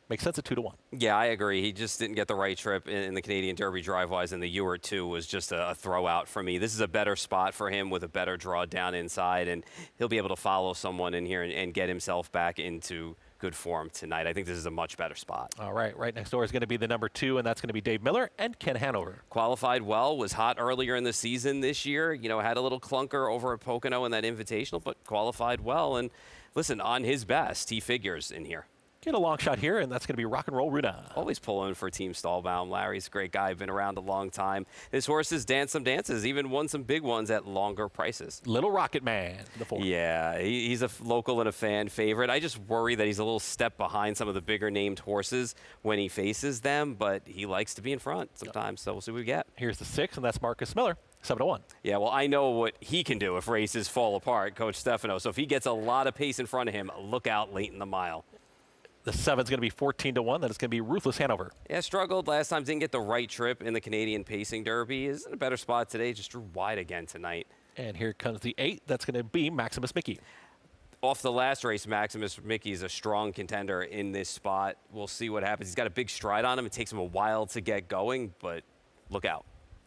Speaker 1: Makes sense at 2-1.
Speaker 2: Yeah, I agree. He just didn't get the right trip in the Canadian Derby drive-wise, and the Ewart 2 was just a throw out for me. This is a better spot for him with a better draw down inside, and he'll be able to follow someone in here and get himself back into good form tonight. I think this is a much better spot.
Speaker 1: All right, right next door is going to be the number 2, and that's going to be Dave Miller and Ken Hanover.
Speaker 2: Qualified well, was hot earlier in the season this year. You know, had a little clunker over at Pocono in that Invitational, but qualified well. And listen, on his best, he figures in here.
Speaker 1: Get a long shot here, and that's going to be Rock and Roll Runa.
Speaker 2: Always pulling for Team Stahlbaum. Larry's a great guy, been around a long time. His horses dance some dances, even won some big ones at longer prices.
Speaker 1: Little Rocket Man, the 4th.
Speaker 2: Yeah, he's a local and a fan favorite. I just worry that he's a little step behind some of the bigger named horses when he faces them, but he likes to be in front sometimes, so we'll see what we get.
Speaker 1: Here's the 6th, and that's Marcus Miller. 7-1.
Speaker 2: Yeah, well, I know what he can do if races fall apart, Coach Stefano. So if he gets a lot of pace in front of him, look out late in the mile.
Speaker 1: The 7's going to be 14-1. Then it's going to be Ruthless Hanover.
Speaker 2: Yeah, struggled last time. Didn't get the right trip in the Canadian Pacing Derby. Is in a better spot today. Just drew wide again tonight.
Speaker 1: And here comes the 8. That's going to be Maximus Mickey.
Speaker 2: Off the last race, Maximus Mickey is a strong contender in this spot. We'll see what happens. He's got a big stride on him. It takes him a while to get going, but look out.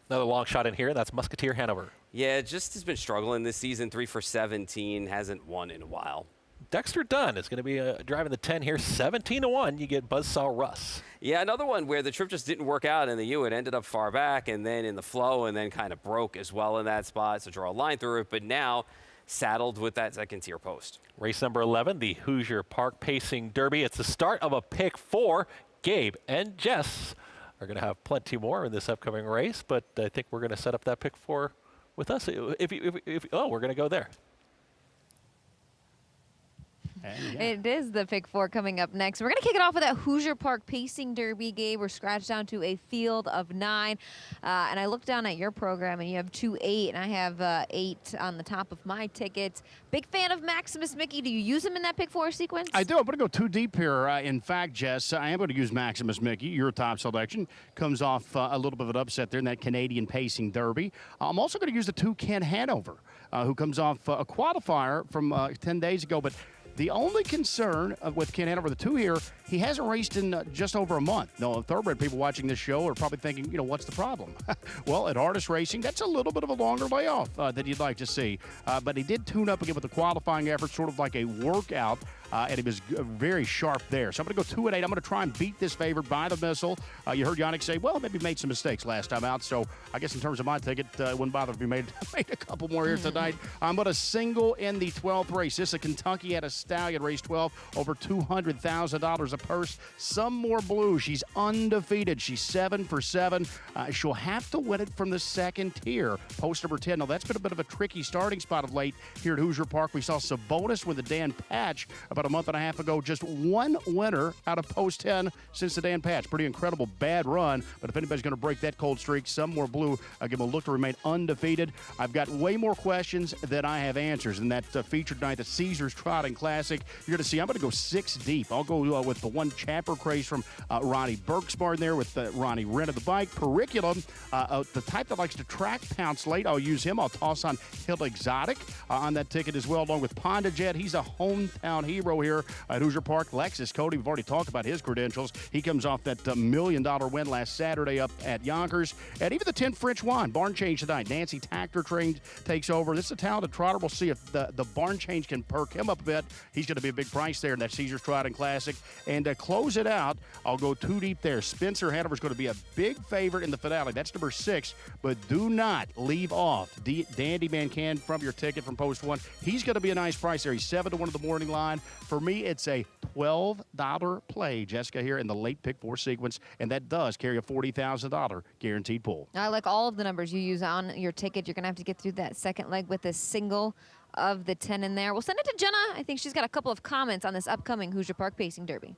Speaker 1: Another long shot in here. That's Musketeer Hanover.
Speaker 2: Yeah, just has been struggling this season. 3 for 17. Hasn't won in a while.
Speaker 1: Dexter Dunn is going to be driving the 10 here. 17-1. You get Buzzsaw Russ.
Speaker 2: Yeah, another one where the trip just didn't work out in the U. It ended up far back and then in the flow and then kind of broke as well in that spot. So draw a line through it, but now saddled with that second tier post.
Speaker 1: Race number 11, the Hoosier Park Pacing Derby. It's the start of a pick 4. Gabe and Jess are going to have plenty more in this upcoming race, but I think we're going to set up that pick 4 with us. We're going to go there.
Speaker 3: Yeah. It is the pick 4 coming up next. We're going to kick it off with that Hoosier Park Pacing Derby, Gabe. We're scratched down to a field of 9. And I looked down at your program, and you have 2 8, and I have 8 on the top of my tickets. Big fan of Maximus Mickey. Do you use him in that pick 4 sequence?
Speaker 4: I do. I'm going to go too deep here. In fact, Jess, I am going to use Maximus Mickey. Your top selection comes off a little bit of an upset there in that Canadian Pacing Derby. I'm also going to use the 2 Ken Hanover, who comes off a qualifier from 10 days ago. But The only concern with Ken Hanover, the 2 here, he hasn't raced in just over a month. No, thoroughbred people watching this show are probably thinking, what's the problem? Well, at Artist Racing, that's a little bit of a longer layoff than you'd like to see. But he did tune up again with the qualifying effort, sort of like a workout. And he was very sharp there. So I'm going to go 2-8. I'm going to try and beat this favorite by the missile. You heard Yannick say, well, maybe made some mistakes last time out. So I guess in terms of my ticket, wouldn't bother if he made a couple more here tonight. I'm going to single in the 12th race. This is a Kentucky at a stallion, race 12, over $200,000 a purse. Some more blue. She's undefeated. She's 7 for 7. She'll have to win it from the second tier. Post number 10. Now, that's been a bit of a tricky starting spot of late here at Hoosier Park. We saw Sabonis with the Dan Patch about a month and a half ago. Just one winner out of post 10 since the Dan Patch. Pretty incredible bad run, but if anybody's going to break that cold streak, some more blue, I'll give them a look to remain undefeated. I've got way more questions than I have answers in that featured night, the Caesars Trotting Classic. You're going to see I'm going to go 6 deep. I'll go with the one Chapper Craze from Ronnie Burksbar there with Ronnie rented the bike. Curriculum, the type that likes to track pounce late, I'll use him. I'll toss on Hill Exotic on that ticket as well, along with Ponda Jet. He's a hometown hero here at Hoosier Park. Lexus Cody, we've already talked about his credentials. He comes off that $1 million win last Saturday up at Yonkers. And even the 10 French Wine, barn change tonight. Nancy Tactor Train takes over. This is a talented trotter. We'll see if the barn change can perk him up a bit. He's going to be a big price there in that Caesars Trotting Classic. And to close it out, I'll go 2 deep there. Spencer Hanover's going to be a big favorite in the finale. That's number 6. But do not leave off Dandy Mancan from your ticket from post 1. He's going to be a nice price there. He's 7 to 1 of the morning line. For me, it's a $12 play, Jessica, here in the late pick 4 sequence, and that does carry a $40,000 guaranteed pull.
Speaker 3: I like all of the numbers you use on your ticket. You're going to have to get through that second leg with a single of the 10 in there. We'll send it to Jenna. I think she's got a couple of comments on this upcoming Hoosier Park Pacing Derby.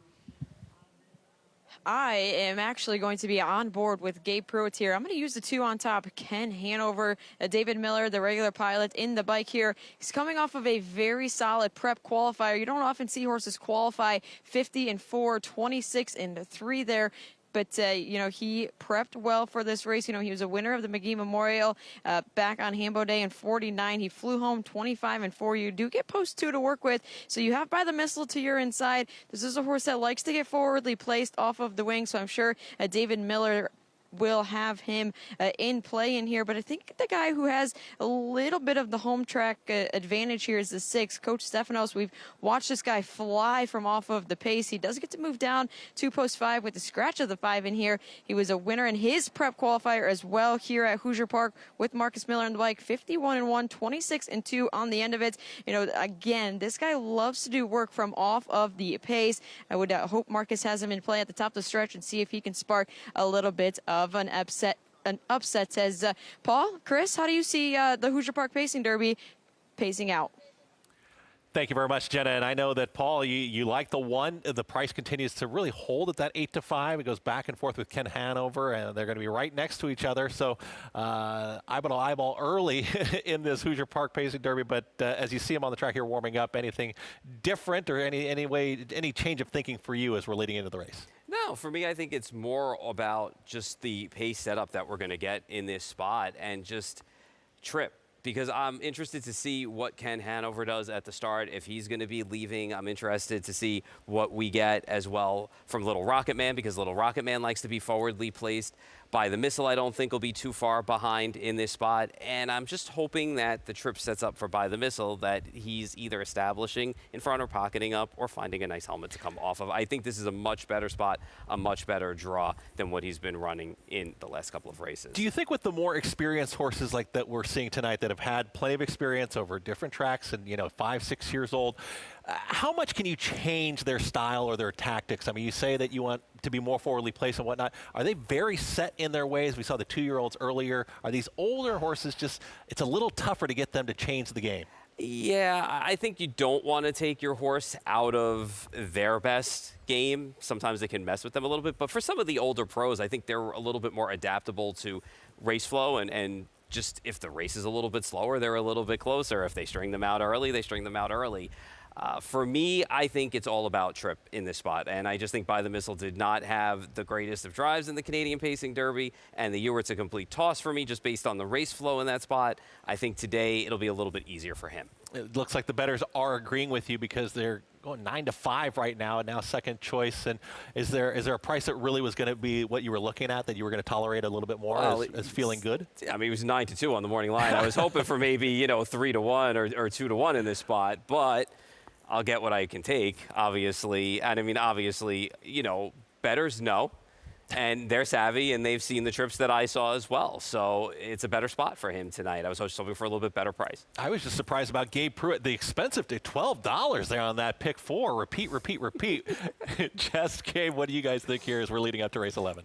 Speaker 5: I am actually going to be on board with Gabe Pruitt here. I'm going to use the 2 on top. Ken Hanover, David Miller, the regular pilot in the bike here. He's coming off of a very solid prep qualifier. You don't often see horses qualify 50-4, 26-3 there. But, he prepped well for this race. He was a winner of the McGee Memorial back on Hambo Day in 49. He flew home 25-4. You do get post 2 to work with. So you have By the Missile to your inside. This is a horse that likes to get forwardly placed off of the wing. So I'm sure David Miller will have him in play in here. But I think the guy who has a little bit of the home track advantage here is the 6, Coach Stefanos. We've watched this guy fly from off of the pace. He does get to move down to post 5 with the scratch of the 5 in here. He was a winner in his prep qualifier as well here at Hoosier Park with Marcus Miller on the bike. 51-1, 26-2 on the end of it. Again, this guy loves to do work from off of the pace. I would hope Marcus has him in play at the top of the stretch and see if he can spark a little bit of an upset, says Paul. Chris, how do you see the Hoosier Park Pacing Derby pacing out?
Speaker 1: Thank you very much, Jenna. And I know that, Paul, you like the 1. The price continues to really hold at that 8-5. It goes back and forth with Ken Hanover, and they're going to be right next to each other. So eyeball early in this Hoosier Park Pacing Derby. But as you see him on the track here warming up, anything different or any change of thinking for you as we're leading into the race?
Speaker 2: No, for me, I think it's more about just the pace setup that we're going to get in this spot and just trip. Because I'm interested to see what Ken Hanover does at the start. If he's going to be leaving, I'm interested to see what we get as well from Little Rocket Man, because Little Rocket Man likes to be forwardly placed. By the Missile, I don't think will be too far behind in this spot. And I'm just hoping that the trip sets up for By the Missile, that he's either establishing in front or pocketing up or finding a nice helmet to come off of. I think this is a much better spot, a much better draw than what he's been running in the last couple of races.
Speaker 1: Do you think with the more experienced horses like that we're seeing tonight that have had plenty of experience over different tracks and, 5, 6 years old, how much can you change their style or their tactics? I mean, you say that you want to be more forwardly placed and whatnot. Are they very set in their ways? We saw the 2-year-olds earlier. Are these older horses it's a little tougher to get them to change the game?
Speaker 2: Yeah, I think you don't want to take your horse out of their best game. Sometimes they can mess with them a little bit. But for some of the older pros, I think they're a little bit more adaptable to race flow and just if the race is a little bit slower, they're a little bit closer. If they string them out early, they string them out early. For me, I think it's all about trip in this spot, and I just think By the Missile did not have the greatest of drives in the Canadian Pacing Derby, and the year it's a complete toss for me just based on the race flow in that spot. I think today it'll be a little bit easier for him.
Speaker 1: It looks like the bettors are agreeing with you because they're going 9-5 right now, and now second choice. And is there a price that really was going to be what you were looking at, that you were going to tolerate a little bit more as feeling good?
Speaker 2: I mean, it was 9-2 on the morning line. I was hoping for maybe 3-1 or 2-1 in this spot, but I'll get what I can take, obviously. And I mean, obviously, bettors know, and they're savvy, and they've seen the trips that I saw as well. So it's a better spot for him tonight. I was just hoping for a little bit better price.
Speaker 1: I was just surprised about Gabe Pruitt, the expensive to $12 there on that pick 4. Repeat. Jess, Gabe, what do you guys think here as we're leading up to race 11?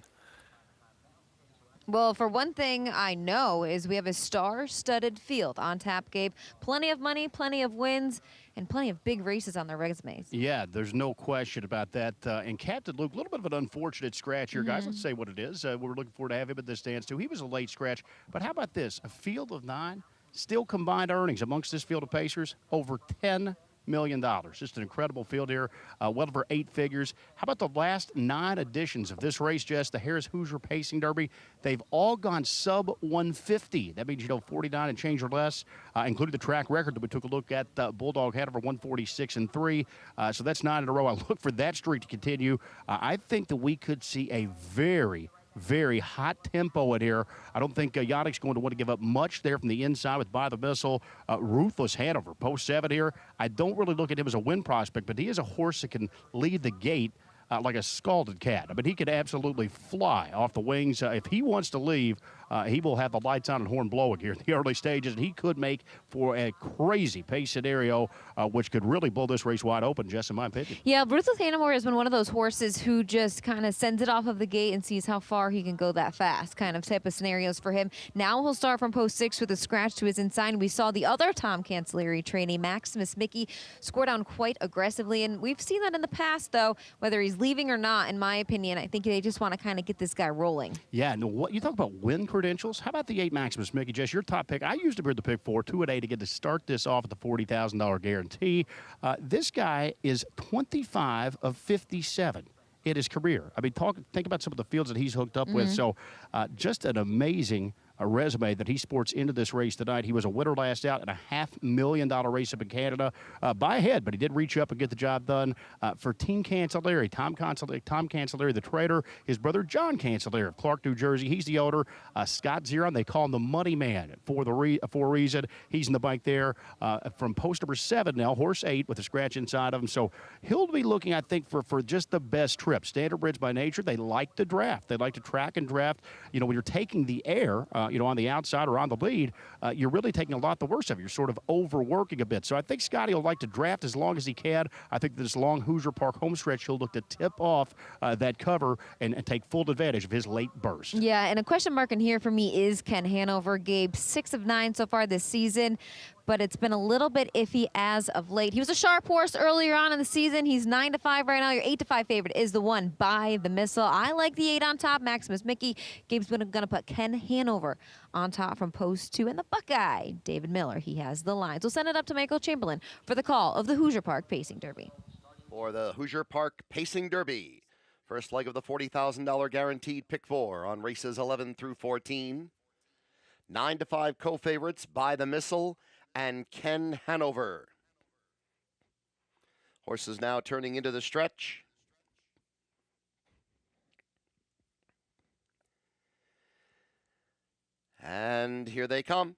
Speaker 3: Well, for one thing I know is we have a star-studded field on tap, Gabe. Plenty of money, plenty of wins, and plenty of big races on their resumes.
Speaker 4: Yeah, there's no question about that. And Captain Luke, a little bit of an unfortunate scratch here, guys. Let's say what it is. We're looking forward to have him at this dance, too. He was a late scratch. But how about this? A field of 9, still combined earnings amongst this field of Pacers, over $10 million. Just an incredible field here, well over 8 figures. How about the last 9 editions of this race, Jess, the Harris Hoosier Pacing Derby? They've all gone sub 150. That means, 49 and change or less, including the track record that we took a look at. Bulldog had over 146-3. So that's 9 in a row. I look for that streak to continue. I think that we could see a very hot tempo in here. I don't think Yannick's going to want to give up much there from the inside with By the Missile. Ruthless Hanover, post 7 here. I don't really look at him as a win prospect, but he is a horse that can lead the gate like a scalded cat. I mean, he could absolutely fly off the wings. If he wants to leave, he will have the lights on and horn blowing here in the early stages, and he could make for a crazy pace scenario, which could really blow this race wide open, Jess, in my opinion.
Speaker 3: Yeah, Ruthless Hanover has been one of those horses who just kind of sends it off of the gate and sees how far he can go that fast, kind of type of scenarios for him. Now he'll start from post 6 with a scratch to his inside. We saw the other Tom Cancellieri trainee, Maximus Mickey, score down quite aggressively, and we've seen that in the past, though, whether he's leaving or not, in my opinion. I think they just want to kind of get this guy rolling.
Speaker 4: Yeah, and what you talk about win credentials. How about the 8 Maximus Mickey, Jess? Your top pick. I used him here at the pick 4, 2-8 to get to start this off at the $40,000 guarantee. This guy is 25 of 57 in his career. I mean, think about some of the fields that he's hooked up with. So just an amazing resume that he sports into this race tonight. He was a winner last out in a $500,000 race up in Canada by a head, but he did reach up and get the job done for Team Cancellieri. Tom Cancellieri, the trader, his brother John Cancellieri of Clark, New Jersey. He's the owner. Scott Zeron, they call him the money man for a reason. He's in the bike there from post number 7 now, horse 8 with a scratch inside of him. So he'll be looking, I think, for just the best trip. Standard Bridge by nature, they like to draft. They like to track and draft. When you're taking the air, on the outside or on the lead, you're really taking a lot the worst of it. You're sort of overworking a bit. So I think Scotty will like to draft as long as he can. I think this long Hoosier Park home stretch, he'll look to tip off that cover and take full advantage of his late burst.
Speaker 3: Yeah, and a question mark in here for me is Ken Hanover. Gabe, 6 of 9 so far this season, but it's been a little bit iffy as of late. He was a sharp horse earlier on in the season. He's 9-5 right now. Your 8-5 favorite is the one, By the Missile. I like the 8 on top, Maximus Mickey. Gabe's going to put Ken Hanover on top from post 2. And the Buckeye, David Miller, he has the lines. We'll send it up to Michael Chamberlain for the call of the Hoosier Park Pacing Derby.
Speaker 6: For the Hoosier Park Pacing Derby, first leg of the $40,000 guaranteed pick 4 on races 11 through 14. 9-5 co-favorites, By the Missile and Ken Hanover. Horses now turning into the stretch. And here they come.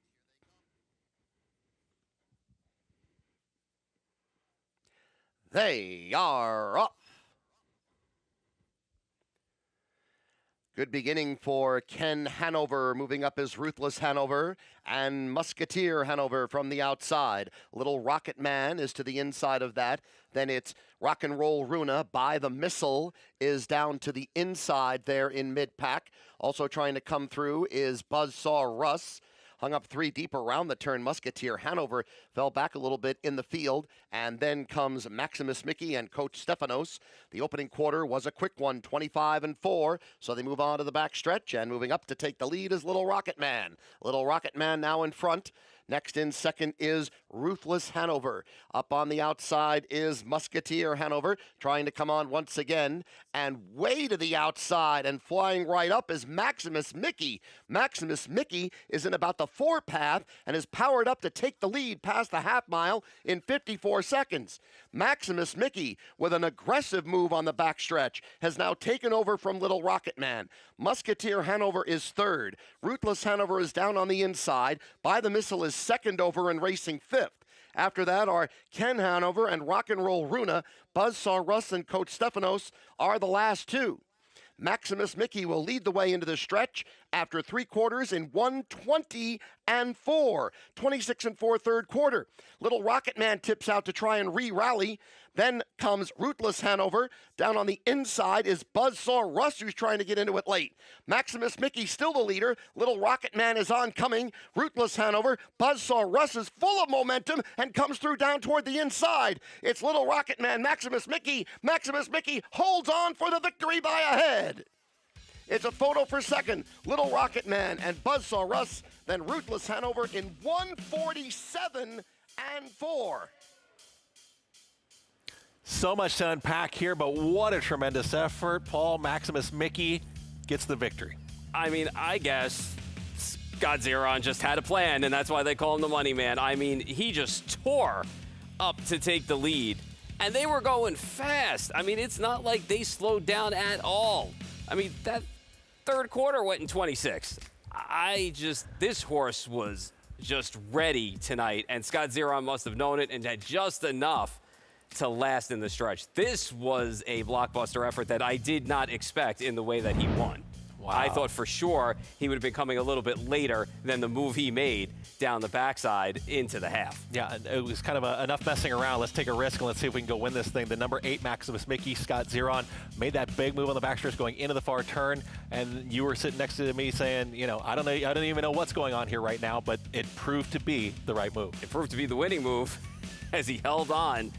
Speaker 6: They are off. Good beginning for Ken Hanover, moving up his Ruthless Hanover, and Musketeer Hanover from the outside. Little Rocket Man is to the inside of that. Then it's Rock and Roll Runa. By the Missile is down to the inside there in mid-pack. Also trying to come through is Buzzsaw Russ. Hung up 3 deep around the turn. Musketeer Hanover fell back a little bit in the field. And then comes Maximus Mickey and Coach Stefanos. The opening quarter was a quick one, 25-4. So they move on to the back stretch. And moving up to take the lead is Little Rocket Man. Little Rocket Man now in front. Next in second is Ruthless Hanover. Up on the outside is Musketeer Hanover, trying to come on once again. And way to the outside and flying right up is Maximus Mickey. Maximus Mickey is in about the 4 path and is powered up to take the lead past the half mile in 54 seconds. Maximus Mickey, with an aggressive move on the backstretch, has now taken over from Little Rocket Man. Musketeer Hanover is third. Ruthless Hanover is down on the inside. By the Missile is second over and racing fifth. After that are Ken Hanover and Rock and Roll Runa. Buzzsaw Russ and Coach Stefanos are the last two. Maximus Mickey will lead the way into the stretch after 3 quarters in 1:20 and 4. 26 and 4 third quarter. Little Rocket Man tips out to try and re-rally. Then comes Ruthless Hanover. Down on the inside is Buzzsaw Russ, who's trying to get into it late. Maximus Mickey still the leader. Little Rocket Man is oncoming. Ruthless Hanover. Buzzsaw Russ is full of momentum and comes through down toward the inside. It's Little Rocket Man, Maximus Mickey. Maximus Mickey holds on for the victory by a head. It's a photo for second. Little Rocket Man and Buzzsaw Russ. Then Ruthless Hanover in 1:47 and 4.
Speaker 1: So much to unpack here, but what a tremendous effort. Paul, Maximus Mickey gets the victory.
Speaker 2: I mean, I guess Scott Zeron just had a plan, and that's why they call him the money man. I mean, he just tore up to take the lead, and they were going fast. I mean, it's not like they slowed down at all. I mean, that third quarter went in 26. This horse was just ready tonight, and Scott Zeron must have known it and had just enough to last in the stretch. This was a blockbuster effort that I did not expect in the way that he won. Wow. I thought for sure he would have been coming a little bit later than the move he made down the backside into the half.
Speaker 1: Yeah, it was kind of enough messing around. Let's take a risk and let's see if we can go win this thing. The number 8 Maximus Mickey, Scott Zeron, made that big move on the backstretch going into the far turn, and you were sitting next to me saying, you know, I don't even know what's going on here right now, but it proved to be the right move.
Speaker 2: It proved to be the winning move as he held on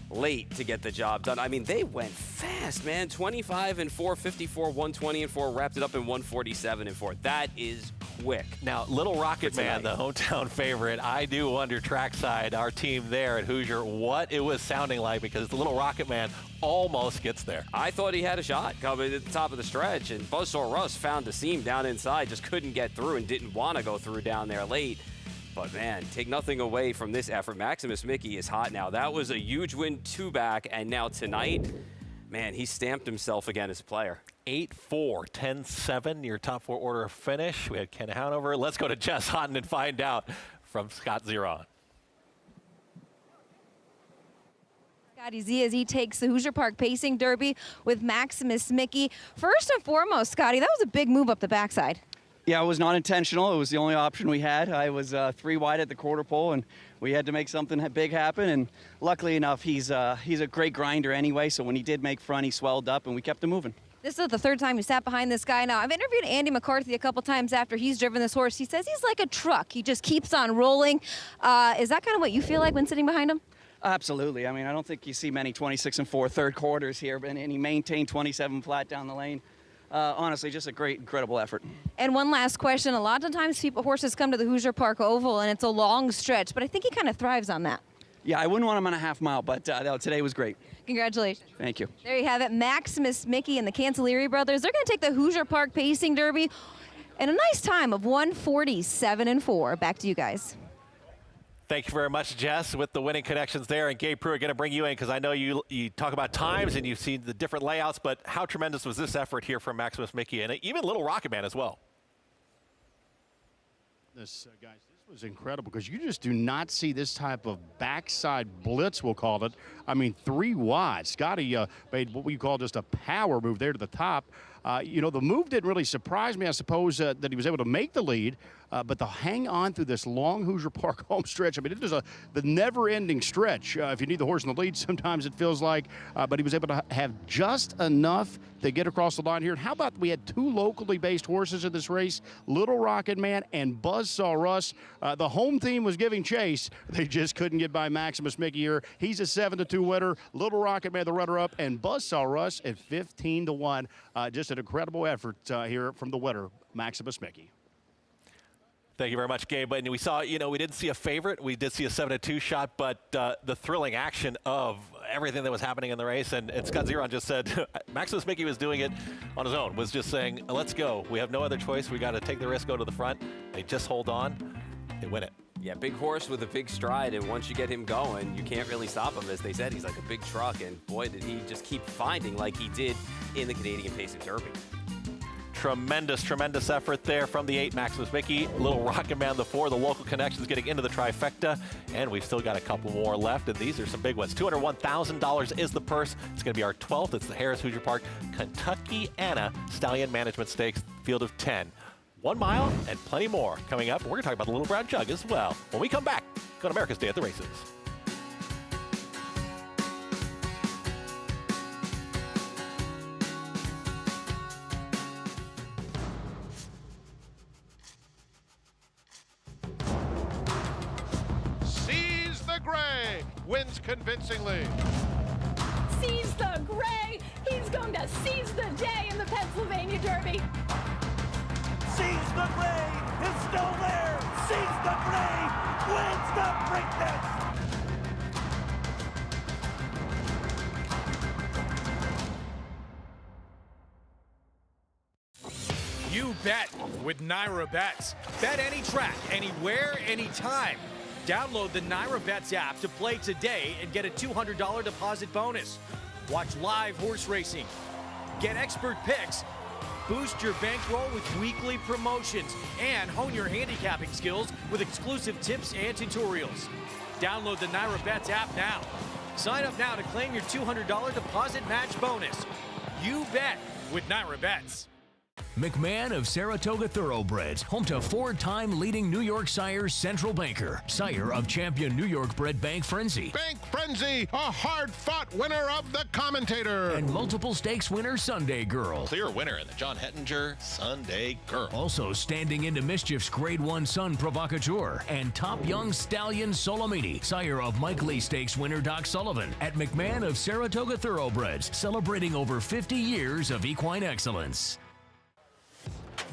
Speaker 2: late to get the job done. I mean, they went fast, man. 25 and 4, 54, 120 and 4, wrapped it up in 147 and 4. That is quick.
Speaker 1: Now, Little Rocket Man, the hometown favorite, I do wonder trackside, our team there at Hoosier, what it was sounding like, because the Little Rocket Man almost gets there.
Speaker 2: I thought he had a shot coming at the top of the stretch, and Buzzsaw Russ found the seam down inside, just couldn't get through and didn't want to go through down there late. But, man, take nothing away from this effort. Maximus Mickey is hot now. That was a huge win, 2 back, and now tonight, man, he stamped himself again as a player.
Speaker 1: 8-4, 10-7, your top 4 order finish. We had Ken Hanover. Let's go to Jess Houghton and find out from Scott Zeron.
Speaker 3: Scotty Z as he takes the Hoosier Park Pacing Derby with Maximus Mickey. First and foremost, Scotty, that was a big move up the backside.
Speaker 10: Yeah, it was not intentional. It was the only option we had. I was 3 wide at the quarter pole, and we had to make something big happen. And luckily enough, he's a great grinder anyway, so when he did make front, he swelled up, and we kept him moving.
Speaker 3: This is the 3rd time you sat behind this guy now. I've interviewed Andy McCarthy a couple times after he's driven this horse. He says he's like a truck. He just keeps on rolling. Is that kind of what you feel like when sitting behind him?
Speaker 10: Absolutely. I mean, I don't think you see many 26 and 4 third quarters here, and he maintained 27 flat down the lane. Honestly, just a great, incredible effort. And
Speaker 3: one last question. A lot of times horses come to the Hoosier Park Oval, and it's a long stretch, but I think he kind of thrives on that.
Speaker 10: Yeah, I wouldn't want him on a half mile, but today was great.
Speaker 3: Congratulations.
Speaker 10: Thank you.
Speaker 3: There you have it. Maximus Mickey and the Cancellieri brothers. They're going to take the Hoosier Park Pacing Derby in a nice time of 147 and 4. Back to you guys.
Speaker 1: Thank you very much, Jess, with the winning connections there. And Gabe Pruitt, going to bring you in because I know you talk about times and you've seen the different layouts, but how tremendous was this effort here from Maximus Mickey and even Little Rocket Man as well?
Speaker 4: Guys, this was incredible because you just do not see this type of backside blitz, we'll call it. I mean, 3 wide. Scotty made what we call just a power move there to the top. You know, the move didn't really surprise me, I suppose, that he was able to make the lead, but to hang on through this long Hoosier Park home stretch, I mean, it is the never-ending stretch. If you need the horse in the lead, sometimes it feels like, but he was able to have just enough to get across the line here. And how about we had 2 locally based horses in this race, Little Rocket Man and Buzzsaw Russ. The home team was giving chase. They just couldn't get by Maximus Mickey here. He's a 7-2 winner. Little Rocket Man, the runner-up, and Buzzsaw Russ at 15-1. Just an incredible effort here from the winner, Maximus Mickey.
Speaker 1: Thank you very much, Gabe. And we saw, we didn't see a favorite. We did see a 7-2 shot, but the thrilling action of everything that was happening in the race. And Scott Zeron just said Maximus Mickey was doing it on his own, was just saying, let's go. We have no other choice. We got to take the risk, go to the front. They just hold on. They win it.
Speaker 2: Yeah, big horse with a big stride, and once you get him going, you can't really stop him. As they said, he's like a big truck, and boy, did he just keep finding like he did in the Canadian Pacing Derby.
Speaker 1: Tremendous effort there from the 8, Maximus Mickey. Little Rocket Man, the 4, the local connections getting into the trifecta. And we've still got a couple more left, and these are some big ones. $201,000 is the purse. It's going to be our 12th. It's the Harris Hoosier Park Kentucky Anna Stallion Management Stakes, field of 10. 1 mile and plenty more coming up. We're going to talk about the Little Brown Jug as well. When we come back, go to America's Day at the Races.
Speaker 9: Seize the Gray wins convincingly.
Speaker 18: Seize the Gray. He's going to seize the day in the Pennsylvania Derby.
Speaker 15: Seize the Gray is still there. Seize the Gray wins the Preakness.
Speaker 14: You bet with Naira Bets. Bet any track, anywhere, anytime. Download the Naira Bets app to play today and get a $200 deposit bonus. Watch live horse racing. Get expert picks. Boost your bankroll with weekly promotions and hone your handicapping skills with exclusive tips and tutorials. Download the Naira Bets app now. Sign up now to claim your $200 deposit match bonus. You bet with Naira Bets.
Speaker 19: McMahon of Saratoga Thoroughbreds, home to 4-time leading New York sire Central Banker, sire of champion New York bred Bank Frenzy.
Speaker 9: Bank Frenzy, a hard-fought winner of the Commentator.
Speaker 19: And multiple stakes winner Sunday Girl.
Speaker 20: Clear winner in the John Hettinger Sunday Girl.
Speaker 19: Also standing into mischief's Grade 1 Sun Provocateur. And top young stallion Solomini, sire of Mike Lee Stakes winner Doc Sullivan. At McMahon of Saratoga Thoroughbreds, celebrating over 50 years of equine excellence.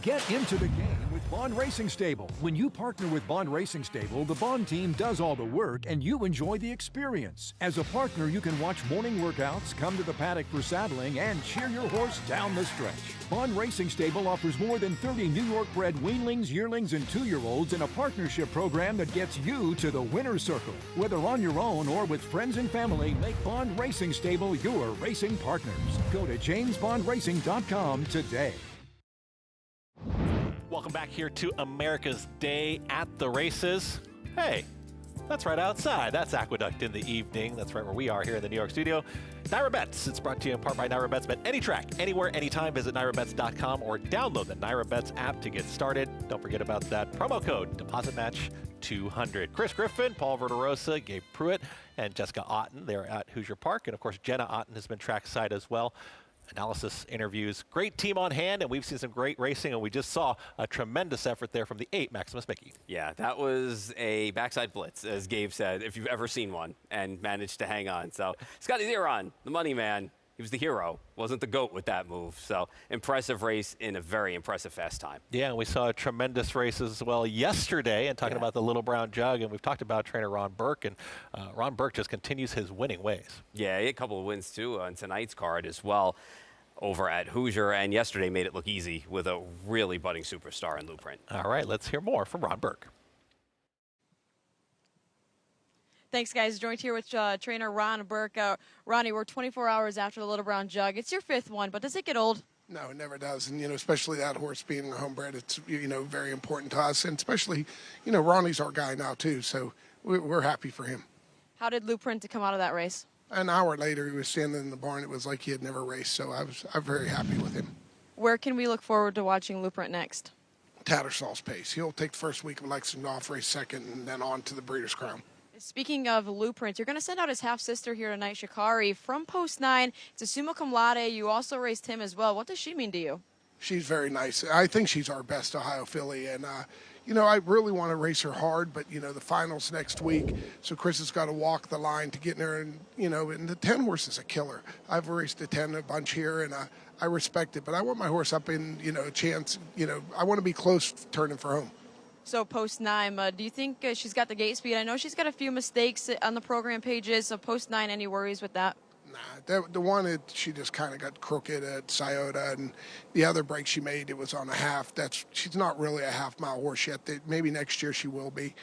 Speaker 21: Get into the game with Bond Racing Stable. When you partner with Bond Racing Stable, the Bond team does all the work and you enjoy the experience. As a partner, you can watch morning workouts, come to the paddock for saddling, and cheer your horse down the stretch. Bond Racing Stable offers more than 30 New York bred weanlings, yearlings, and 2-year-olds in a partnership program that gets you to the winner's circle. Whether on your own or with friends and family, make Bond Racing Stable your racing partners. Go to jamesbondracing.com today.
Speaker 1: Welcome back here to America's Day at the Races. Hey, that's right outside. That's Aqueduct in the evening. That's right where we are here in the New York studio. Naira Bets. It's brought to you in part by Naira Bets. Bet any track, anywhere, anytime. Visit NairaBets.com or download the Naira Bets app to get started. Don't forget about that promo code, Deposit Match 200. Chris Griffin, Paul Verderosa, Gabe Pruitt, and Jessica Otten. They're at Hoosier Park. And, of course, Jenna Otten has been trackside as well. Analysis, interviews, great team on hand, and we've seen some great racing, and we just saw a tremendous effort there from the 8, Maximus Mickey.
Speaker 2: Yeah, that was a backside blitz, as Gabe said, if you've ever seen one, and managed to hang on. So Scotty Zeron, the money man, he was the hero, wasn't the GOAT with that move. So impressive race in a very impressive fast time.
Speaker 1: Yeah, and we saw a tremendous race as well yesterday, and talking about the Little Brown Jug, and we've talked about trainer Ron Burke, and Ron Burke just continues his winning ways.
Speaker 2: Yeah, he had a couple of wins too on tonight's card as well over at Hoosier, and yesterday made it look easy with a really budding superstar in Blueprint.
Speaker 1: All right, let's hear more from Ron Burke.
Speaker 5: Thanks, guys. Joined here with trainer Ron Burke. Ronnie, we're 24 hours after the Little Brown Jug. It's your 5th one, but does it get old?
Speaker 22: No, it never does. And, especially that horse being a homebred, it's, very important to us. And especially, Ronnie's our guy now, too. So we're happy for him.
Speaker 5: How did Blueprint to come out of that race?
Speaker 22: An hour later, he was standing in the barn. It was like he had never raced. So I'm very happy with him.
Speaker 5: Where can we look forward to watching Blueprint next?
Speaker 22: Tattersall's pace. He'll take the first week of Lexington off, race second, and then on to the Breeders' Crown.
Speaker 5: Speaking of Blueprint, you're going to send out his half-sister here tonight, Shikari, from Post 9 to Summa Cum Laude. You also raced him as well. What does she mean to you?
Speaker 22: She's very nice. I think she's our best Ohio filly, and I really want to race her hard, but the finals next week, so Chris has got to walk the line to get in there, and and the 10 horse is a killer. I've raced a 10 a bunch here, and I respect it, but I want my horse up in a chance. I want to be close turning for home.
Speaker 5: So post 9, do you think she's got the gate speed? I know she's got a few mistakes on the program pages, so post 9, any worries with that?
Speaker 22: The one she just kind of got crooked at Scioto, and the other break she made, it was on a half. She's not really a half-mile horse yet. Maybe next year she will be.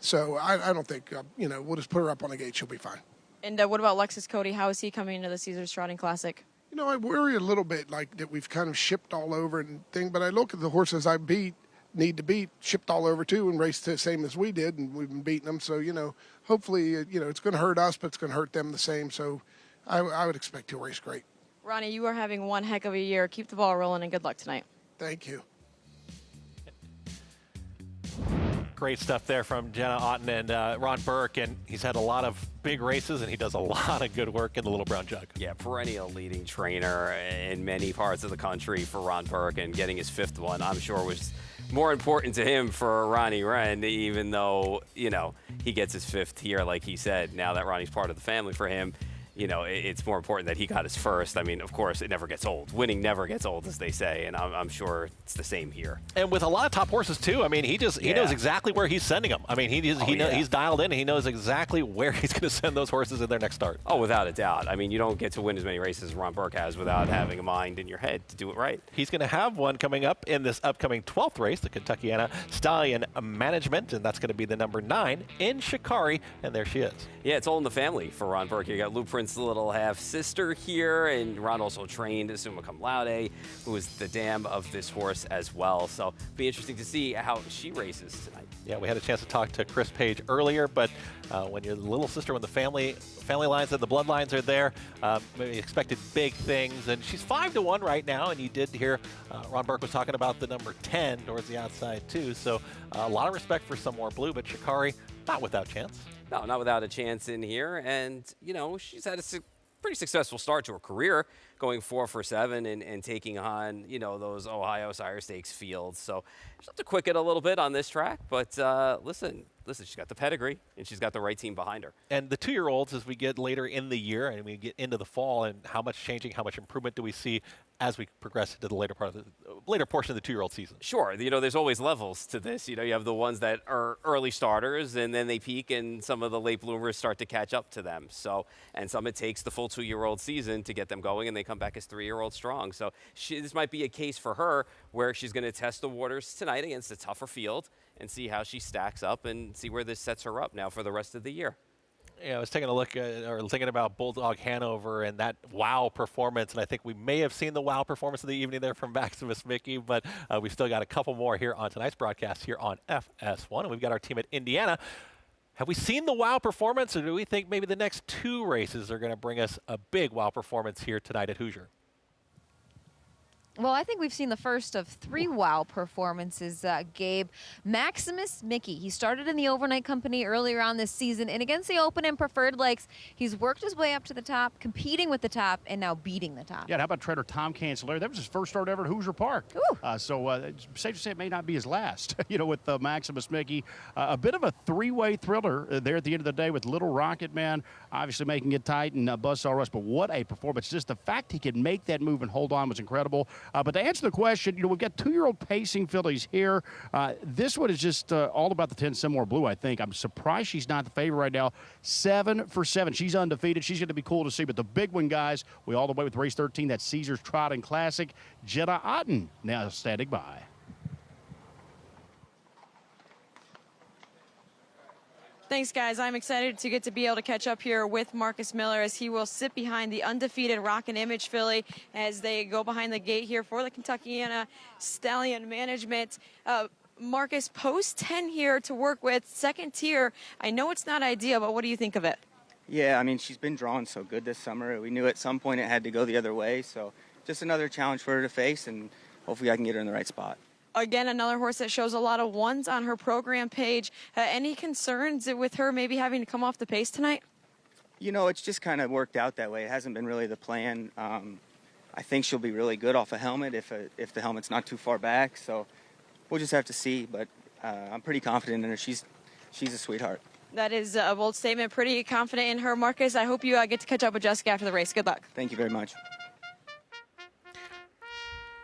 Speaker 22: So I don't think, we'll just put her up on the gate. She'll be fine.
Speaker 5: And what about Lexus Cody? How is he coming into the Caesars Trotting Classic?
Speaker 22: I worry a little bit like that we've kind of shipped all over and thing, but I look at the horses I need to beat, shipped all over too, and raced the same as we did, and we've been beating them. So, hopefully, it's going to hurt us, but it's going to hurt them the same. So I would expect to race great.
Speaker 5: Ronnie, you are having one heck of a year. Keep the ball rolling, and good luck tonight.
Speaker 22: Thank you.
Speaker 1: Great stuff there from Jenna Otten and Ron Burke, and he's had a lot of big races, and he does a lot of good work in the Little Brown Jug.
Speaker 2: Yeah, perennial leading trainer in many parts of the country for Ron Burke, and getting his 5th one, I'm sure, was more important to him for Ronnie Wren, even though, he gets his 5th here, like he said. Now that Ronnie's part of the family for him, it's more important that he got his 1st. I mean, of course, it never gets old. Winning never gets old, as they say, and I'm sure it's the same here.
Speaker 1: And with a lot of top horses, too, I mean, he knows exactly where he's sending them. I mean, he's dialed in, and he knows exactly where he's going to send those horses in their next start.
Speaker 2: Oh, without a doubt. I mean, you don't get to win as many races as Ron Burke has without having a mind in your head to do it right.
Speaker 1: He's going to have one coming up in this upcoming 12th race, the Kentuckiana Stallion Management, and that's going to be the number 9 in Shikari, and there she is.
Speaker 2: Yeah, it's all in the family for Ron Burke. You got Lou Prince's little half-sister here, and Ron also trained Summa Cum Laude, who is the dam of this horse as well. So it'll be interesting to see how she races tonight.
Speaker 1: Yeah, we had a chance to talk to Chris Page earlier, but when you're the little sister, when the family lines and the bloodlines are there, we expected big things, and she's 5-1 right now, and you did hear Ron Burke was talking about the number 10 towards the outside too, so a lot of respect for Some More Blue, but Shikari, not without chance.
Speaker 2: No, not without a chance in here, and she's had a pretty successful start to her career, going 4 for 7 and taking on, those Ohio Sire Stakes fields. So she'll have to quick it a little bit on this track, but listen, she's got the pedigree, and she's got the right team behind her.
Speaker 1: And the 2-year-olds, as we get later in the year and we get into the fall, and how much changing, how much improvement do we see as we progress into the later portion of the 2-year-old season?
Speaker 2: Sure, there's always levels to this. You have the ones that are early starters, and then they peak, and some of the late bloomers start to catch up to them. So, and some it takes the full 2-year-old season to get them going, and they come back as 3-year-olds strong. So this might be a case for her where she's going to test the waters tonight against a tougher field and see how she stacks up and see where this sets her up now for the rest of the year.
Speaker 1: Yeah, I was taking a look thinking about Bulldog Hanover and that wow performance, and I think we may have seen the wow performance of the evening there from Maximus Mickey, but we still got a couple more here on tonight's broadcast here on FS1, and we've got our team at Indiana. Have we seen the wow performance, or do we think maybe the next 2 races are going to bring us a big wow performance here tonight at Hoosier?
Speaker 3: Well, I think we've seen the first of 3 wow performances, Gabe. Maximus Mickey, he started in the Overnight Company earlier on this season, and against the Open and Preferred Legs, he's worked his way up to the top, competing with the top, and now beating the top.
Speaker 4: Yeah, how about trainer Tom Cancelliere? That was his first start ever at Hoosier Park. So it's safe to say it may not be his last, with Maximus Mickey. A bit of a 3-way thriller there at the end of the day with Little Rocket Man, obviously making it tight, and Buzzsaw Rush, but what a performance. Just the fact he could make that move and hold on was incredible. But to answer the question, we've got 2-year-old pacing fillies here. This one is just all about the 10 Some More Blue, I think. I'm surprised she's not the favorite right now. 7 for 7. She's undefeated. She's going to be cool to see. But the big one, guys, we all the way with race 13, that Caesars Trotting Classic. Jenna Otten now standing by.
Speaker 5: Thanks, guys. I'm excited to get to be able to catch up here with Marcus Miller as he will sit behind the undefeated Rockin' Image filly as they go behind the gate here for the Kentuckiana Stallion Management. Marcus, post 10 here to work with, second tier. I know it's not ideal, but what do you think of it?
Speaker 11: Yeah, I mean, she's been drawn so good this summer. We knew at some point it had to go the other way, so just another challenge for her to face, and hopefully I can get her in the right spot.
Speaker 5: Again, another horse that shows a lot of 1s on her program page. Any concerns with her maybe having to come off the pace tonight?
Speaker 11: It's just kind of worked out that way. It hasn't been really the plan. I think she'll be really good off a helmet if the helmet's not too far back. So we'll just have to see. But I'm pretty confident in her. She's a sweetheart.
Speaker 5: That is a bold statement. Pretty confident in her, Marcus. I hope you get to catch up with Jessica after the race. Good luck.
Speaker 11: Thank you very much.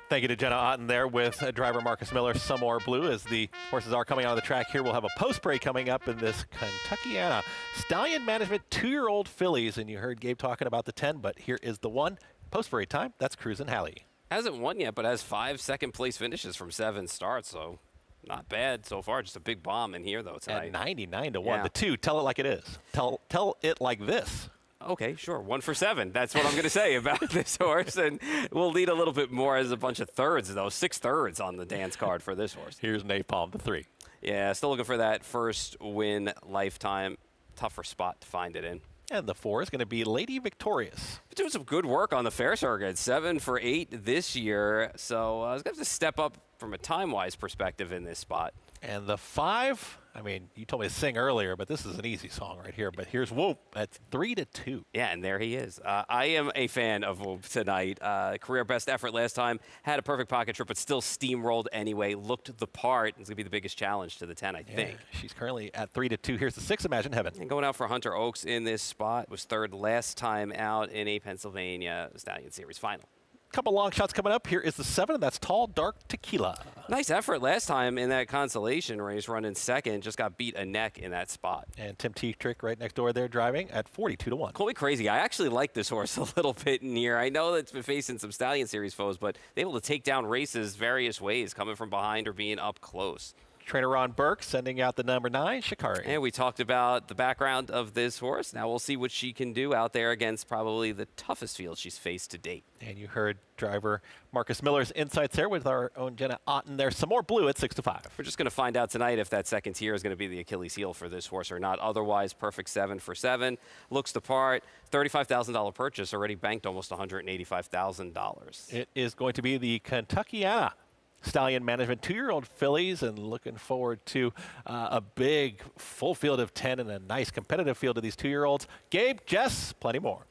Speaker 1: Thank you to Jenna Otten there with driver Marcus Miller. Some more blue as the horses are coming out of the track here. We'll have a post parade coming up in this Kentuckiana Stallion Management 2-year-old fillies. And you heard Gabe talking about the 10, but here is the one. Post parade time. That's Cruisin' Halley.
Speaker 2: Hasn't won yet, but has 5 second-place finishes from 7 starts, so not bad so far. Just a big bomb in here, though, tonight.
Speaker 1: At 99 to 1.
Speaker 2: Yeah.
Speaker 1: The 2, tell it like it is. Tell it like this.
Speaker 2: Okay, sure. 1 for 7. That's what I'm going to say about this horse. And we'll lead a little bit more as a bunch of thirds, though. 6 thirds on the dance card for this horse.
Speaker 1: Here's Napalm, the 3.
Speaker 2: Yeah, still looking for that first win lifetime. Tougher spot to find it in.
Speaker 1: And the 4 is going to be Lady Victorious.
Speaker 2: Doing some good work on the fair circuit. 7 for 8 this year. So I was going to have to step up from a time-wise perspective in this spot.
Speaker 1: And the 5, I mean, you told me to sing earlier, but this is an easy song right here. But here's Whoop. That's 3-2.
Speaker 2: Yeah, and there he is. I am a fan of Whoop tonight. Career best effort last time. Had a perfect pocket trip, but still steamrolled anyway. Looked the part. It's going to be the biggest challenge to the 10, I think.
Speaker 1: She's currently at 3-2. Here's the 6, Imagine Heaven.
Speaker 2: And going out for Hunter Oaks in this spot. Was 3rd last time out in a Pennsylvania Stallion Series final.
Speaker 1: Couple long shots coming up. Here is the 7, and that's Tall Dark Tequila.
Speaker 2: Nice effort last time in that consolation race, running 2nd. Just got beat a neck in that spot.
Speaker 1: And Tim Tetrick right next door there driving at 42-1.
Speaker 2: Call me crazy. I actually like this horse a little bit in here. I know that it's been facing some Stallion Series foes, but able to take down races various ways, coming from behind or being up close.
Speaker 1: Trainer Ron Burke sending out the number 9, Shikari.
Speaker 2: And we talked about the background of this horse. Now we'll see what she can do out there against probably the toughest field she's faced to date.
Speaker 1: And you heard driver Marcus Miller's insights there with our own Jenna Otten there. Some more blue at 6-5.
Speaker 2: We're just going to find out tonight if that second tier is going to be the Achilles heel for this horse or not. Otherwise, perfect 7 for 7. Looks the part. $35,000 purchase, already banked almost $185,000.
Speaker 1: It is going to be the Kentuckiana Stallion Management 2-year-old fillies, and looking forward to a big full field of 10 and a nice competitive field of these 2-year-olds. Gabe, Jess, plenty more.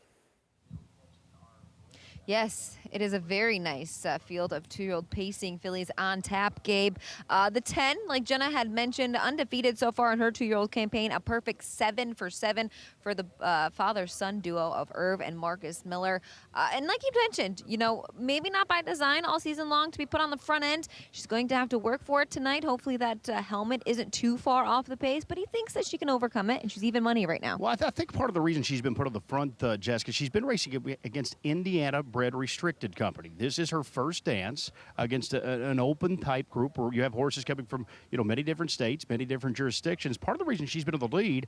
Speaker 3: Yes, it is a very nice field of 2-year-old pacing fillies on tap, Gabe. The 10, like Jenna had mentioned, undefeated so far in her 2-year-old campaign, a perfect 7 for 7 for the father-son duo of Irv and Marcus Miller. And like you mentioned, you know, maybe not by design all season long to be put on the front end. She's going to have to work for it tonight. Hopefully that helmet isn't too far off the pace, but he thinks that she can overcome it, and she's even money right now.
Speaker 4: Well, I think part of the reason she's been put on the front, Jessica, she's been racing against Indiana Bred Restricted Company. This is her first dance against an open type group where you have horses coming from, you know, many different states, many different jurisdictions. Part of the reason she's been in the lead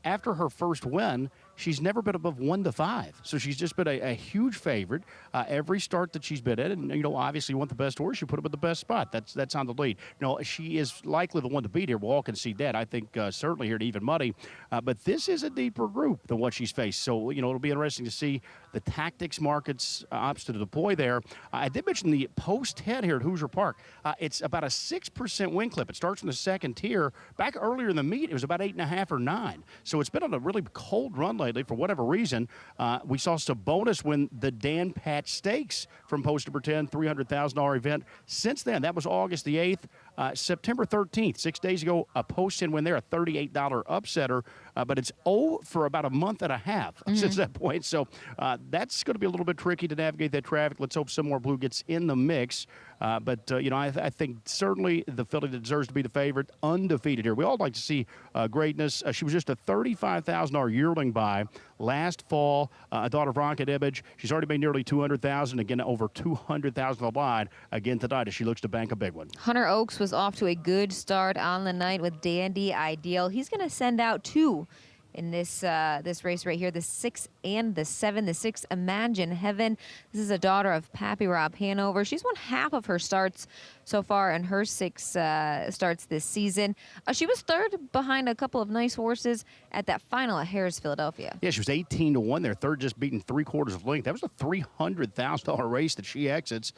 Speaker 4: after her first win, she's never been above 1-5. So she's just been a huge favorite every start that she's been in. And, you know, obviously you want the best horse, you put him in the best spot. That's on the lead. You know, she is likely the one to beat here. We'll all concede that. I think certainly here to even money. But this is a deeper group than what she's faced. So, you know, it'll be interesting to see the tactics markets opts to deploy there. I did mention the post head here at Hoosier Park. It's about a 6% win clip. It starts in the second tier. Back earlier in the meet, it was about 8.5 or 9. So it's been on a really cold run lately for whatever reason. We saw Sabonis win the Dan Patch Stakes from post number 10, $300,000 event. Since then, that was August the 8th. September 13th, 6 days ago, a post-in win there, a $38 upsetter. But it's for about a month and a half since that point. So that's going to be a little bit tricky to navigate that traffic. Let's hope some more blue gets in the mix. But you know, I think certainly the filly that deserves to be the favorite, undefeated here. We all like to see greatness. She was just a $35,000 yearling buy last fall, a daughter of Ronka Image. She's already made nearly $200,000, again over $200,000 on the line again tonight as she looks to bank a big one.
Speaker 3: Hunter Oaks was off to a good start on the night with Dandy Ideal. He's going to send out 2 in this race right here, the 6 and the 7. The 6, Imagine Heaven. This is a daughter of Pappy Rob Hanover. She's won half of her starts so far in her 6 starts this season. She was 3rd behind a couple of nice horses at that final at Harris, Philadelphia.
Speaker 4: Yeah, she was 18-1 there, 3rd just beaten 3/4 of length. That was a $300,000 race that she exits.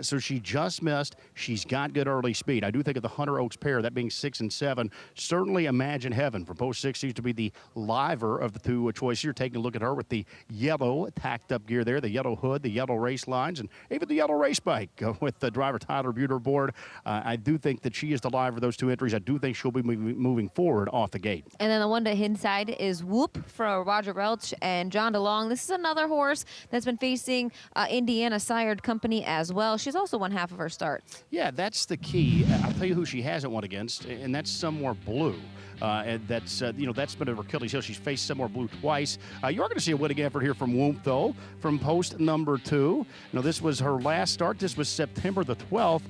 Speaker 4: So she just missed. She's got good early speed. I do think of the Hunter Oaks pair, that being 6 and 7. Certainly Imagine Heaven from post 6 seems to be the liver of the two choices. You're taking a look at her with the yellow tacked up gear there, the yellow hood, the yellow race lines, and even the yellow race bike with the driver Tyler Buter aboard. I do think that she is the liver of those two entries. I do think she'll be moving forward off the gate.
Speaker 3: And then the one to inside is Whoop for Roger Welch and John DeLong. This is another horse that's been facing Indiana sired company as well. She's also won half of her starts.
Speaker 4: Yeah, that's the key. I'll tell you who she hasn't won against, and that's Somewhere Blue. And that's that's been her Achilles heel. She's faced Somewhere Blue twice. You are going to see a winning effort here from Whoop, though, from post number 2. Now, this was her last start. This was September the 12th.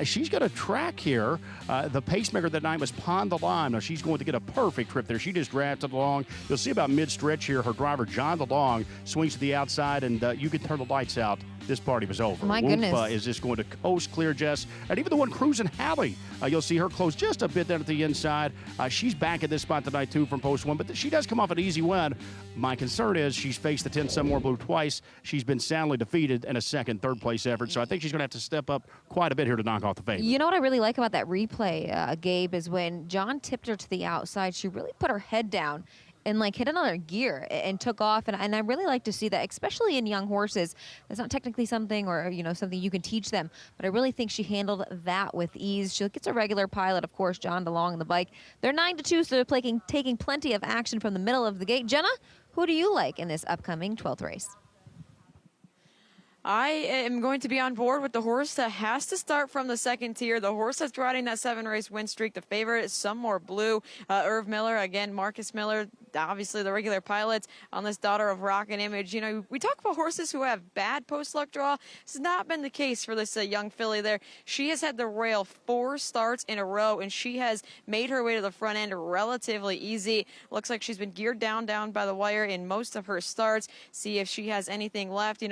Speaker 4: She's got a track here. The pacemaker that night was Pond the Lime. Now, she's going to get a perfect trip there. She just drafted along. You'll see about mid-stretch here, her driver, John DeLong, swings to the outside, and you can turn the lights out. This party was over.
Speaker 3: My
Speaker 4: Whoop,
Speaker 3: goodness.
Speaker 4: is just going to coast clear, Jess. And even the one cruising Hallie, you'll see her close just a bit down at the inside. She's back at this spot tonight, too, from post 1, but she does come off an easy win. My concern is she's faced the 10 Somewhere Blue twice. She's been soundly defeated in a second, third-place effort, so I think she's going to have to step up quite a bit here to knock off the favorite.
Speaker 3: You know what I really like about that replay, Gabe, is when John tipped her to the outside, she really put her head down and like hit another gear and took off. And I really like to see that, especially in young horses. That's not technically something or, something you can teach them. But I really think she handled that with ease. She gets a regular pilot, of course, John DeLong on the bike. They're 9-2, so they're taking plenty of action from the middle of the gate. Jenna, who do you like in this upcoming 12th race?
Speaker 5: I am going to be on board with the horse that has to start from the second tier. The horse that's riding that 7-race win streak. The favorite is Somewhere Blue. Irv Miller, again, Marcus Miller, obviously the regular pilots on this Daughter of Rock and Image. We talk about horses who have bad post-luck draw. This has not been the case for this young filly there. She has had the rail 4 starts in a row, and she has made her way to the front end relatively easy. Looks like she's been geared down by the wire in most of her starts. See if she has anything left.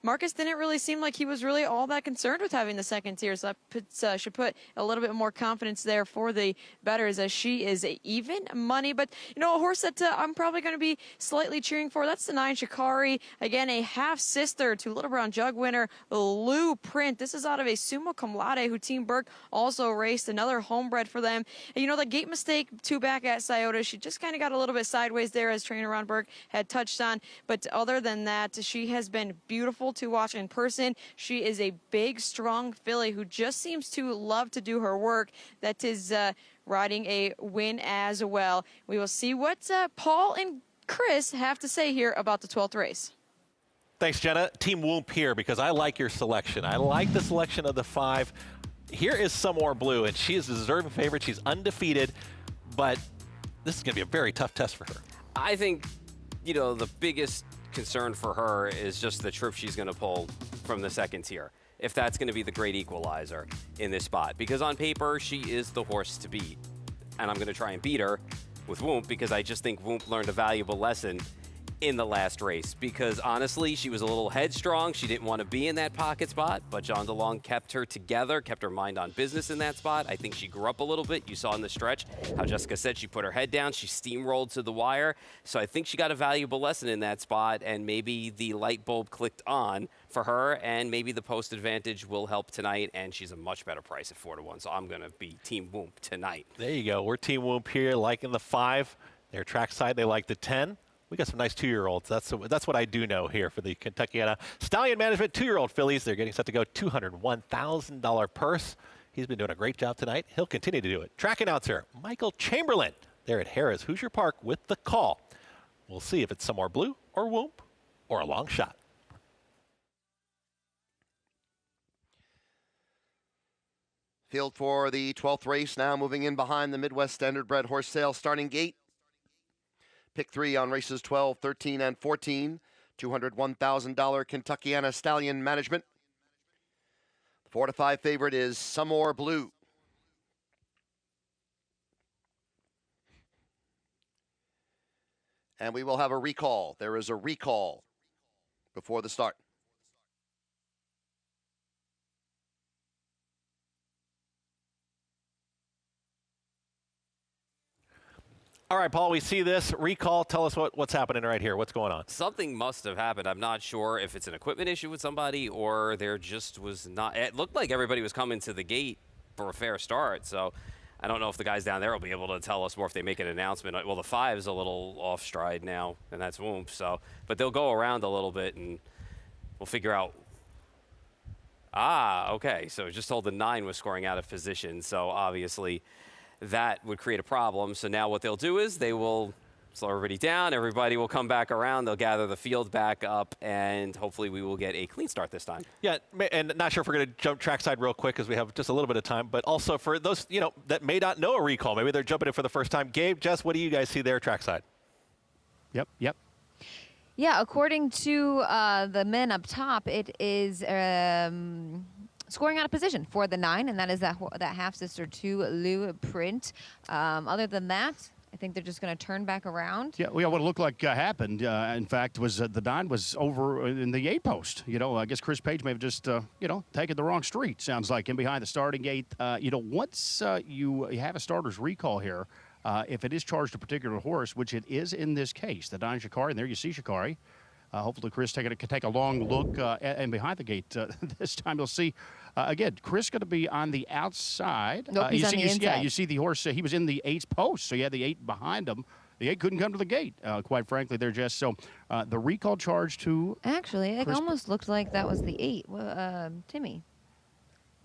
Speaker 5: Marcus didn't really seem like he was really all that concerned with having the second tier, so that should put a little bit more confidence there for the bettors, as she is even money. But a horse that I'm probably going to be slightly cheering for, that's the 9 Shikari. Again, a half sister to Little Brown Jug winner Lou Print. This is out of a Summa Cum Laude who Team Burke also raced, another homebred for them. And the gate mistake 2 back at Scioto, she just kind of got a little bit sideways there, as trainer Ron Burke had touched on. But other than that, she has been beautiful to watch in person. She is a big, strong filly who just seems to love to do her work. That is riding a win as well. We will see what Paul and Chris have to say here about the 12th race.
Speaker 1: Thanks, Jenna. Team Whoop here, because I like your selection. I like the selection of the 5. Here is Somewhere Blue, and she is a deserving favorite. She's undefeated, but this is going to be a very tough test for her.
Speaker 2: I think, the biggest concern for her is just the trip she's going to pull from the second tier, if that's going to be the great equalizer in this spot. Because on paper, she is the horse to beat. And I'm going to try and beat her with Whoop, because I just think Whoop learned a valuable lesson in the last race, because honestly, she was a little headstrong. She didn't want to be in that pocket spot, but John DeLong kept her together, kept her mind on business in that spot. I think she grew up a little bit. You saw in the stretch how Jessica said she put her head down. She steamrolled to the wire. So I think she got a valuable lesson in that spot, and maybe the light bulb clicked on for her, and maybe the post advantage will help tonight, and she's a much better price at 4-1. So I'm going to be Team Whoop tonight.
Speaker 1: There you go. We're Team Whoop here, liking the 5. Their track side, they like the 10. We got some nice 2-year-olds. That's what I do know here for the Kentuckiana Stallion Management 2-year-old fillies. They're getting set to go $201,000 purse. He's been doing a great job tonight. He'll continue to do it. Track announcer Michael Chamberlain there at Harrah's Hoosier Park with the call. We'll see if it's Somewhere Blue or Whoop or a long shot.
Speaker 6: Field for the 12th race now moving in behind the Midwest Standard Bred Horse Sale starting gate. Pick 3 on races 12, 13, and 14. $201,000 Kentuckiana Stallion Management. The 4-5 favorite is Somewhere Blue. And we will have a recall. There is a recall before the start.
Speaker 1: All right, Paul, we see this recall. Tell us what's happening right here. What's going on?
Speaker 2: Something must have happened. I'm not sure if it's an equipment issue with somebody or there just was not. It looked like everybody was coming to the gate for a fair start. So I don't know if the guys down there will be able to tell us more if they make an announcement. Well, the 5 is a little off stride now, and that's Whoomp. So, but they'll go around a little bit, and we'll figure out. Okay. So just told the 9 was scoring out of position. So obviously that would create a problem. So now what they'll do is they will slow everybody down. Everybody will come back around. They'll gather the field back up, and hopefully we will get a clean start this time.
Speaker 1: Yeah, and not sure if we're going to jump trackside real quick because we have just a little bit of time, but also for those, that may not know a recall, maybe they're jumping in for the first time. Gabe, Jess, what do you guys see there trackside?
Speaker 4: Yep.
Speaker 3: Yeah, according to the men up top, it is scoring out of position for the 9, and that is that half-sister to Lou Print. Other than that, I think they're just going to turn back around.
Speaker 4: Yeah, what it looked like happened, in fact, was the 9 was over in the 8 post. I guess Chris Page may have just, taken the wrong street, sounds like, in behind the starting gate. Once you have a starter's recall here, if it is charged a particular horse, which it is in this case, the 9 Shikari, and there you see Shikari. Hopefully Chris can take a long look and behind the gate. This time you'll see, again, Chris going to be on the outside.
Speaker 3: Nope, he's on the inside.
Speaker 4: Yeah, you see the horse, he was in the 8's post, so you had the 8 behind him. The 8 couldn't come to the gate, quite frankly, there, Jess. So the recall charge to
Speaker 3: Actually, it
Speaker 4: Chris
Speaker 3: almost looked like that was the 8, Timmy.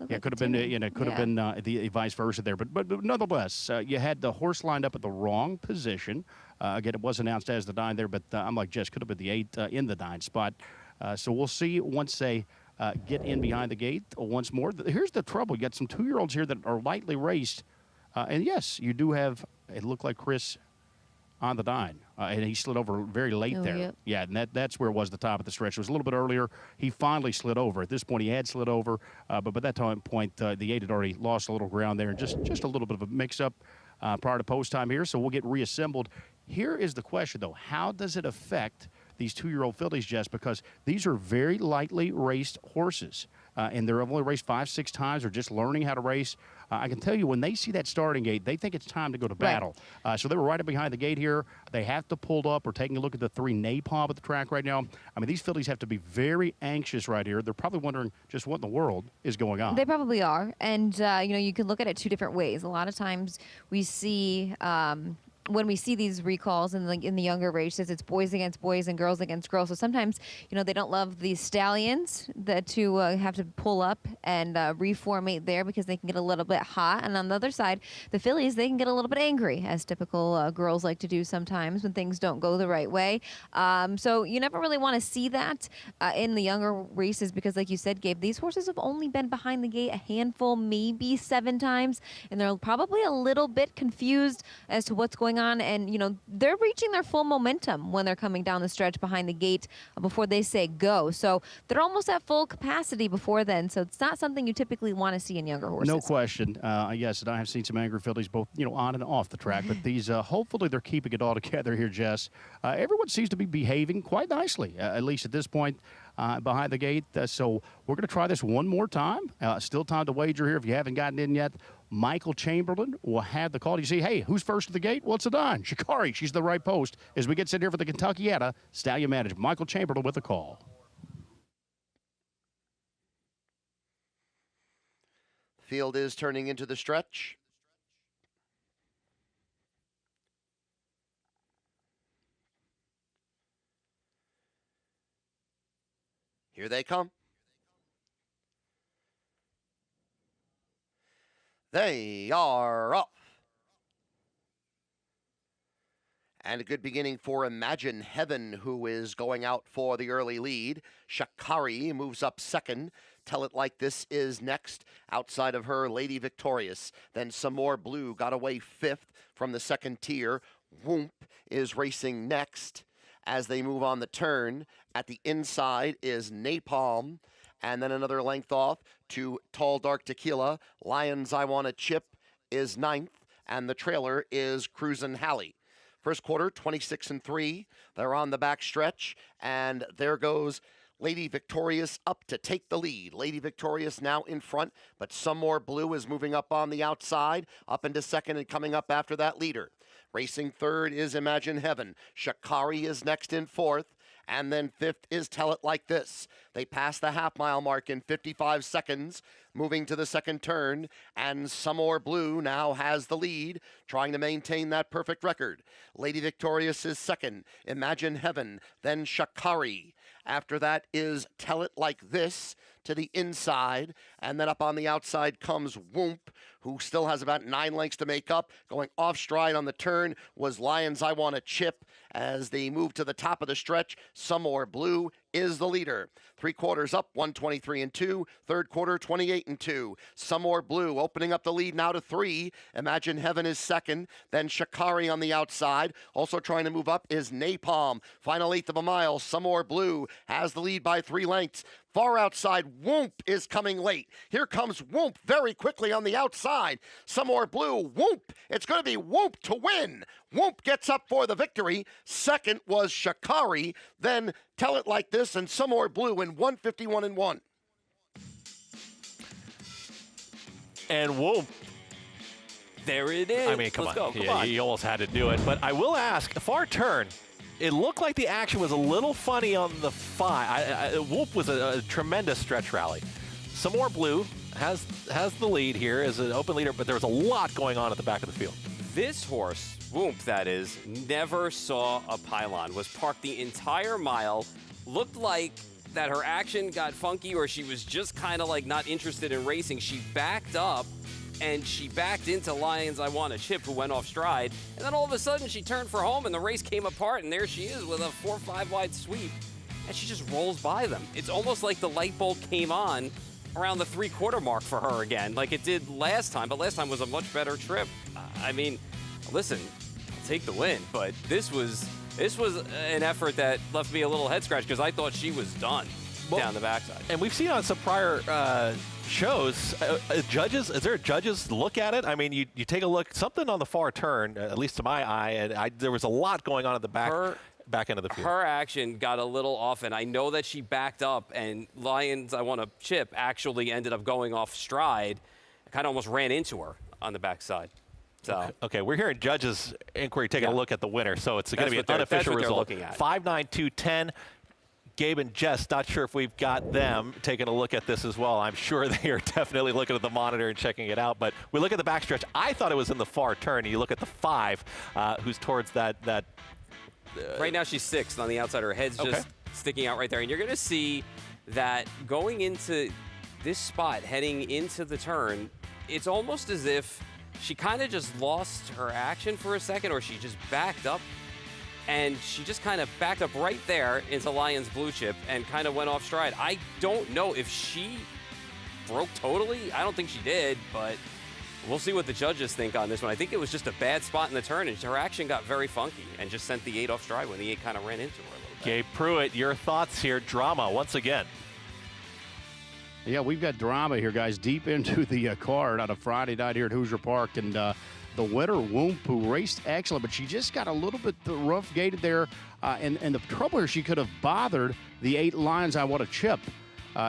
Speaker 4: Yeah, it could have been, the vice versa there. But nonetheless, you had the horse lined up at the wrong position. Again, it was announced as the 9 there, but I'm like Jess, could have been the 8 in the 9 spot. So we'll see once they get in behind the gate once more. Here's the trouble. You got some 2-year-olds here that are lightly raced. And yes, you do have, it looked like Chris on the 9, and he slid over very late there.
Speaker 3: Yep.
Speaker 4: Yeah, and that's where it was the top of the stretch. It was a little bit earlier. He finally slid over. At this point, he had slid over, but by that point, the 8 had already lost a little ground there, and just a little bit of a mix-up prior to post time here, so we'll get reassembled. Here is the question, though. How does it affect these 2-year-old fillies, Jess? Because these are very lightly raced horses, and they're only raced 5-6 times. They're just learning how to race. I can tell you, when they see that starting gate, they think it's time to go to battle. Right. So they were right up behind the gate here. They have to pull up. We're taking a look at the 3 Napalm at the track right now. I mean, these fillies have to be very anxious right here. They're probably wondering just what in the world is going on.
Speaker 3: They probably are. And, you can look at it 2 different ways. A lot of times we see when we see these recalls in the younger races, it's boys against boys and girls against girls. So sometimes, they don't love these stallions to have to pull up and reformate there because they can get a little bit hot. And on the other side, the fillies, they can get a little bit angry, as typical girls like to do sometimes when things don't go the right way. So you never really want to see that in the younger races because, like you said, Gabe, these horses have only been behind the gate a handful, maybe 7 times, and they're probably a little bit confused as to what's going on. And, they're reaching their full momentum when they're coming down the stretch behind the gate before they say go. So they're almost at full capacity before then. So it's not something you typically want to see in younger horses.
Speaker 4: No question. Yes, and I have seen some angry fillies both, on and off the track. But these, hopefully they're keeping it all together here, Jess. Everyone seems to be behaving quite nicely, at least at this point. Behind the gate. So we're going to try this one more time. Still time to wager here if you haven't gotten in yet. Michael Chamberlain will have the call. You see, hey, who's first to the gate? Well, it's a 9. Shikari, she's the right post. As we get set here for the Kentuckiana Stallion Management. Michael Chamberlain with the call.
Speaker 6: Field is turning into the stretch. Here they come. They are off. And a good beginning for Imagine Heaven, who is going out for the early lead. Shikari moves up second. Tell It Like This is next. Outside of her, Lady Victorious. Then Some More Blue got away 5th from the second tier. Whoomp is racing next. As they move on the turn, at the inside is Napalm, and then another length off to Tall Dark Tequila. Lions I Want a Chip is 9th, and the trailer is Cruisin' Hallie. First quarter, 26-3. They're on the back stretch, and there goes Lady Victorious up to take the lead. Lady Victorious now in front, but Some More Blue is moving up on the outside, up into second and coming up after that leader. Racing third is Imagine Heaven. Shikari is next in 4th. And then 5th is Tell It Like This. They pass the half-mile mark in 55 seconds, moving to the second turn, and Some More Blue now has the lead, trying to maintain that perfect record. Lady Victorious is second, Imagine Heaven, then Shakari. After that is Tell It Like This to the inside, and then up on the outside comes Whoop, who still has about 9 lengths to make up. Going off stride on the turn was Lions I Want a Chip. As they move to the top of the stretch, Some More Blue is the leader. 3/4 up, 123 and 2. Third quarter, 28 and 2. Some More Blue opening up the lead now to 3. Imagine Heaven is second. Then Shakari on the outside. Also trying to move up is Napalm. Final 1/8 of a mile. Some More Blue has the lead by 3 lengths. Far outside, Whoop is coming late. Here comes Whoop very quickly on the outside. Some More Blue, Whoop. It's going to be Whoop to win. Whoop gets up for the victory. Second was Shakari. Then Tell It Like This and Some More Blue in 151 and 1.
Speaker 1: And Whoop.
Speaker 2: There it is.
Speaker 1: I mean, come
Speaker 2: Let's
Speaker 1: on.
Speaker 2: go. Come on.
Speaker 1: He almost had to do it. But I will ask, far turn. It looked like the action was a little funny on the 5. Whoop was a tremendous stretch rally. Some More Blue has the lead here as an open leader, but there was a lot going on at the back of the field.
Speaker 2: This horse, Whoop that is, never saw a pylon, was parked the entire mile, looked like that her action got funky or she was just kind of like not interested in racing. She backed up and she backed into Lions I Want a Chip, who went off stride. And then all of a sudden she turned for home and the race came apart, and there she is with a 4-5 wide sweep. And she just rolls by them. It's almost like the light bulb came on around the 3/4 mark for her again, like it did last time, but last time was a much better trip. I mean, listen, I'll take the win, but this was an effort that left me a little head scratch because I thought she was done down the backside.
Speaker 1: And we've seen on some prior shows, judges, is there judges look at it? I mean, you take a look, something on the far turn, at least to my eye, and there was a lot going on at the back end of the field.
Speaker 2: Her action got a little off, and I know that she backed up, and Lions I Want a Chip actually ended up going off stride. Kind of almost ran into her on the backside. So
Speaker 1: okay, we're hearing judges' inquiry taking a look at the winner, so it's going to be an unofficial result.
Speaker 2: Looking at.
Speaker 1: 5-9-2-10. Gabe and Jess, not sure if we've got them taking a look at this as well. I'm sure they are definitely looking at the monitor and checking it out. But we look at the backstretch. I thought it was in the far turn. And you look at the 5, who's towards that.
Speaker 2: Right now she's 6th on the outside. Her head's just sticking out right there. And you're going to see that going into this spot, heading into the turn, it's almost as if she kind of just lost her action for a second, or she just backed up. And she just kind of backed up right there into Lions Blue Chip and kind of went off stride. I don't know if she broke totally. I don't think she did, but we'll see what the judges think on this one. I think it was just a bad spot in the turn, and her action got very funky and just sent the 8 off stride when the 8 kind of ran into her a little bit.
Speaker 1: Gabe Pruitt, your thoughts here. Drama once again.
Speaker 4: Yeah, we've got drama here, guys, deep into the card on a Friday night here at Hoosier Park. And the winner, Whoop, who raced excellent, but she just got a little bit rough gated there. And the trouble here, she could have bothered the 8 Lions I Want a Chip.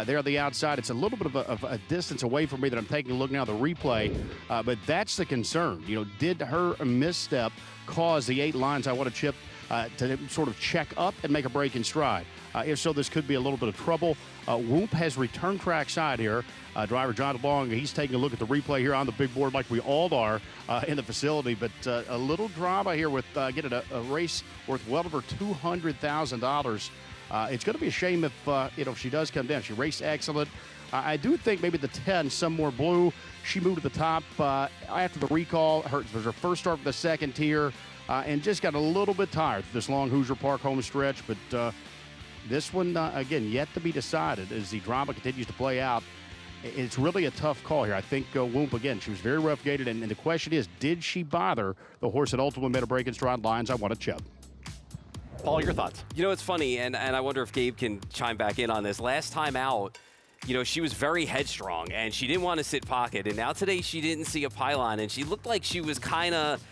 Speaker 4: There on the outside. It's a little bit of a distance away from me that I'm taking a look now at the replay. But that's the concern. You know, did her misstep cause the 8 Lions I Want a Chip to sort of check up and make a break in stride? If so, this could be a little bit of trouble. Whoop has returned track side here. Driver John Long, he's taking a look at the replay here on the big board like we all are in the facility. But a little drama here with getting a race worth well over $200,000. It's going to be a shame if she does come down. She raced excellent. I do think maybe the 10, Some More Blue, she moved to the top after the recall. It was her first start for the second tier and just got a little bit tired this long Hoosier Park home stretch. But this one, again, yet to be decided as the drama continues to play out. It's really a tough call here. I think Whoop, again, she was very rough gated. And the question is, did she bother the horse that ultimately made a break in stride, Lions I Want a Chip?
Speaker 1: Paul, your thoughts?
Speaker 2: You know, it's funny, and I wonder if Gabe can chime back in on this. Last time out, you know, she was very headstrong, and she didn't want to sit pocket. And now today she didn't see a pylon, and she looked like she was kind of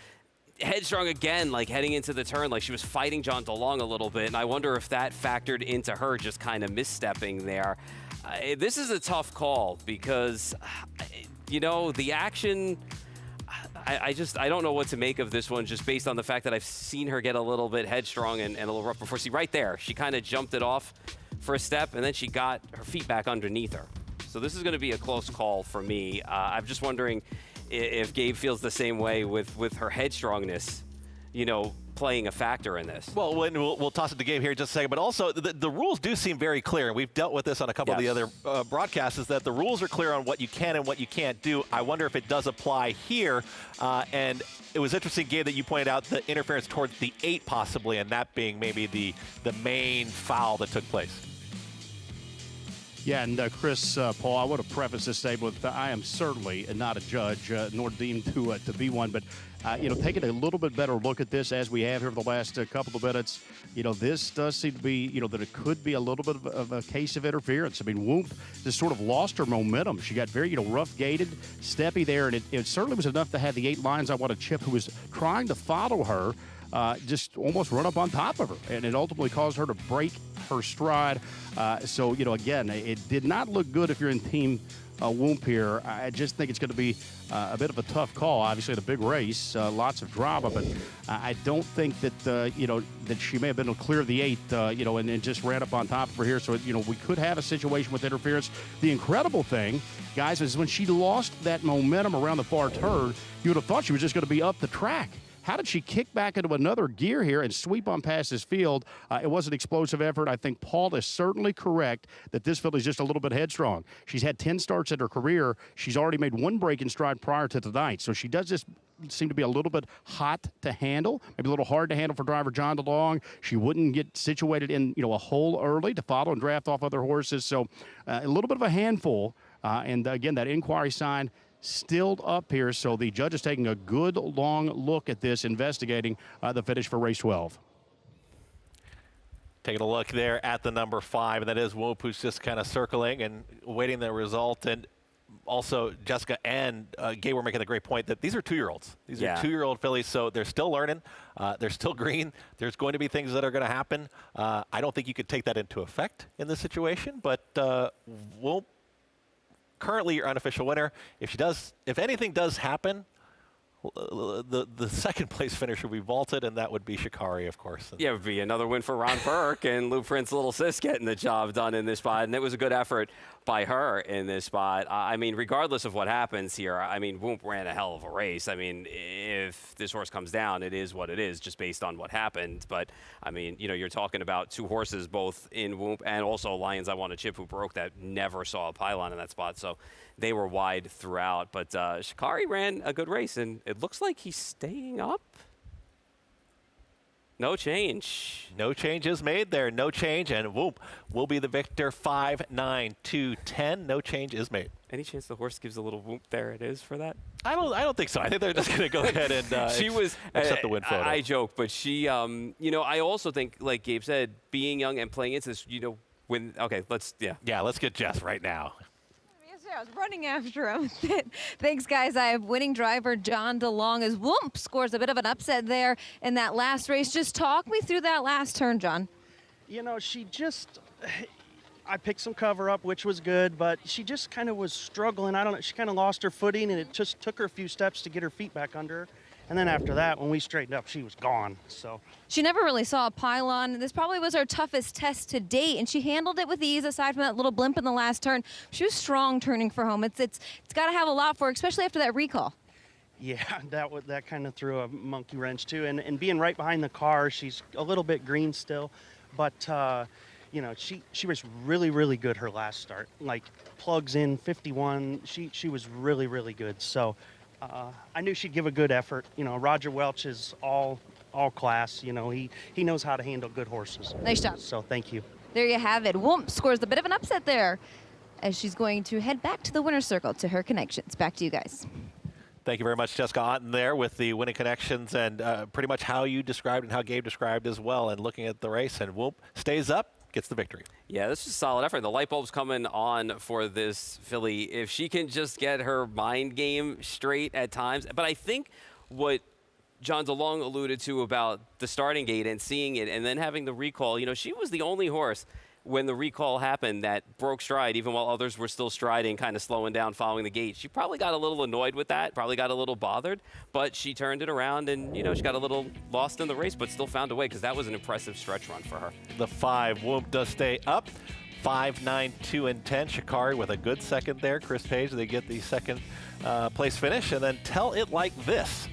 Speaker 2: headstrong again, like heading into the turn, like she was fighting John DeLong a little bit. And I wonder if that factored into her just kind of misstepping there. This is a tough call because, you know, the action, I don't know what to make of this one, just based on the fact that I've seen her get a little bit headstrong and a little rough before. See, right there, she kind of jumped it off for a step, and then she got her feet back underneath her. So this is going to be a close call for me. I'm just wondering if Gabe feels the same way with her headstrongness, you know, playing a factor in this.
Speaker 1: Well, we'll toss it to Gabe here in just a second, but also the rules do seem very clear, and we've dealt with this on a couple of the other broadcasts, is that the rules are clear on what you can and what you can't do. I wonder if it does apply here, and it was interesting, Gabe, that you pointed out the interference towards the 8 possibly, and that being maybe the main foul that took place.
Speaker 4: Yeah, and Chris, Paul, I want to preface this statement with I am certainly not a judge, nor deemed to be one, but you know, taking a little bit better look at this as we have here for the last couple of minutes, you know, this does seem to be, you know, that it could be a little bit of a case of interference. I mean, Whoop just sort of lost her momentum. She got very, you know, rough-gated, steppy there, and it certainly was enough to have the 8 lines I want to Chip, who was trying to follow her, just almost run up on top of her, and it ultimately caused her to break her stride. So, you know, again, it did not look good if you're in Team Whoop here. I just think it's going to be a bit of a tough call. Obviously, the big race, lots of drama, but I don't think that, you know, that she may have been able to clear the 8, you know, and just ran up on top of her here. So, you know, we could have a situation with interference. The incredible thing, guys, is when she lost that momentum around the far turn, you would have thought she was just going to be up the track. How did she kick back into another gear here and sweep on past this field? It was an explosive effort. I think Paul is certainly correct that this filly's just a little bit headstrong. She's had 10 starts in her career. She's already made 1 break in stride prior to tonight. So she does just seem to be a little bit hot to handle, maybe a little hard to handle for driver John DeLong. She wouldn't get situated in, you know, a hole early to follow and draft off other horses. So a little bit of a handful. And again, that inquiry sign still up here, so the judge is taking a good long look at this, investigating the finish for race 12.
Speaker 1: Taking a look there at the number 5, and that is Whoop, who's just kind of circling and waiting the result. And also Jessica and Gabe were making a great point that these are 2-year-olds. These are 2-year-old fillies, so they're still learning. They're still green. There's going to be things that are going to happen. I don't think you could take that into effect in this situation, but Whoop, currently your unofficial winner. If anything does happen, the second place finisher would be vaulted, and that would be Shikari, of course.
Speaker 2: Yeah, it would be another win for Ron Burke and Lou Prince Little Sis getting the job done in this spot, and it was a good effort by her in this spot. I mean, regardless of what happens here, I mean, Whoop ran a hell of a race. I mean, if this horse comes down, it is what it is, just based on what happened. But, I mean, you know, you're talking about 2 horses, both in Whoop and also Lions I Want to Chip, who broke that never saw a pylon in that spot. So they were wide throughout. But Shikari ran a good race, and it looks like he's staying up. No change.
Speaker 1: No change is made there. No change, and Whoop will be the victor, 5-9-2-10. No change is made.
Speaker 2: Any chance the horse gives a little whoop there it is for that?
Speaker 1: I don't think so. I think they're just going to go ahead and accept the win photo.
Speaker 2: I joke, but she, you know, I also think, like Gabe said, being young and playing into this, you know, when, okay, let's
Speaker 1: get Jess right now.
Speaker 3: I was running after him. Thanks, guys. I have winning driver John DeLong as Whoop scores a bit of an upset there in that last race. Just talk me through that last turn, John.
Speaker 10: You know, I picked some cover up, which was good, but she just kind of was struggling. I don't know. She kind of lost her footing, and it just took her a few steps to get her feet back under her. And then after that, when we straightened up, she was gone. So
Speaker 3: she never really saw a pylon. This probably was her toughest test to date, and she handled it with ease. Aside from that little blimp in the last turn, she was strong turning for home. It's got to have a lot for her, especially after that recall.
Speaker 10: Yeah, that kind of threw a monkey wrench too. And being right behind the car, she's a little bit green still, but you know, she was really, really good her last start. Like plugs in 51. She was really, really good. So. I knew she'd give a good effort. You know, Roger Welch is all class. You know, he knows how to handle good horses.
Speaker 3: Nice job.
Speaker 10: So thank you.
Speaker 3: There you have it. Whoop scores a bit of an upset there as she's going to head back to the winner's circle to her connections. Back to you guys.
Speaker 1: Thank you very much, Jessica Otten there with the winning connections and pretty much how you described and how Gabe described as well, and looking at the race. And Whoop stays up, gets the victory.
Speaker 2: Yeah, this is a solid effort. The light bulb's coming on for this filly. If she can just get her mind game straight at times. But I think what John DeLong alluded to about the starting gate and seeing it and then having the recall, you know, she was the only horse when the recall happened that broke stride, even while others were still striding, kind of slowing down following the gate. She probably got a little annoyed with that, probably got a little bothered, but she turned it around and, you know, she got a little lost in the race, but still found a way because that was an impressive stretch run for her.
Speaker 1: The 5 Whoop does stay up. 5, 9, 2, and 10. Shikari with a good second there. Chris Page, they get the second place finish, and then Tell It Like This.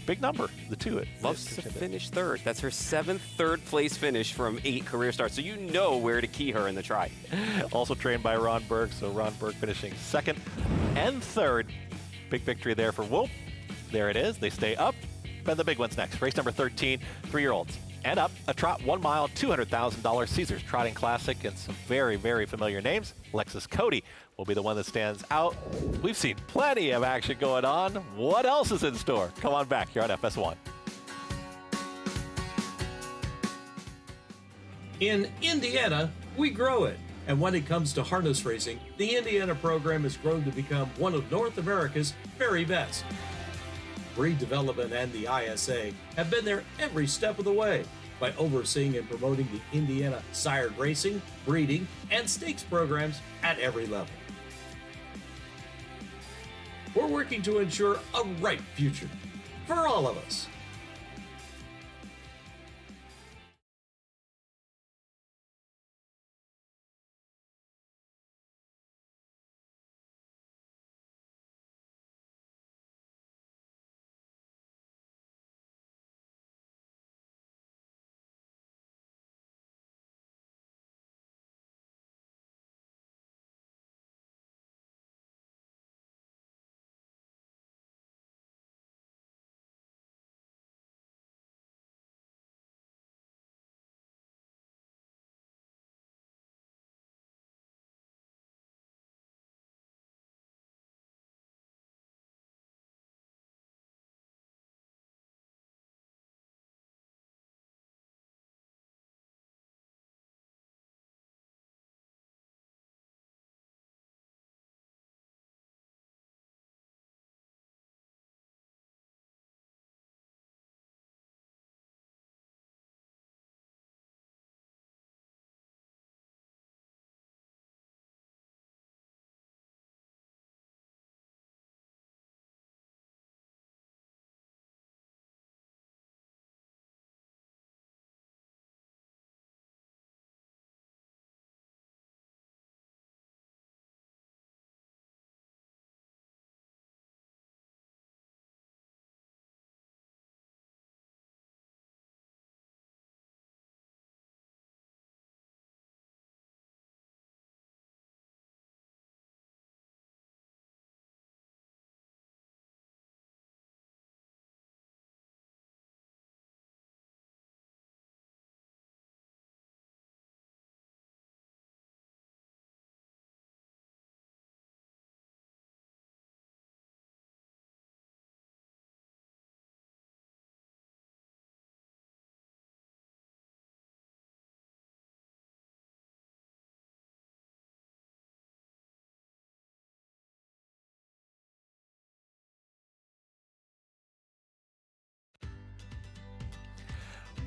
Speaker 1: Big number, the 2. It
Speaker 2: loves to finish third. That's her 7th third-place finish from 8 career starts, so you know where to key her in the try.
Speaker 1: Also trained by Ron Berg, so Ron Berg finishing 2nd and 3rd. Big victory there for Whoop. There it is. They stay up. And the big one's next. Race number 13, 3-year-olds. And up, a trot, 1 mile, $200,000 Caesars Trotting Classic, and some very, very familiar names. Lexus Cody will be the one that stands out. We've seen plenty of action going on. What else is in store? Come on back here on FS1.
Speaker 12: In Indiana, we grow it. And when it comes to harness racing, the Indiana program has grown to become one of North America's very best. Breed Development and the ISA have been there every step of the way by overseeing and promoting the Indiana sired racing, breeding, and stakes programs at every level. We're working to ensure a right future for all of us.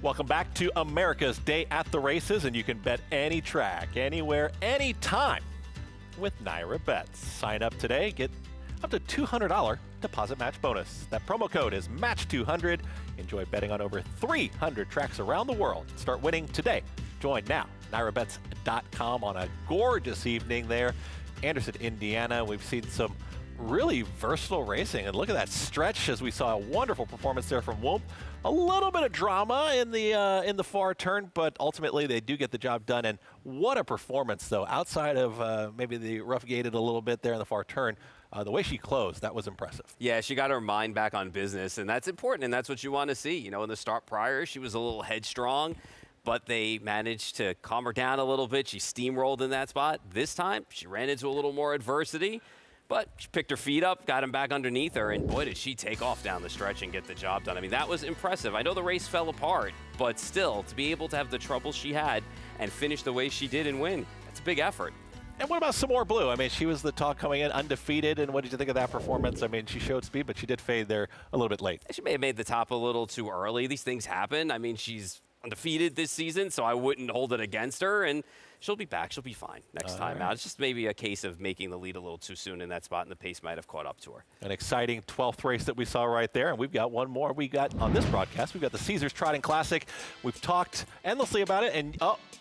Speaker 1: Welcome back to America's Day at the Races, and you can bet any track, anywhere, anytime with Naira Bets. Sign up today, get up to $200 deposit match bonus. That promo code is MATCH200. Enjoy betting on over 300 tracks around the world. Start winning today. Join now, NairaBets.com on a gorgeous evening there. Anderson, Indiana. We've seen some really versatile racing, and look at that stretch as we saw a wonderful performance there from Whoop. A little bit of drama in the far turn, but ultimately they do get the job done. And what a performance, though, outside of maybe the rough gated a little bit there in the far turn. The way she closed, that was impressive.
Speaker 2: Yeah, she got her mind back on business, and that's important, and that's what you want to see. You know, in the start prior, she was a little headstrong, but they managed to calm her down a little bit. She steamrolled in that spot. This time, she ran into a little more adversity. But she picked her feet up, got him back underneath her, and boy, did she take off down the stretch and get the job done. I mean, that was impressive. I know the race fell apart, but still, to be able to have the trouble she had and finish the way she did and win, that's a big effort.
Speaker 1: And what about Samore Blue? I mean, she was the talk coming in undefeated, and what did you think of that performance? I mean, she showed speed, but she did fade there a little bit late.
Speaker 2: She may have made the top a little too early. These things happen. I mean, she's undefeated this season, so I wouldn't hold it against her. And she'll be back. She'll be fine next time out. It's just maybe a case of making the lead a little too soon in that spot, and the pace might have caught up to her.
Speaker 1: An exciting 12th race that we saw right there, and we've got one more. We got on this broadcast, we've got the Caesars Trotting Classic. We've talked endlessly about it, and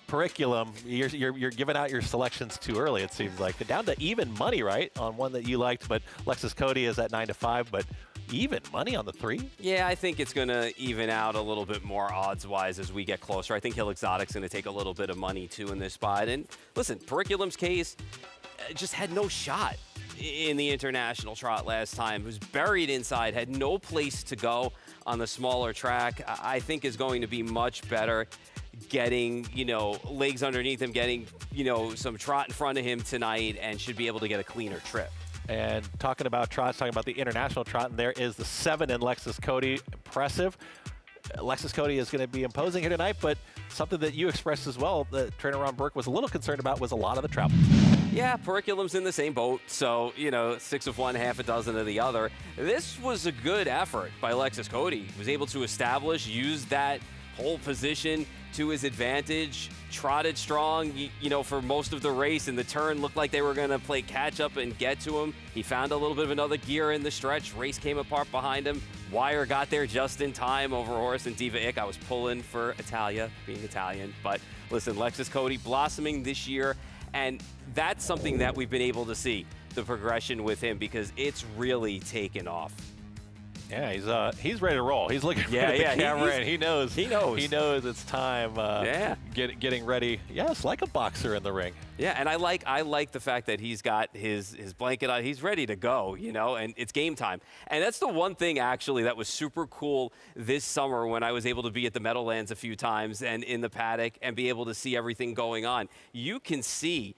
Speaker 1: Curriculum, you're giving out your selections too early, it seems like. Down to even money, right, on one that you liked, but Lexus Cody is at 9-5, but even money on the 3?
Speaker 2: Yeah, I think it's going to even out a little bit more odds-wise as we get closer. I think Hill Exotic's going to take a little bit of money, too, in this spot. And listen, Curriculum's case just had no shot in the international trot last time. It was buried inside, had no place to go on the smaller track. I think is going to be much better getting, legs underneath him, getting, some trot in front of him tonight, and should be able to get a cleaner trip.
Speaker 1: And talking about trots, talking about the international trot, and there is the 7 in Lexus Cody. Impressive. Lexus Cody is going to be imposing here tonight, but something that you expressed as well that trainer Ron Burke was a little concerned about was a lot of the travel.
Speaker 2: Yeah, Curriculum's in the same boat, so, 6 of one, half a dozen of the other. This was a good effort by Lexus Cody. He was able to establish, use that pole position to his advantage, trotted strong, for most of the race, and the turn looked like they were going to play catch up and get to him. He found a little bit of another gear in the stretch. Race came apart behind him. Wire got there just in time over horse and Diva Ick. I was pulling for Italia, being Italian. But listen, Lexus Cody blossoming this year, and that's something that we've been able to see, the progression with him, because it's really taken off.
Speaker 1: Yeah, he's ready to roll. He's looking at the camera, and he knows it's time. Getting ready. Yes, like a boxer in the ring.
Speaker 2: Yeah, and I like the fact that he's got his blanket on. He's ready to go, and it's game time. And that's the one thing actually that was super cool this summer when I was able to be at the Meadowlands a few times and in the paddock and be able to see everything going on. You can see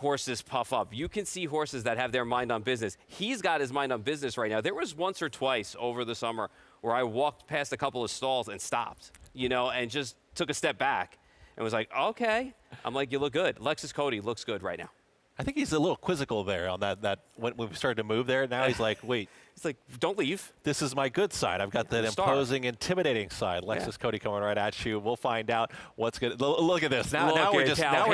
Speaker 2: horses puff up. You can see horses that have their mind on business. He's got his mind on business right now. There was once or twice over the summer where I walked past a couple of stalls and stopped, and just took a step back and was like, okay. I'm like, you look good. Lexus Cody looks good right now.
Speaker 1: I think he's a little quizzical there on that when we started to move there. Now he's like, wait.
Speaker 2: He's like, don't leave.
Speaker 1: This is my good side. I've got that imposing, intimidating side. Lexus Cody coming right at you. We'll find out what's good. Look at this.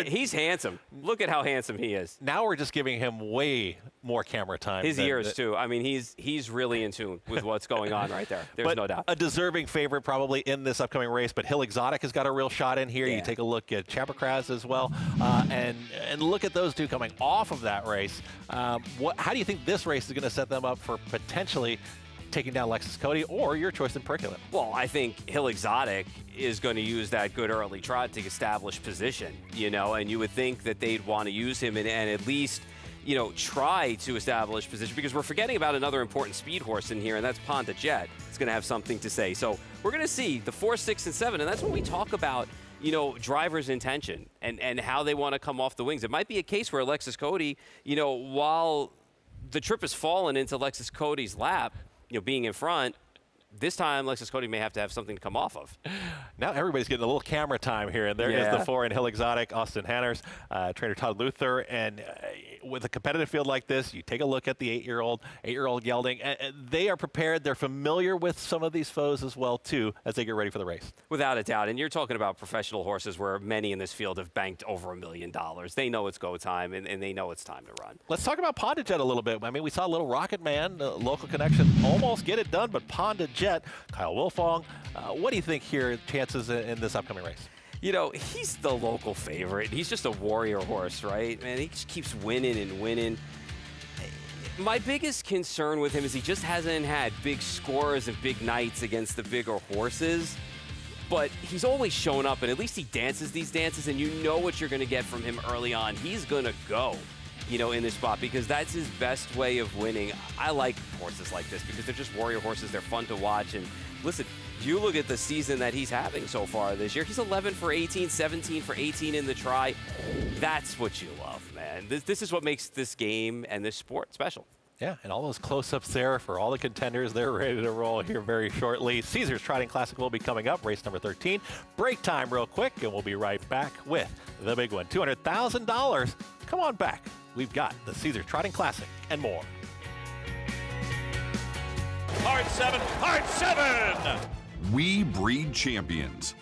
Speaker 2: He's handsome. Look at how handsome he is.
Speaker 1: Now we're just giving him way more camera time.
Speaker 2: His ears too. I mean, he's really in tune with what's going on right there. There's no doubt.
Speaker 1: A deserving favorite probably in this upcoming race, but Hill Exotic has got a real shot in here. Yeah. You take a look at Champacraz as well, and look at those two coming off of that race. How do you think this race is going to set them up for potentially taking down Lexus Cody, or your choice in Curriculum?
Speaker 2: Well, I think Hill Exotic is going to use that good early trot to establish position, and you would think that they'd want to use him and at least, try to establish position, because we're forgetting about another important speed horse in here, and that's Ponda Jet. It's going to have something to say. So we're going to see the 4, 6, and 7, and that's when we talk about driver's intention and how they want to come off the wings. It might be a case where Lexus Cody, while the trip has fallen into Lexus Cody's lap, being in front, this time Lexus Cody may have to have something to come off of.
Speaker 1: Now everybody's getting a little camera time here, and there is the 4 in Hill Exotic, Austin Hanners, trainer Todd Luther, and with a competitive field like this, you take a look at the 8-year-old gelding, and they are prepared. They're familiar with some of these foes as well, too, as they get ready for the race.
Speaker 2: Without a doubt, and you're talking about professional horses where many in this field have banked over $1 million. They know it's go time, and they know it's time to run.
Speaker 1: Let's talk about Ponda Jet a little bit. I mean, we saw a little Rocket Man, local connection, almost get it done, but Ponda Jet, Kyle Wilfong, what do you think here, chances in this upcoming race?
Speaker 2: He's the local favorite. He's just a warrior horse, right? Man, he just keeps winning and winning. My biggest concern with him is he just hasn't had big scores and big nights against the bigger horses. But he's always shown up, and at least he dances these dances, and you know what you're going to get from him early on. He's going to go, in this spot, because that's his best way of winning. I like horses like this because they're just warrior horses. They're fun to watch. And listen, you look at the season that he's having so far this year. He's 11 for 18, 17 for 18 in the try. That's what you love, man. This is what makes this game and this sport special.
Speaker 1: Yeah, and all those close-ups there for all the contenders. They're ready to roll here very shortly. Caesars Trotting Classic will be coming up, race number 13. Break time real quick, and we'll be right back with the big one. $200,000. Come on back. We've got the Caesars Trotting Classic and more.
Speaker 15: Hard 7, hard 7!
Speaker 13: We breed champions.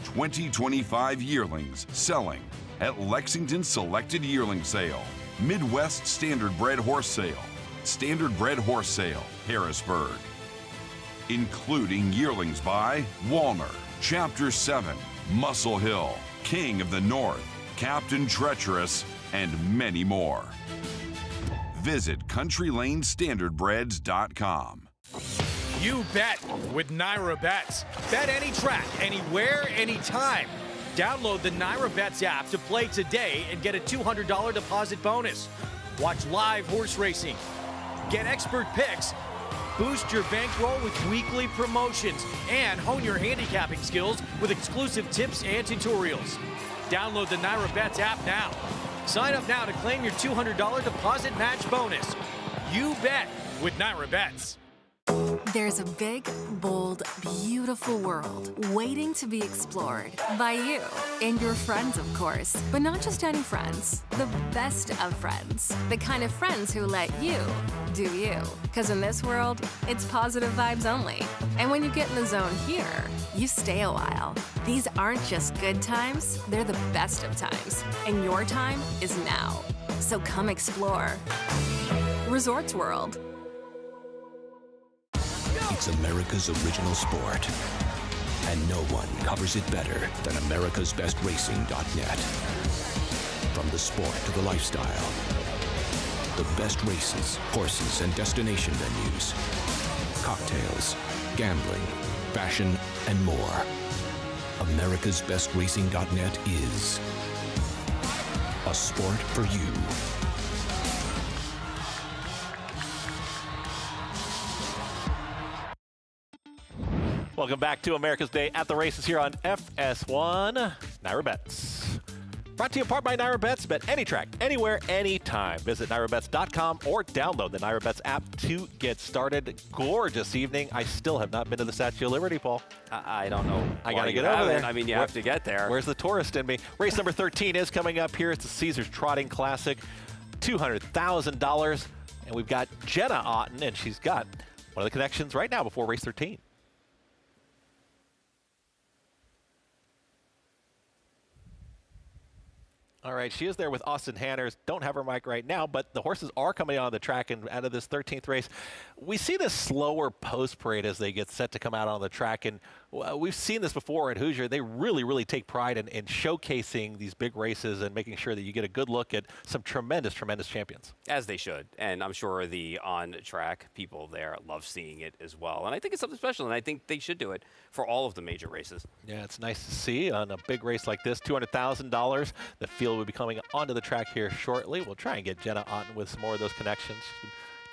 Speaker 13: 2025 yearlings selling at Lexington Selected Yearling Sale, Midwest Standard Bred Horse Sale, Standard Bred Horse Sale, Harrisburg. Including yearlings by Walner, Chapter 7, Muscle Hill, King of the North, Captain Treacherous, and many more. Visit CountryLaneStandardBreds.com.
Speaker 14: You bet with Naira Bets. Bet any track, anywhere, anytime. Download the Naira Bets app to play today and get a $200 deposit bonus. Watch live horse racing. Get expert picks. Boost your bankroll with weekly promotions and hone your handicapping skills with exclusive tips and tutorials. Download the Naira Bets app now. Sign up now to claim your $200 deposit match bonus. You bet with Naira Bets.
Speaker 16: There's a big, bold, beautiful world waiting to be explored by you and your friends, of course. But not just any friends, the best of friends. The kind of friends who let you do you. Because in this world, it's positive vibes only. And when you get in the zone here, you stay a while. These aren't just good times, they're the best of times. And your time is now. So come explore. Resorts World.
Speaker 19: It's America's original sport, and no one covers it better than americasbestracing.net. From the sport to the lifestyle, the best races, horses, and destination venues, cocktails, gambling, fashion, and more. americasbestracing.net is a sport for you.
Speaker 1: Welcome back to America's Day at the Races here on FS1. Naira Bets. Brought to you in part by Naira Bets. Bet any track, anywhere, anytime. Visit NairaBets.com or download the Naira Bets app to get started. Gorgeous evening. I still have not been to the Statue of Liberty, Paul.
Speaker 2: I don't know.
Speaker 1: I got to get over there.
Speaker 2: I mean, you have to get there.
Speaker 1: Where's the tourist in me? Race number 13 is coming up here. It's the Caesars Trotting Classic. $200,000. And we've got Jenna Otten, and she's got one of the connections right now before race 13. All right, she is there with Austin Hanners. Don't have her mic right now, but the horses are coming on the track and out of this 13th race. We see this slower post parade as they get set to come out on the track, and we've seen this before at Hoosier. They really take pride in showcasing these big races and making sure that you get a good look at some tremendous champions.
Speaker 2: As they should, and I'm sure the on-track people there love seeing it as well. And I think it's something special, and I think they should do it for all of the major races.
Speaker 1: Yeah, it's nice to see on a big race like this. $200,000. The field will be coming onto the track here shortly. We'll try and get Jenna Otten with some more of those connections.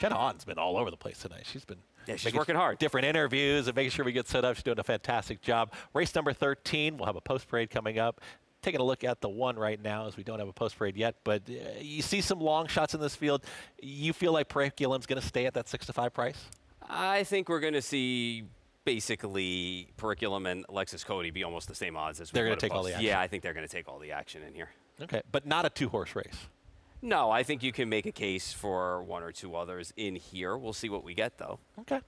Speaker 1: Jenna Otten's been all over the place tonight. She's been
Speaker 2: she's working hard.
Speaker 1: Different interviews and making sure we get set up. She's doing a fantastic job. Race number 13, we'll have a post parade coming up. Taking a look at the one right now as we don't have a post parade yet, but you see some long shots in this field. You feel like Periculum's going to stay at that 6-5 price?
Speaker 2: I think we're going to see basically Periculum and Alexis Cody be almost the same odds as
Speaker 1: they're going to take all the action.
Speaker 2: Yeah, I think they're going to take all the action in here.
Speaker 1: Okay, but not a two-horse race.
Speaker 2: No, I think you can make a case for one or two others in here. We'll see what we get, though.
Speaker 1: Okay.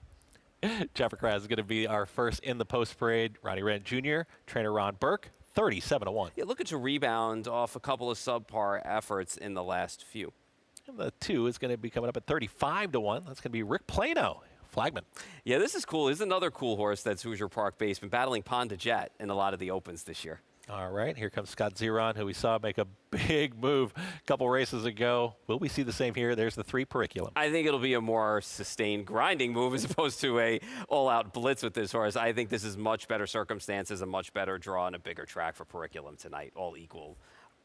Speaker 1: Jeffrey Kraz is going to be our first in the post parade. Ronnie Rand Jr., trainer Ron Burke, 37-1.
Speaker 2: Yeah, looking to rebound off a couple of subpar efforts in the last few.
Speaker 1: And the 2 is going to be coming up at 35-1. That's going to be Rick Plano, flagman.
Speaker 2: Yeah, this is cool. This is another cool horse that's Hoosier Park based. Been battling Pond de Jet in a lot of the opens this year.
Speaker 1: All right, here comes Scott Zeron, who we saw make a big move a couple races ago. Will we see the same here? There's the 3 Periculum.
Speaker 2: I think it'll be a more sustained grinding move as opposed to a all-out blitz with this horse. I think this is much better circumstances, a much better draw, and a bigger track for Periculum tonight. All equal,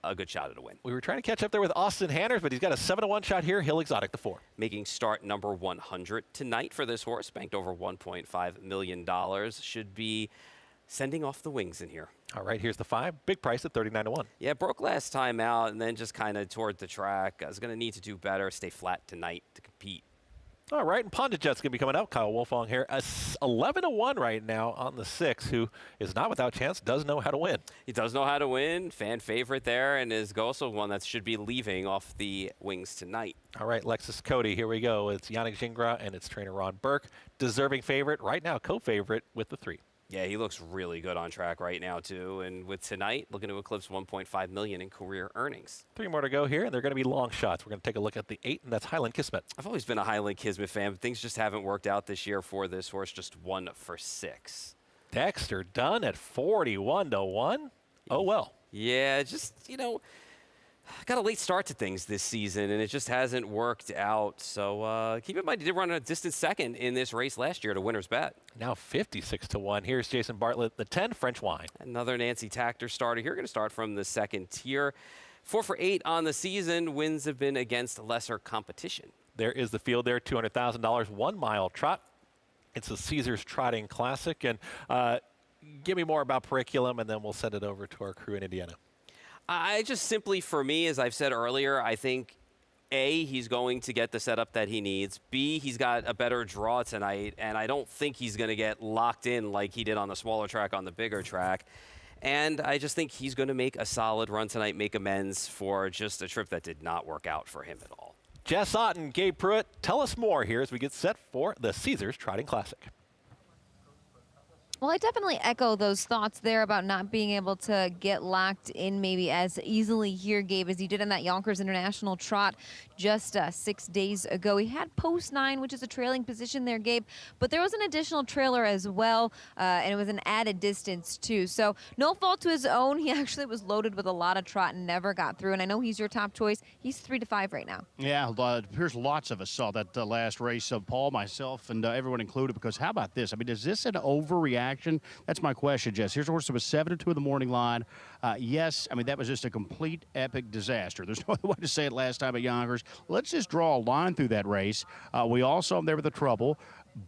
Speaker 2: a good shot at a win.
Speaker 1: We were trying to catch up there with Austin Hanners, but he's got a 7-1 shot here. Hill Exotic, the 4.
Speaker 2: Making start number 100 tonight for this horse, banked over $1.5 million. Should be sending off the wings in here.
Speaker 1: All right, here's the 5. Big price at 39-1.
Speaker 2: Yeah, broke last time out and then just kind of toward the track. I was going to need to do better, stay flat tonight to compete.
Speaker 1: All right, and Pond de Jet's going to be coming out. Kyle Wolfong here. 11-1 right now on the 6, who is not without chance, does know how to win.
Speaker 2: He does know how to win, fan favorite there, and is also one that should be leaving off the wings tonight.
Speaker 1: All right, Lexus Cody, here we go. It's Yannick Gingras and it's trainer Ron Burke. Deserving favorite right now, co-favorite with the 3.
Speaker 2: Yeah, he looks really good on track right now, too. And with tonight, looking to eclipse $1.5 million in career earnings.
Speaker 1: 3 more to go here, and they're going to be long shots. We're going to take a look at the 8, and that's Highland Kismet.
Speaker 2: I've always been a Highland Kismet fan, but things just haven't worked out this year for this horse. Just 1 for 6.
Speaker 1: Dexter Dunn at 41-1. Oh, well.
Speaker 2: Yeah, just, got a late start to things this season, and it just hasn't worked out. So keep in mind, he did run a distant second in this race last year to winner's bet.
Speaker 1: Now 56-1. Here's Jason Bartlett, the 10, French Wine.
Speaker 2: Another Nancy Tactor starter here. Going to start from the second tier. 4 for 8 on the season. Wins have been against lesser competition.
Speaker 1: There is the field there, $200,000, 1 mile trot. It's the Caesars Trotting Classic. And give me more about Periculum, and then we'll send it over to our crew in Indiana.
Speaker 2: I just simply, for me, as I've said earlier, I think, A, he's going to get the setup that he needs. B, he's got a better draw tonight, and I don't think he's going to get locked in like he did on the smaller track on the bigger track. And I just think he's going to make a solid run tonight, make amends for just a trip that did not work out for him at all.
Speaker 1: Jess Otten, Gabe Pruitt, tell us more here as we get set for the Caesars Trotting Classic.
Speaker 3: Well, I definitely echo those thoughts there about not being able to get locked in maybe as easily here, Gabe, as he did in that Yonkers International Trot just 6 days ago. He had post 9, which is a trailing position there, Gabe, but there was an additional trailer as well, and it was an added distance too. So no fault to his own. He actually was loaded with a lot of trot and never got through, and I know he's your top choice. He's 3-5 right now.
Speaker 4: Yeah, it appears lots of us saw that last race, Paul, myself, and everyone included, because how about this? I mean, is this an overreaction? That's my question, Jess. Here's a horse that was 7-2 in the morning line. Yes, I mean, that was just a complete epic disaster. There's no other way to say it last time at Yonkers. Let's just draw a line through that race. We all saw him there with the trouble,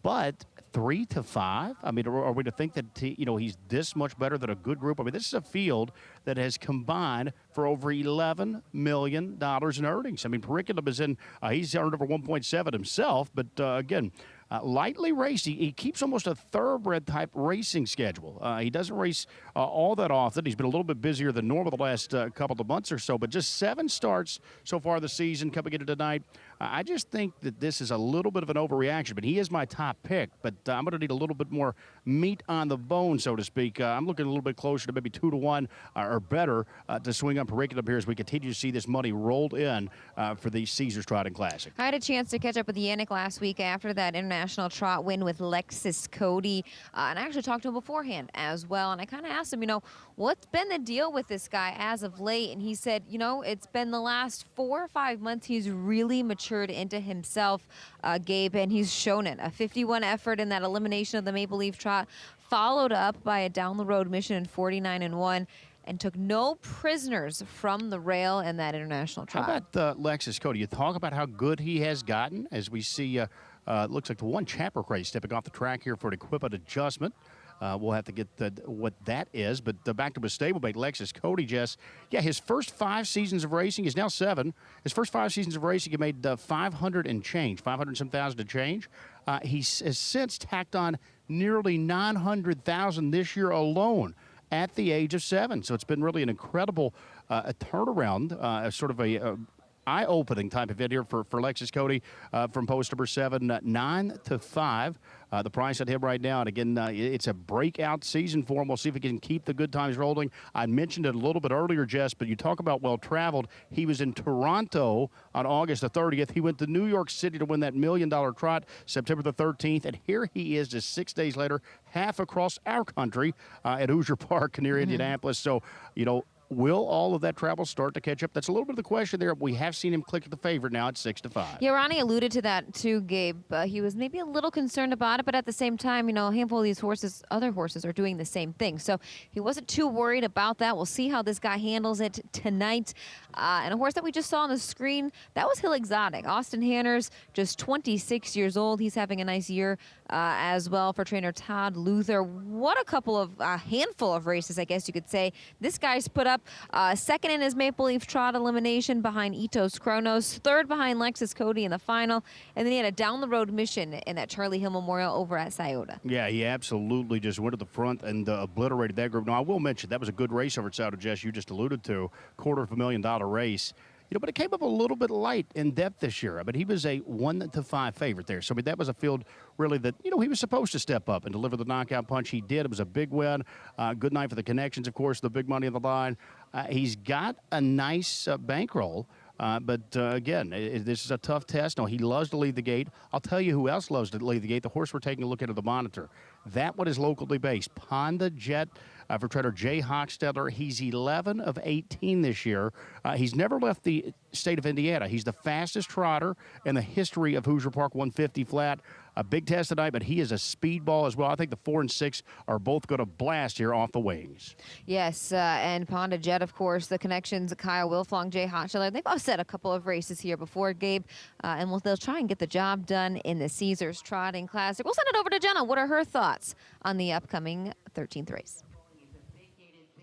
Speaker 4: but 3-5? I mean, are we to think that, he's this much better than a good group? I mean, this is a field that has combined for over $11 million in earnings. I mean, Periculum is he's earned over 1.7 himself, but again, lightly raced. He keeps almost a thoroughbred type racing schedule. He doesn't race all that often. He's been a little bit busier than normal the last couple of months or so, but just 7 starts so far this season coming into tonight. I just think that this is a little bit of an overreaction, but he is my top pick. But I'm going to need a little bit more meat on the bone, so to speak. I'm looking a little bit closer to maybe 2-1 or better to swing on Periculum here as we continue to see this money rolled in for the Caesars Trotting Classic.
Speaker 3: I had a chance to catch up with Yannick last week after that international trot win with Lexus Cody, and I actually talked to him beforehand as well, and I kind of asked him, what's been the deal with this guy as of late? And he said, it's been the last 4 or 5 months he's really matured into himself, Gabe, and he's shown it. A 51 effort in that elimination of the Maple Leaf Trot, followed up by a down-the-road mission in 49-1. And took no prisoners from the rail in that international trot.
Speaker 4: How about Lexus Cody? You talk about how good he has gotten as we see, it looks like the one Chapper race stepping off the track here for an equipment adjustment. We'll have to get what that is. But back to his stablemate, Lexus Cody, Jess. Yeah, his first 5 seasons of racing, he's now 7. His first 5 seasons of racing, he made 500 and change, 500 and some thousand to change. He has since tacked on nearly 900,000 this year alone at the age of 7. So it's been really an incredible turnaround, sort of a eye-opening type event here for Lexus Cody from post number 7, 9-5. The price at him right now, and again, it's a breakout season for him. We'll see if he can keep the good times rolling. I mentioned it a little bit earlier, Jess, but you talk about well-traveled. He was in Toronto on August the 30th. He went to New York City to win that $1 million trot September the 13th, and here he is just 6 days later, half across our country at Hoosier Park near Indianapolis. So, will all of that travel start to catch up? That's a little bit of the question there. We have seen him click the favorite now at 6-5.
Speaker 3: Yeah, Ronnie alluded to that too, Gabe. He was maybe a little concerned about it, but at the same time, a handful of these other horses are doing the same thing. So he wasn't too worried about that. We'll see how this guy handles it tonight. And a horse that we just saw on the screen, that was Hill Exotic. Austin Hanners, just 26 years old. He's having a nice year as well for trainer Todd Luther. What a handful of races, I guess you could say. This guy's put up second in his Maple Leaf Trot elimination behind Ito's Kronos, third behind Lexus Cody in the final, and then he had a down-the-road mission in that Charlie Hill Memorial over at Scioto.
Speaker 4: Yeah, he absolutely just went to the front and obliterated that group. Now, I will mention, that was a good race over at Scioto, Jess, you just alluded to, $250,000 race. but it came up a little bit light in depth this year. He was a 1-5 favorite there. So, that was a field really that, he was supposed to step up and deliver the knockout punch. He did. It was a big win. Good night for the connections, of course, the big money on the line. He's got a nice bankroll. But again, this is a tough test. No, he loves to lead the gate. I'll tell you who else loves to lead the gate. The horse we're taking a look at the monitor. That one is locally based. Ponda Jet for trainer Jay Hochstetler. He's 11 of 18 this year. He's never left the state of Indiana. He's the fastest trotter in the history of Hoosier Park 150 flat. A big test tonight, but he is a speedball as well. I think the 4 and 6 are both going to blast here off the wings.
Speaker 3: Yes, and Ponda Jet, of course, the connections, Kyle Wilflong, Jay Hochstetler. They've all set a couple of races here before, Gabe, and they'll try and get the job done in the Caesars Trotting Classic. We'll send it over to Jenna. What are her thoughts on the upcoming 13th race?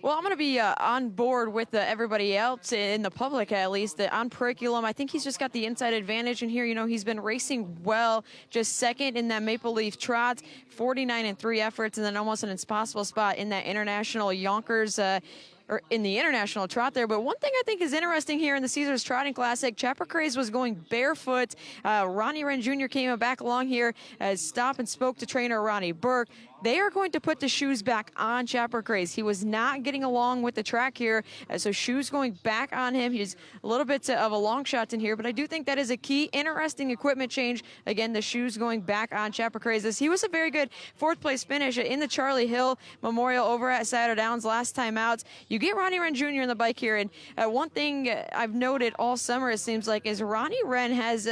Speaker 5: Well, I'm going to be on board with everybody else in the public, at least, on Periculum. I think he's just got the inside advantage in here. He's been racing well, just second in that Maple Leaf Trot, 49 in 3 efforts, and then almost an impossible spot in that International Yonkers or in the International Trot there. But one thing I think is interesting here in the Caesars Trotting Classic, Chapper Craze was going barefoot. Ronnie Wren Jr. came back along here, stopped and spoke to trainer Ronnie Burke. They are going to put the shoes back on Chapper Craze. He was not getting along with the track here, so shoes going back on him. He's a little bit of a long shot in here, but I do think that is a key, interesting equipment change. Again, the shoes going back on Chapper Craze. He was a very good 4th place finish in the Charlie Hill Memorial over at Saddle Downs last time out. You get Ronnie Wren Jr. in the bike here, and one thing I've noted all summer, it seems like, is Ronnie Wren has,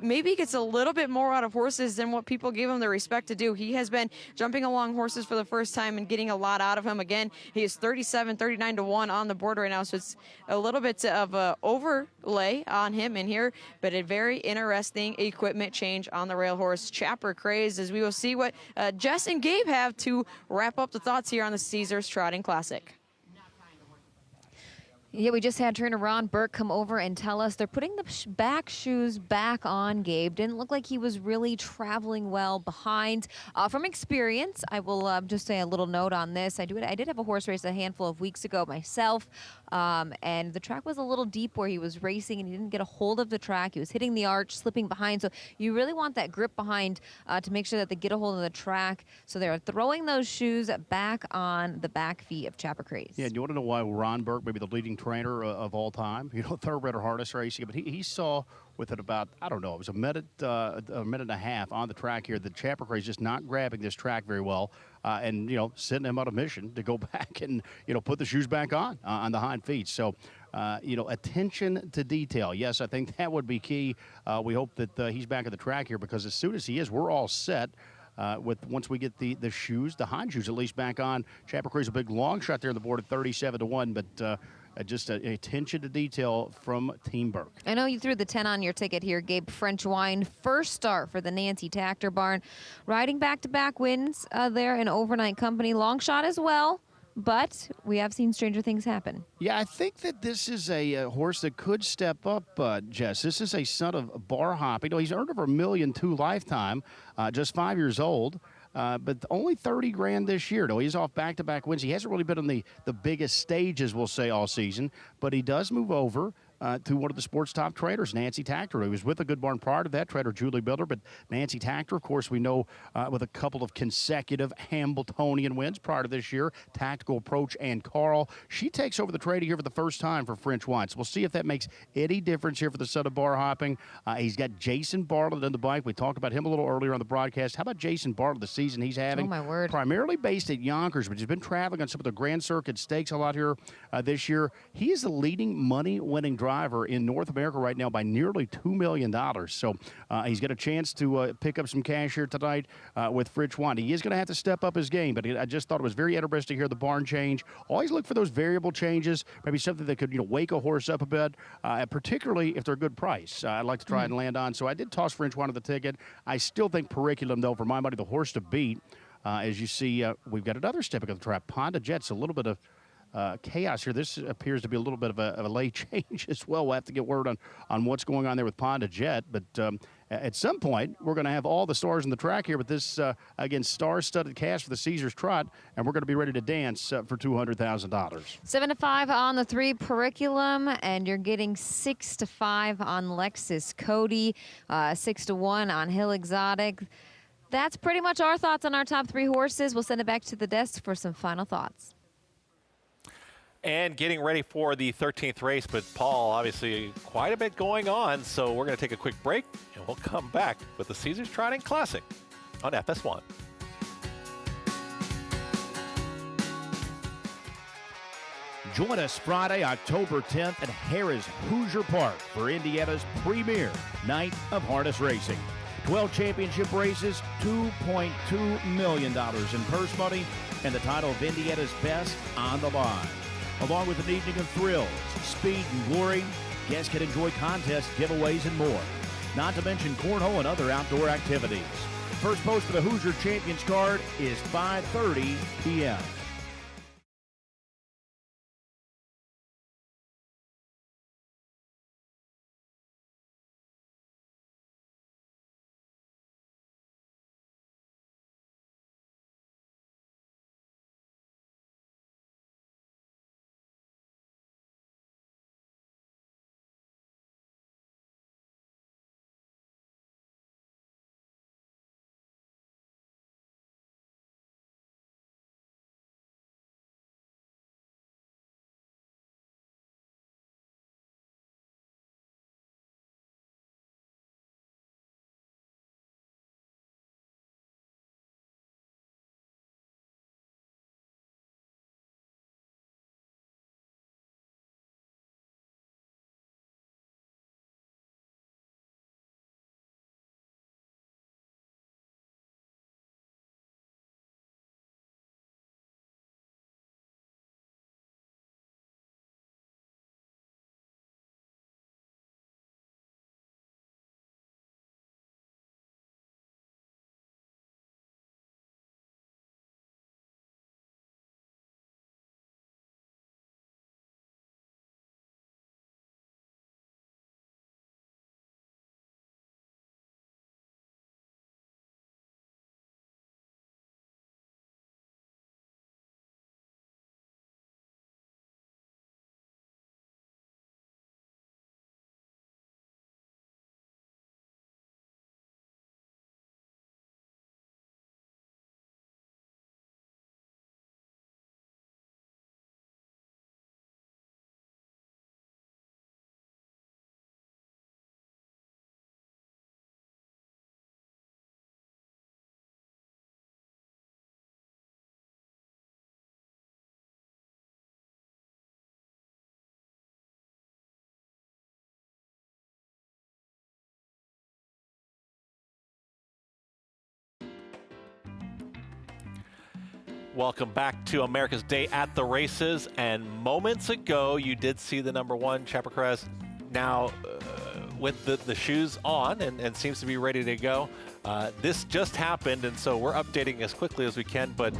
Speaker 5: maybe gets a little bit more out of horses than what people give him the respect to do. He has been jumping along horses for the first time and getting a lot out of him. Again, he is 39 to 1 on the board right now, so it's a little bit of a overlay on him in here, but a very interesting equipment change on the rail horse Chapper Craze, as we will see what Jess and Gabe have to wrap up the thoughts here on the Caesars Trotting Classic.
Speaker 3: Yeah, we just had trainer Ron Burke come over and tell us they're putting the back shoes back on, Gabe. Didn't look like he was really traveling well behind. From experience, I will just say a little note on this. I did have a horse race a handful of weeks ago myself, and the track was a little deep where he was racing, and he didn't get a hold of the track. He was hitting the arch, slipping behind. So you really want that grip behind to make sure that they get a hold of the track. So they're throwing those shoes back on the back feet of Chapper Craze.
Speaker 4: Yeah, and you want to know why Ron Burke, maybe the leading trainer of all time, thoroughbred or harness racing, but he saw within about, I don't know, it was a minute and a half on the track here, that Chapper Craze just not grabbing this track very well, and sending him on a mission to go back and put the shoes back on the hind feet. So attention to detail. Yes, I think that would be key. We hope that he's back at the track here, because as soon as he is, we're all set. Once we get the shoes, the hind shoes at least back on. Chapper Craze a big long shot there on the board at 37 to 1, but just attention to detail from Team Burke.
Speaker 3: I know you threw the 10 on your ticket here, Gabe. French Wine, first start for the Nancy Tactor Barn. Riding back-to-back wins there in Overnight Company. Long shot as well, but we have seen stranger things happen.
Speaker 4: Yeah, I think that this is a horse that could step up, Jess. This is a son of Bar Hop. He's earned over $1.2 million lifetime, just 5 years old. But only 30 grand this year. No, he's off back-to-back wins. He hasn't really been on the biggest stages, we'll say, all season. But he does move over to one of the sport's top traders, Nancy Tactor. He was with a Good Barn prior to that, trader Julie Builder. But Nancy Tactor, of course, we know with a couple of consecutive Hambletonian wins prior to this year, Tactical Approach and Carl. She takes over the trading here for the first time for French Wine. So we'll see if that makes any difference here for the son of Bar Hopping. He's got Jason Bartlett on the bike. We talked about him a little earlier on the broadcast. How about Jason Bartlett, the season he's having?
Speaker 3: Oh, my word.
Speaker 4: Primarily based at Yonkers, but he's been traveling on some of the Grand Circuit stakes a lot here this year. He is the leading money-winning driver in North America right now by nearly $2 million. So he's got a chance to pick up some cash here tonight with French Wine. He is going to have to step up his game, but I just thought it was very interesting to hear the barn change. Always look for those variable changes, maybe something that could wake a horse up a bit, particularly if they're a good price. I'd like to try and land on. So I did toss French Wine to the ticket. I still think Periculum, though, for my money, the horse to beat. As you see, we've got another stepping of the trap. Ponda Jet's a little bit of chaos here. This appears to be a little bit of a late change as well. We'll have to get word on what's going on there with Ponda Jet. But At some point, we're going to have all the stars on the track here, but this, again, star-studded cast for the Caesars Trot, and we're going to be ready to dance for $200,000.
Speaker 3: 7 to 5 on the 3 Periculum, and you're getting 6 to 5 on Lexus Cody, 6 to 1 on Hill Exotic. That's pretty much our thoughts on our top 3 horses. We'll send it back to the desk for some final thoughts.
Speaker 1: And getting ready for the 13th race, but Paul, obviously quite a bit going on, so we're going to take a quick break, and we'll come back with the Caesars Trotting Classic on FS1.
Speaker 7: Join us Friday, October 10th at Harrah's Hoosier Park for Indiana's premier night of harness racing. 12 championship races, $2.2 million in purse money, and the title of Indiana's best on the line. Along with an evening of thrills, speed, and glory, guests can enjoy contests, giveaways, and more. Not to mention cornhole and other outdoor activities. First post for the Hoosier Champions card is 5:30 p.m.
Speaker 1: Welcome back to America's Day at the Races. And moments ago, you did see the number 1, Chaparral. Now, with the shoes on and seems to be ready to go. This just happened, and so we're updating as quickly as we can. But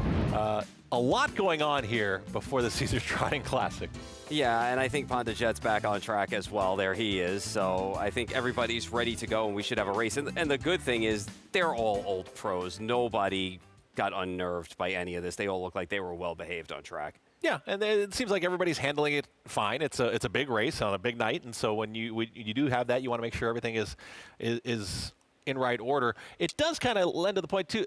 Speaker 1: a lot going on here before the Caesars Trotting Classic.
Speaker 2: Yeah, and I think Ponda Jet's back on track as well. There he is. So I think everybody's ready to go, and we should have a race. And the good thing is they're all old pros. Nobody got unnerved by any of this. They all look like they were well behaved on track.
Speaker 1: Yeah, and it seems like everybody's handling it fine. It's a big race on a big night, and so when you do have that, you want to make sure everything is in right order. It does kind of lend to the point too,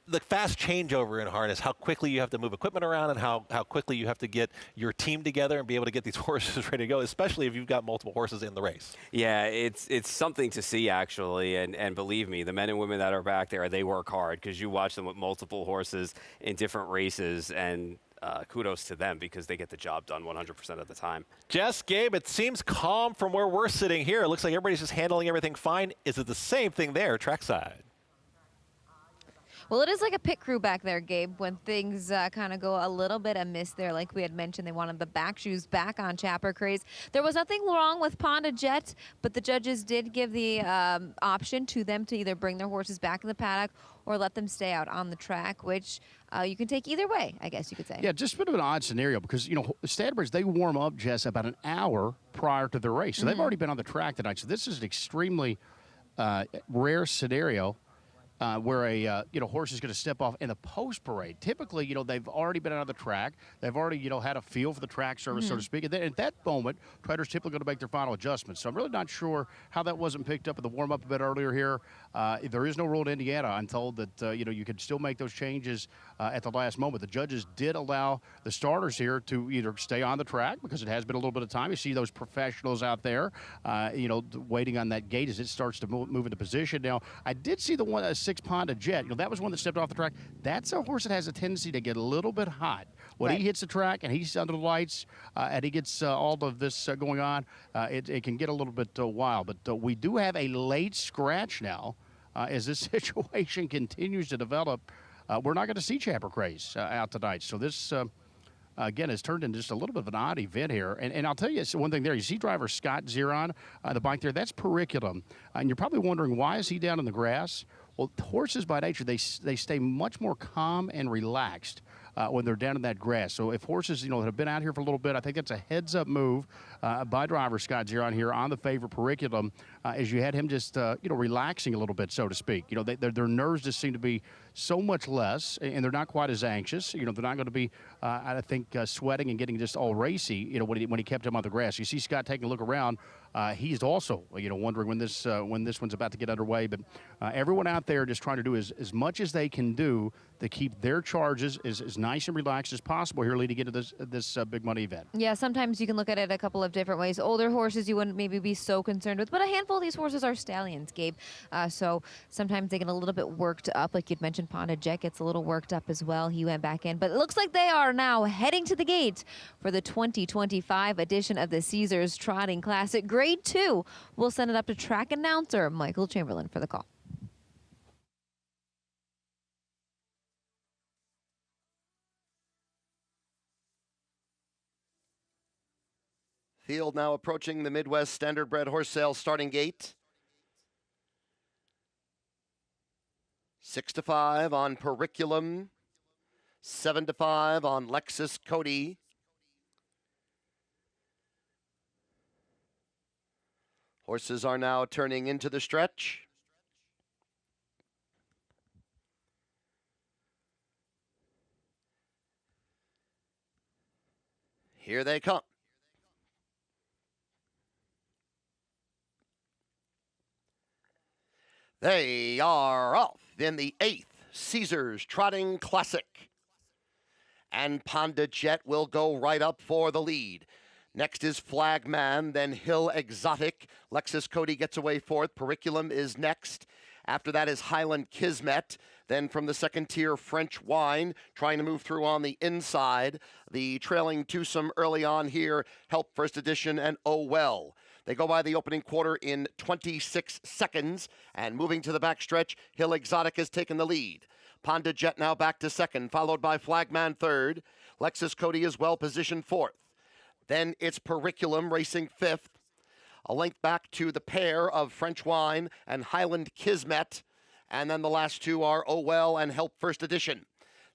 Speaker 1: the fast changeover in harness, how quickly you have to move equipment around and how quickly you have to get your team together and be able to get these horses ready to go, especially if you've got multiple horses in the race.
Speaker 2: Yeah, it's something to see, actually, and believe me, the men and women that are back there, they work hard because you watch them with multiple horses in different races, and kudos to them because they get the job done 100% of the time.
Speaker 1: Jess, Gabe, it seems calm from where we're sitting here. It looks like everybody's just handling everything fine. Is it the same thing there, trackside?
Speaker 3: Well, it is like a pit crew back there, Gabe, when things kind of go a little bit amiss there. Like we had mentioned, they wanted the back shoes back on Chapper Craze. There was nothing wrong with Ponda Jet, but the judges did give the option to them to either bring their horses back in the paddock or let them stay out on the track, which you can take either way, I guess you could say.
Speaker 4: Yeah, just a bit of an odd scenario because, you know, Stanbridge, they warm up, Jess, about an hour prior to the race. So they've already been on the track tonight. So this is an extremely rare scenario where a horse is going to step off in the post parade. Typically, they've already been out of the track. They've already, had a feel for the track surface, so to speak. And then at that moment, riders typically going to make their final adjustments. So I'm really not sure how that wasn't picked up in the warm-up a bit earlier here. There is no rule in Indiana. I'm told that, you can still make those changes at the last moment. The judges did allow the starters here to either stay on the track because it has been a little bit of time. You see those professionals out there, waiting on that gate as it starts to move into position. Now, I did see the one, 6 Ponda Jet. That was one that stepped off the track. That's a horse that has a tendency to get a little bit hot. When he hits the track and he's under the lights and he gets all of this going on, it can get a little bit wild. But we do have a late scratch now as this situation continues to develop. We're not going to see Chapper Craze out tonight. So this, again, has turned into just a little bit of an odd event here. And I'll tell you one thing there. You see driver Scott Zeron, the bike there, that's Periculum. And you're probably wondering, why is he down in the grass? Well, horses by nature, they stay much more calm and relaxed when they're down in that grass. So if horses, that have been out here for a little bit, I think that's a heads-up move by driver Scott Zeron here on the favorite Periculum, as you had him just, relaxing a little bit, so to speak. Their nerves just seem to be so much less, and they're not quite as anxious. They're not going to be, I think, sweating and getting just all racy, when he kept him on the grass. You see Scott taking a look around. He's also, wondering when this one's about to get underway. But everyone out there just trying to do as much as they can do to keep their charges as nice and relaxed as possible here leading into this big money event.
Speaker 3: Yeah, sometimes you can look at it a couple of different ways. Older horses you wouldn't maybe be so concerned with, but a handful of these horses are stallions, Gabe. So sometimes they get a little bit worked up. Like you'd mentioned, Ponda Jet gets a little worked up as well. He went back in. But it looks like they are now heading to the gate for the 2025 edition of the Caesars Trotting Classic. Grade 2. We'll send it up to track announcer Michael Chamberlain for the call.
Speaker 6: Field now approaching the Midwest Standardbred Horse Sale starting gate. 6-5 on Periculum. 7-5 on Lexus Cody. Horses are now turning into the stretch. Here they come. They are off in the 8th Caesars Trotting Classic. And Ponda Jet will go right up for the lead. Next is Flagman, then Hill Exotic. Lexus Cody gets away fourth. Periculum is next. After that is Highland Kismet. Then from the second tier, French Wine, trying to move through on the inside. The trailing twosome early on here, Help First Edition and Oh Well. They go by the opening quarter in 26 seconds. And moving to the backstretch, Hill Exotic has taken the lead. Ponda Jet now back to second, followed by Flagman third. Lexus Cody is well positioned fourth. Then it's Periculum racing fifth. A length back to the pair of French Wine and Highland Kismet. And then the last two are Oh Well and Help First Edition.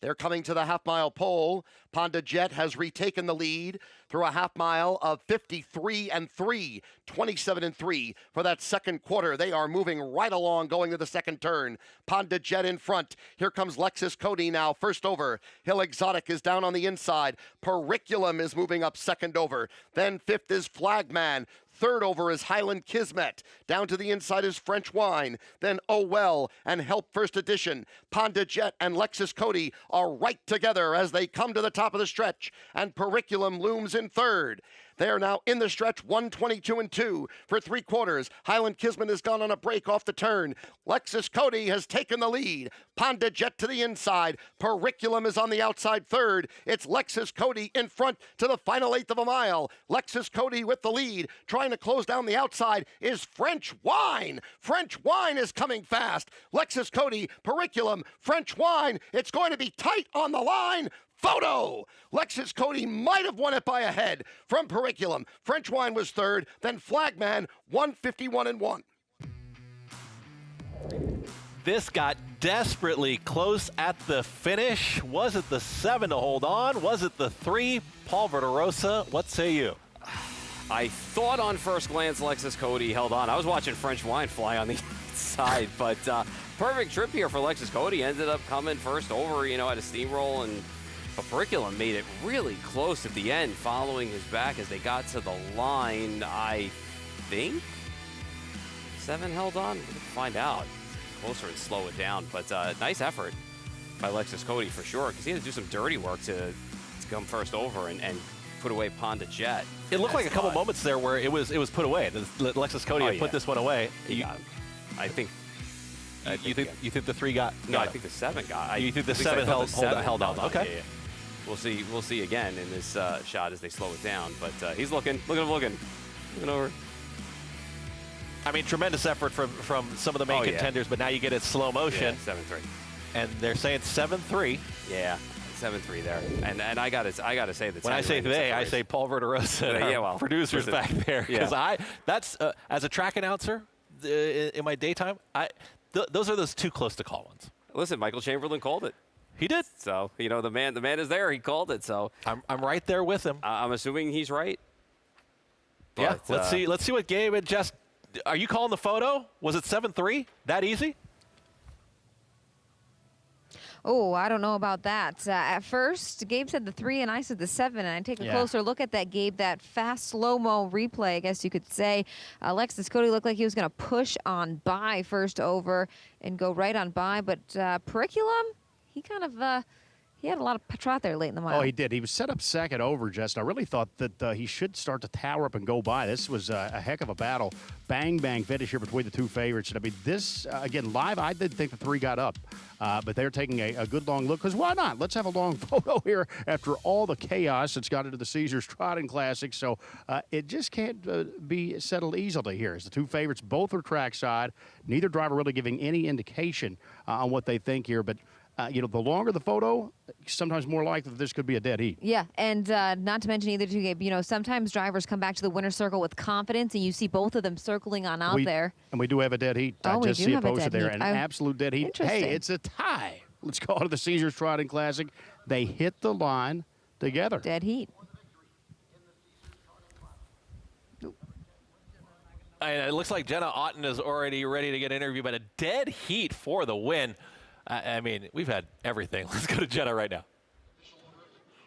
Speaker 6: They're coming to the half-mile pole. Ponda Jet has retaken the lead through a half mile of 53-3, 27-3 for that second quarter. They are moving right along, going to the second turn. Ponda Jet in front. Here comes Lexus Cody now, first over. Hill Exotic is down on the inside. Periculum is moving up second over. Then fifth is Flagman. Third over is Highland Kismet. Down to the inside is French Wine. Then Oh Well and Help First Edition. Ponda Jet and Lexus Cody are right together as they come to the top of the stretch. And Periculum looms in third. They are now in the stretch, 122-2 for three quarters. Highland Kismet has gone on a break off the turn. Lexus Cody has taken the lead. Ponda Jet to the inside. Periculum is on the outside third. It's Lexus Cody in front to the final eighth of a mile. Lexus Cody with the lead. Trying to close down the outside is French Wine. French Wine is coming fast. Lexus Cody, Periculum, French Wine. It's going to be tight on the line. Photo! Lexus Cody might have won it by a head from Periculum. French Wine was third, then Flagman, 151-1.
Speaker 1: This got desperately close at the finish. Was it the 7 to hold on? Was it the 3? Paul Verderosa, what say you?
Speaker 2: I thought on first glance Lexus Cody held on. I was watching French Wine fly on the outside. But perfect trip here for Lexus Cody. Ended up coming first over, at a steamroll, and Curriculum made it really close at the end, following his back as they got to the line. I think 7 held on. We'll find out closer and slow it down. But nice effort by Lexus Cody for sure, because he had to do some dirty work to come first over and put away Ponda Jet.
Speaker 1: It looked like a couple moments there where it was put away. Lexus Cody had put this one away.
Speaker 2: I think.
Speaker 1: You think the 3 got?
Speaker 2: No, I think the 7 got.
Speaker 1: You think the 7 held on? Okay.
Speaker 2: Yeah. We'll see again in this shot as they slow it down. But he's looking over.
Speaker 1: I mean, tremendous effort from some of the main contenders, but now you get it slow motion.
Speaker 2: Yeah, 7-3.
Speaker 1: And they're saying 7-3.
Speaker 2: Yeah, 7-3 there. And I gotta say that
Speaker 1: when I say they, I say Paul Verderosa, producers back there, because that's as a track announcer in my daytime, those are those 2 close to call ones.
Speaker 2: Listen, Michael Chamberlain called it.
Speaker 1: He did.
Speaker 2: So the man is there. He called it. So
Speaker 1: I'm right there with him.
Speaker 2: I'm assuming he's right. But,
Speaker 1: yeah. Let's see what Gabe and Jess. Are you calling the photo? Was it 7-3? That easy?
Speaker 3: Oh, I don't know about that. At first, Gabe said the 3 and I said the 7. And I take a closer look at that, Gabe, that fast slow-mo replay, I guess you could say. Lexus Cody looked like he was going to push on by first over and go right on by. But Curriculum, he kind of he had a lot of trot there late in the mile.
Speaker 4: Oh, he did. He was set up second over, Justin. I really thought that he should start to tower up and go by. This was a heck of a battle. Bang, bang finish here between the 2 favorites. And I mean, this, again, live, I didn't think the 3 got up. But they're taking a good long look, because why not? Let's have a long photo here after all the chaos that's got into the Caesars Trotting Classic. So it just can't be settled easily here. As the 2 favorites, both are trackside. Neither driver really giving any indication on what they think here. But the longer the photo, sometimes more likely that this could be a dead heat.
Speaker 3: Yeah, and not to mention either, too, Gabe, sometimes drivers come back to the winner's circle with confidence, and you see both of them circling on out there.
Speaker 4: And we do have a dead heat.
Speaker 3: Oh,
Speaker 4: I just see it posted there.
Speaker 3: Heat.
Speaker 4: An absolute dead heat. Hey, it's a tie. Let's call it the Caesars Trotting Classic. They hit the line together.
Speaker 3: Dead heat.
Speaker 1: And it looks like Jenna Otten is already ready to get interviewed, but a dead heat for the win. I mean, we've had everything. Let's go to Jenna right now.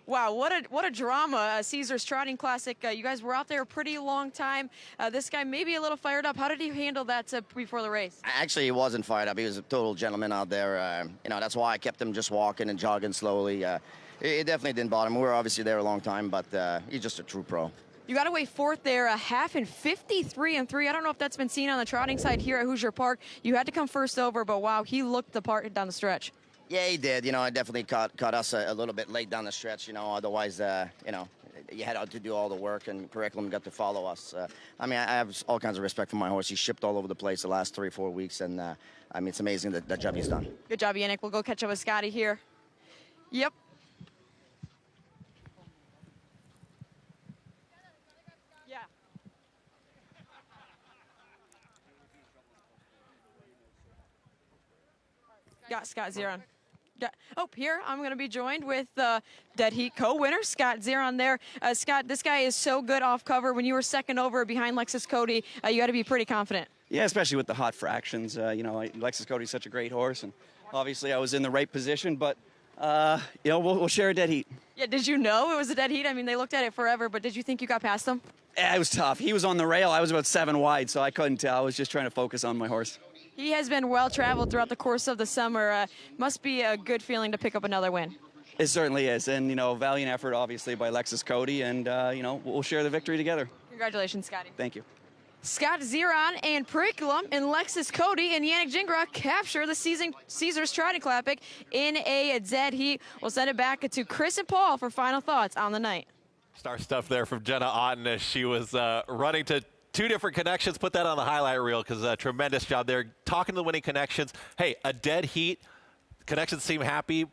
Speaker 5: Wow, what a drama, Caesars Trotting Classic. You guys were out there a pretty long time. This guy may be a little fired up. How did he handle that before the race?
Speaker 8: Actually, he wasn't fired up. He was a total gentleman out there. That's why I kept him just walking and jogging slowly. It definitely didn't bother him. We were obviously there a long time, but he's just a true pro.
Speaker 5: You got away 4th there, a half in 53-3. I don't know if that's been seen on the trotting side here at Hoosier Park. You had to come first over, but wow, he looked the part down the stretch.
Speaker 8: Yeah, he did. It definitely caught us a little bit late down the stretch. Otherwise, you had to do all the work, and Curriculum got to follow us. I have all kinds of respect for my horse. He shipped all over the place the last 3-4 weeks, and it's amazing that job he's done.
Speaker 5: Good job, Yannick. We'll go catch up with Scotty here. Yep. Got Scott Zeron. Here I'm going to be joined with Dead Heat co-winner Scott Zeron there. Scott, this guy is so good off cover. When you were second over behind Lexus Cody, you got to be pretty confident.
Speaker 10: Yeah, especially with the hot fractions. Lexus Cody's such a great horse, and obviously I was in the right position, but we'll share a dead heat.
Speaker 5: Yeah, did you know it was a dead heat? I mean, they looked at it forever, but did you think you got past them?
Speaker 10: Yeah, it was tough. He was on the rail. I was about 7 wide, so I couldn't tell. I was just trying to focus on my horse.
Speaker 5: He has been well-traveled throughout the course of the summer. Must be a good feeling to pick up another win.
Speaker 10: It certainly is, and, valiant effort, obviously, by Lexus Cody, and, we'll share the victory together.
Speaker 5: Congratulations, Scotty.
Speaker 10: Thank you.
Speaker 5: Scott Zeron and Periculum and Lexus Cody and Yannick Gingras capture the Caesars Trotting Classic in a dead heat. We'll send it back to Chris and Paul for final thoughts on the night.
Speaker 1: Star stuff there from Jenna Otten as she was running to 2 different connections. Put that on the highlight reel, because a tremendous job there. Talking to the winning connections. Hey, a dead heat. Connections seem happy.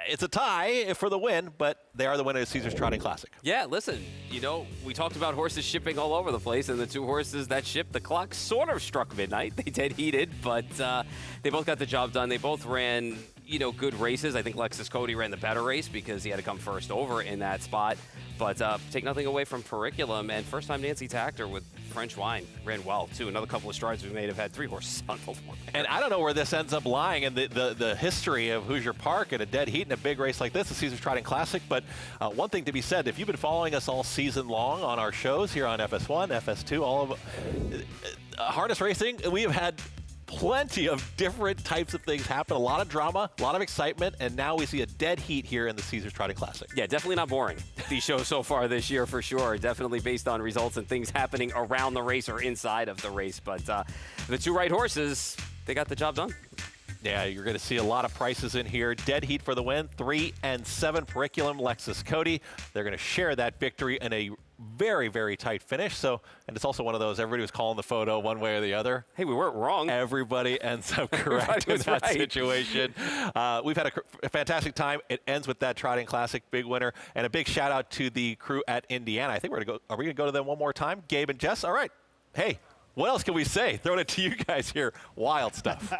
Speaker 1: It's a tie for the win, but they are the winner of the Caesars Trotting Classic.
Speaker 2: Yeah, listen, we talked about horses shipping all over the place, and the 2 horses that shipped, the clock sort of struck midnight. They dead heated, but they both got the job done. They both ran, good races. I think Lexus Cody ran the better race because he had to come first over in that spot. But take nothing away from Periculum, and first time Nancy Tactor with French Wine ran well, too. Another couple of strides we made have had 3 horses on the floor.
Speaker 1: And I don't know where this ends up lying in the history of Hoosier Park and a dead heat in a big race like this, the Caesars Trotting Classic. But one thing to be said, if you've been following us all season long on our shows here on FS1, FS2, all of harness racing, we have had plenty of different types of things happen, a lot of drama, a lot of excitement, and now we see a dead heat here in the Caesars Trotting Classic.
Speaker 2: Yeah, definitely not boring, these shows so far this year for sure. Definitely based on results and things happening around the race or inside of the race. But the 2 right horses, they got the job done.
Speaker 1: Yeah, you're going to see a lot of prices in here. Dead heat for the win, 3 and 7 Periculum, Lexus Cody. They're going to share that victory in a very, very tight finish. So, and it's also one of those, everybody was calling the photo one way or the other.
Speaker 2: Hey, we weren't wrong.
Speaker 1: Everybody ends up correct in that situation. We've had a fantastic time. It ends with that Trotting Classic big winner. And a big shout out to the crew at Indiana. I think we're going to go, are we going to go to them one more time? Gabe and Jess? All right. Hey, what else can we say? Throwing it to you guys here. Wild stuff.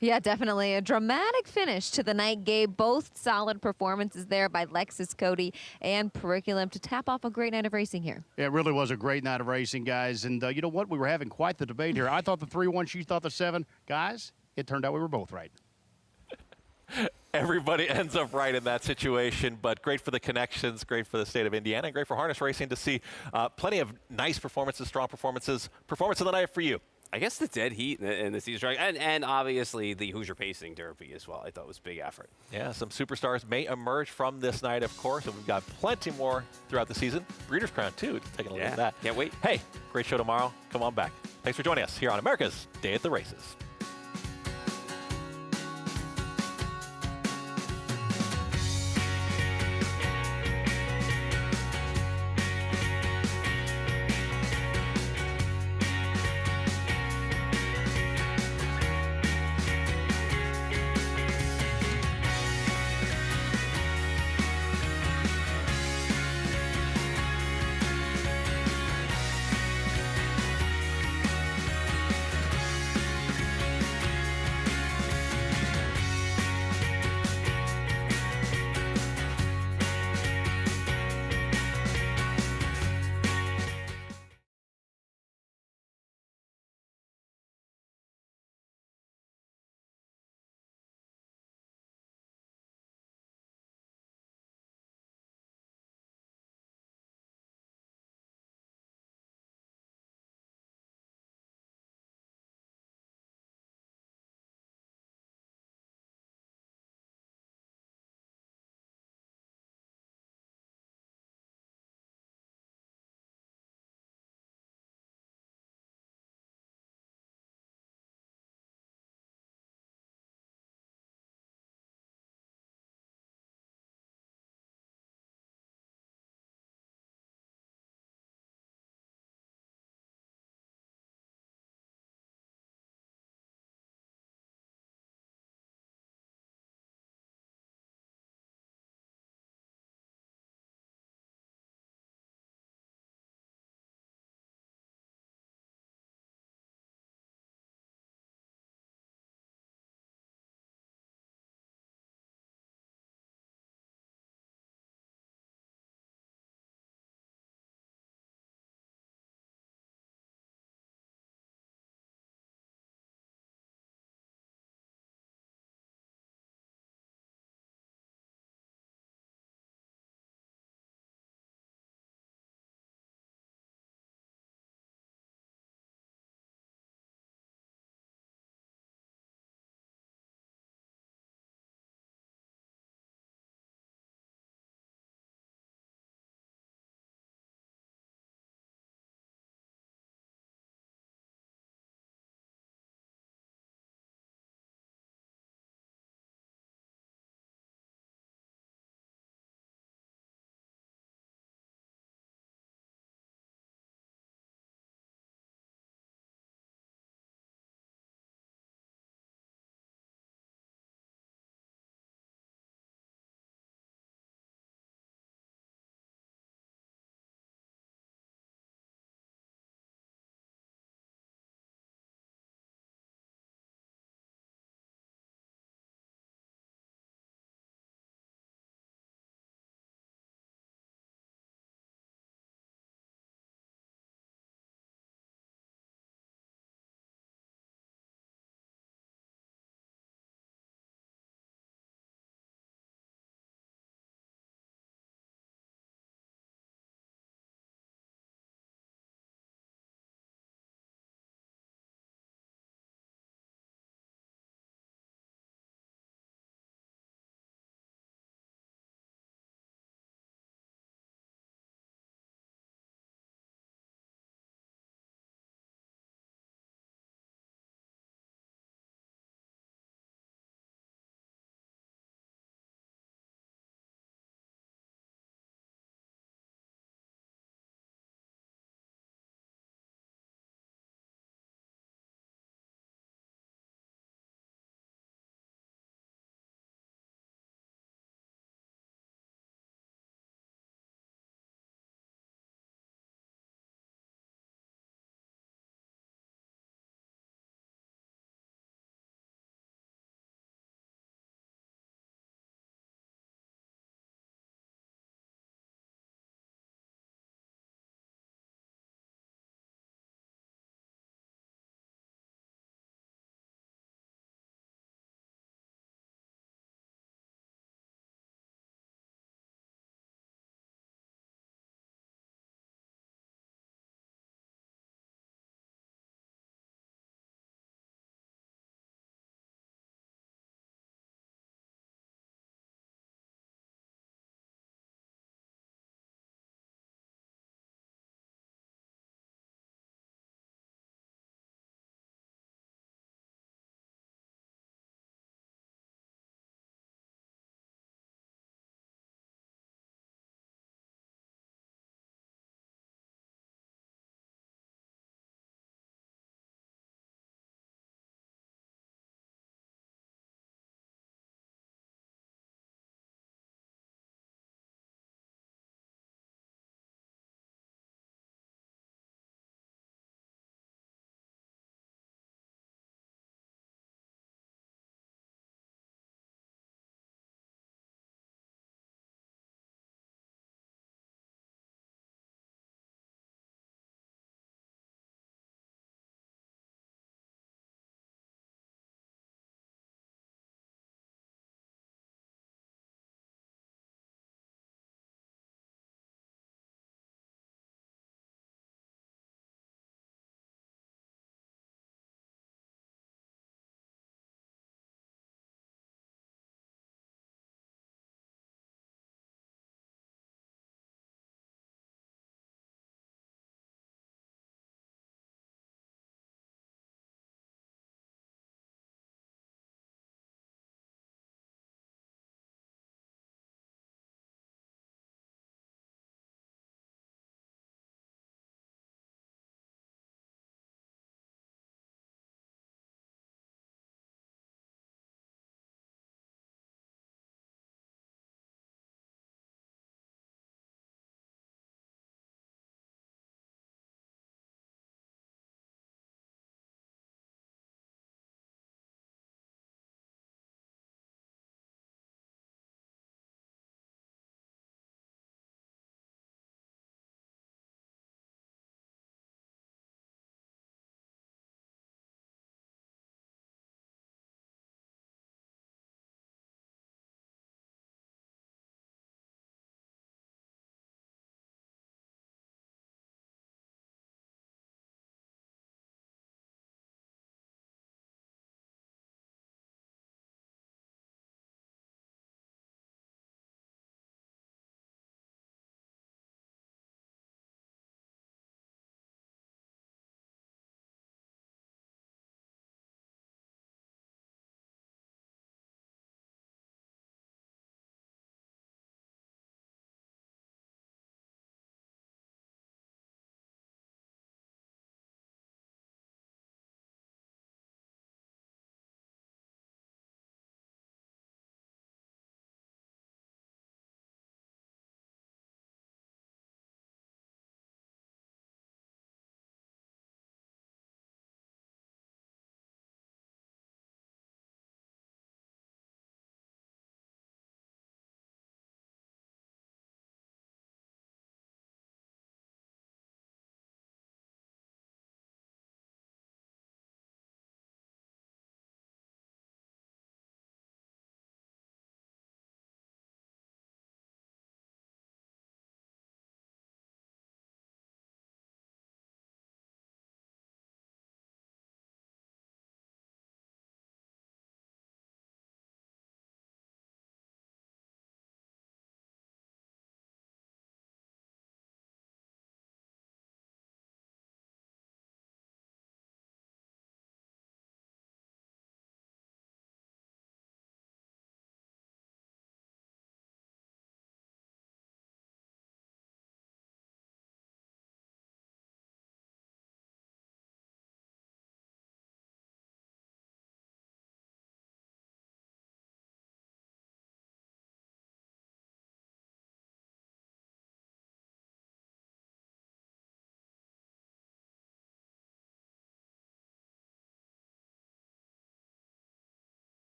Speaker 3: Yeah, definitely a dramatic finish to the night, Gabe. Both solid performances there by Lexus Cody and Periculum to tap off a great night of racing here.
Speaker 4: Yeah, it really was a great night of racing, guys. And you know what? We were having quite the debate here. I thought the 3 won, she thought the 7. Guys, it turned out we were both right.
Speaker 1: Everybody ends up right in that situation, but great for the connections, great for the state of Indiana, and great for harness racing to see plenty of nice performances, strong performances. Performance of the night for you.
Speaker 2: I guess the dead heat in the Caesars Trotting, and obviously the Hoosier Pacing Derby as well. I thought was a big effort.
Speaker 1: Yeah, some superstars may emerge from this night, of course, and we've got plenty more throughout the season. Breeders' Crown, too, taking a look at that.
Speaker 2: Can't wait.
Speaker 1: Hey, great show tomorrow. Come on back. Thanks for joining us here on America's Day at the Races.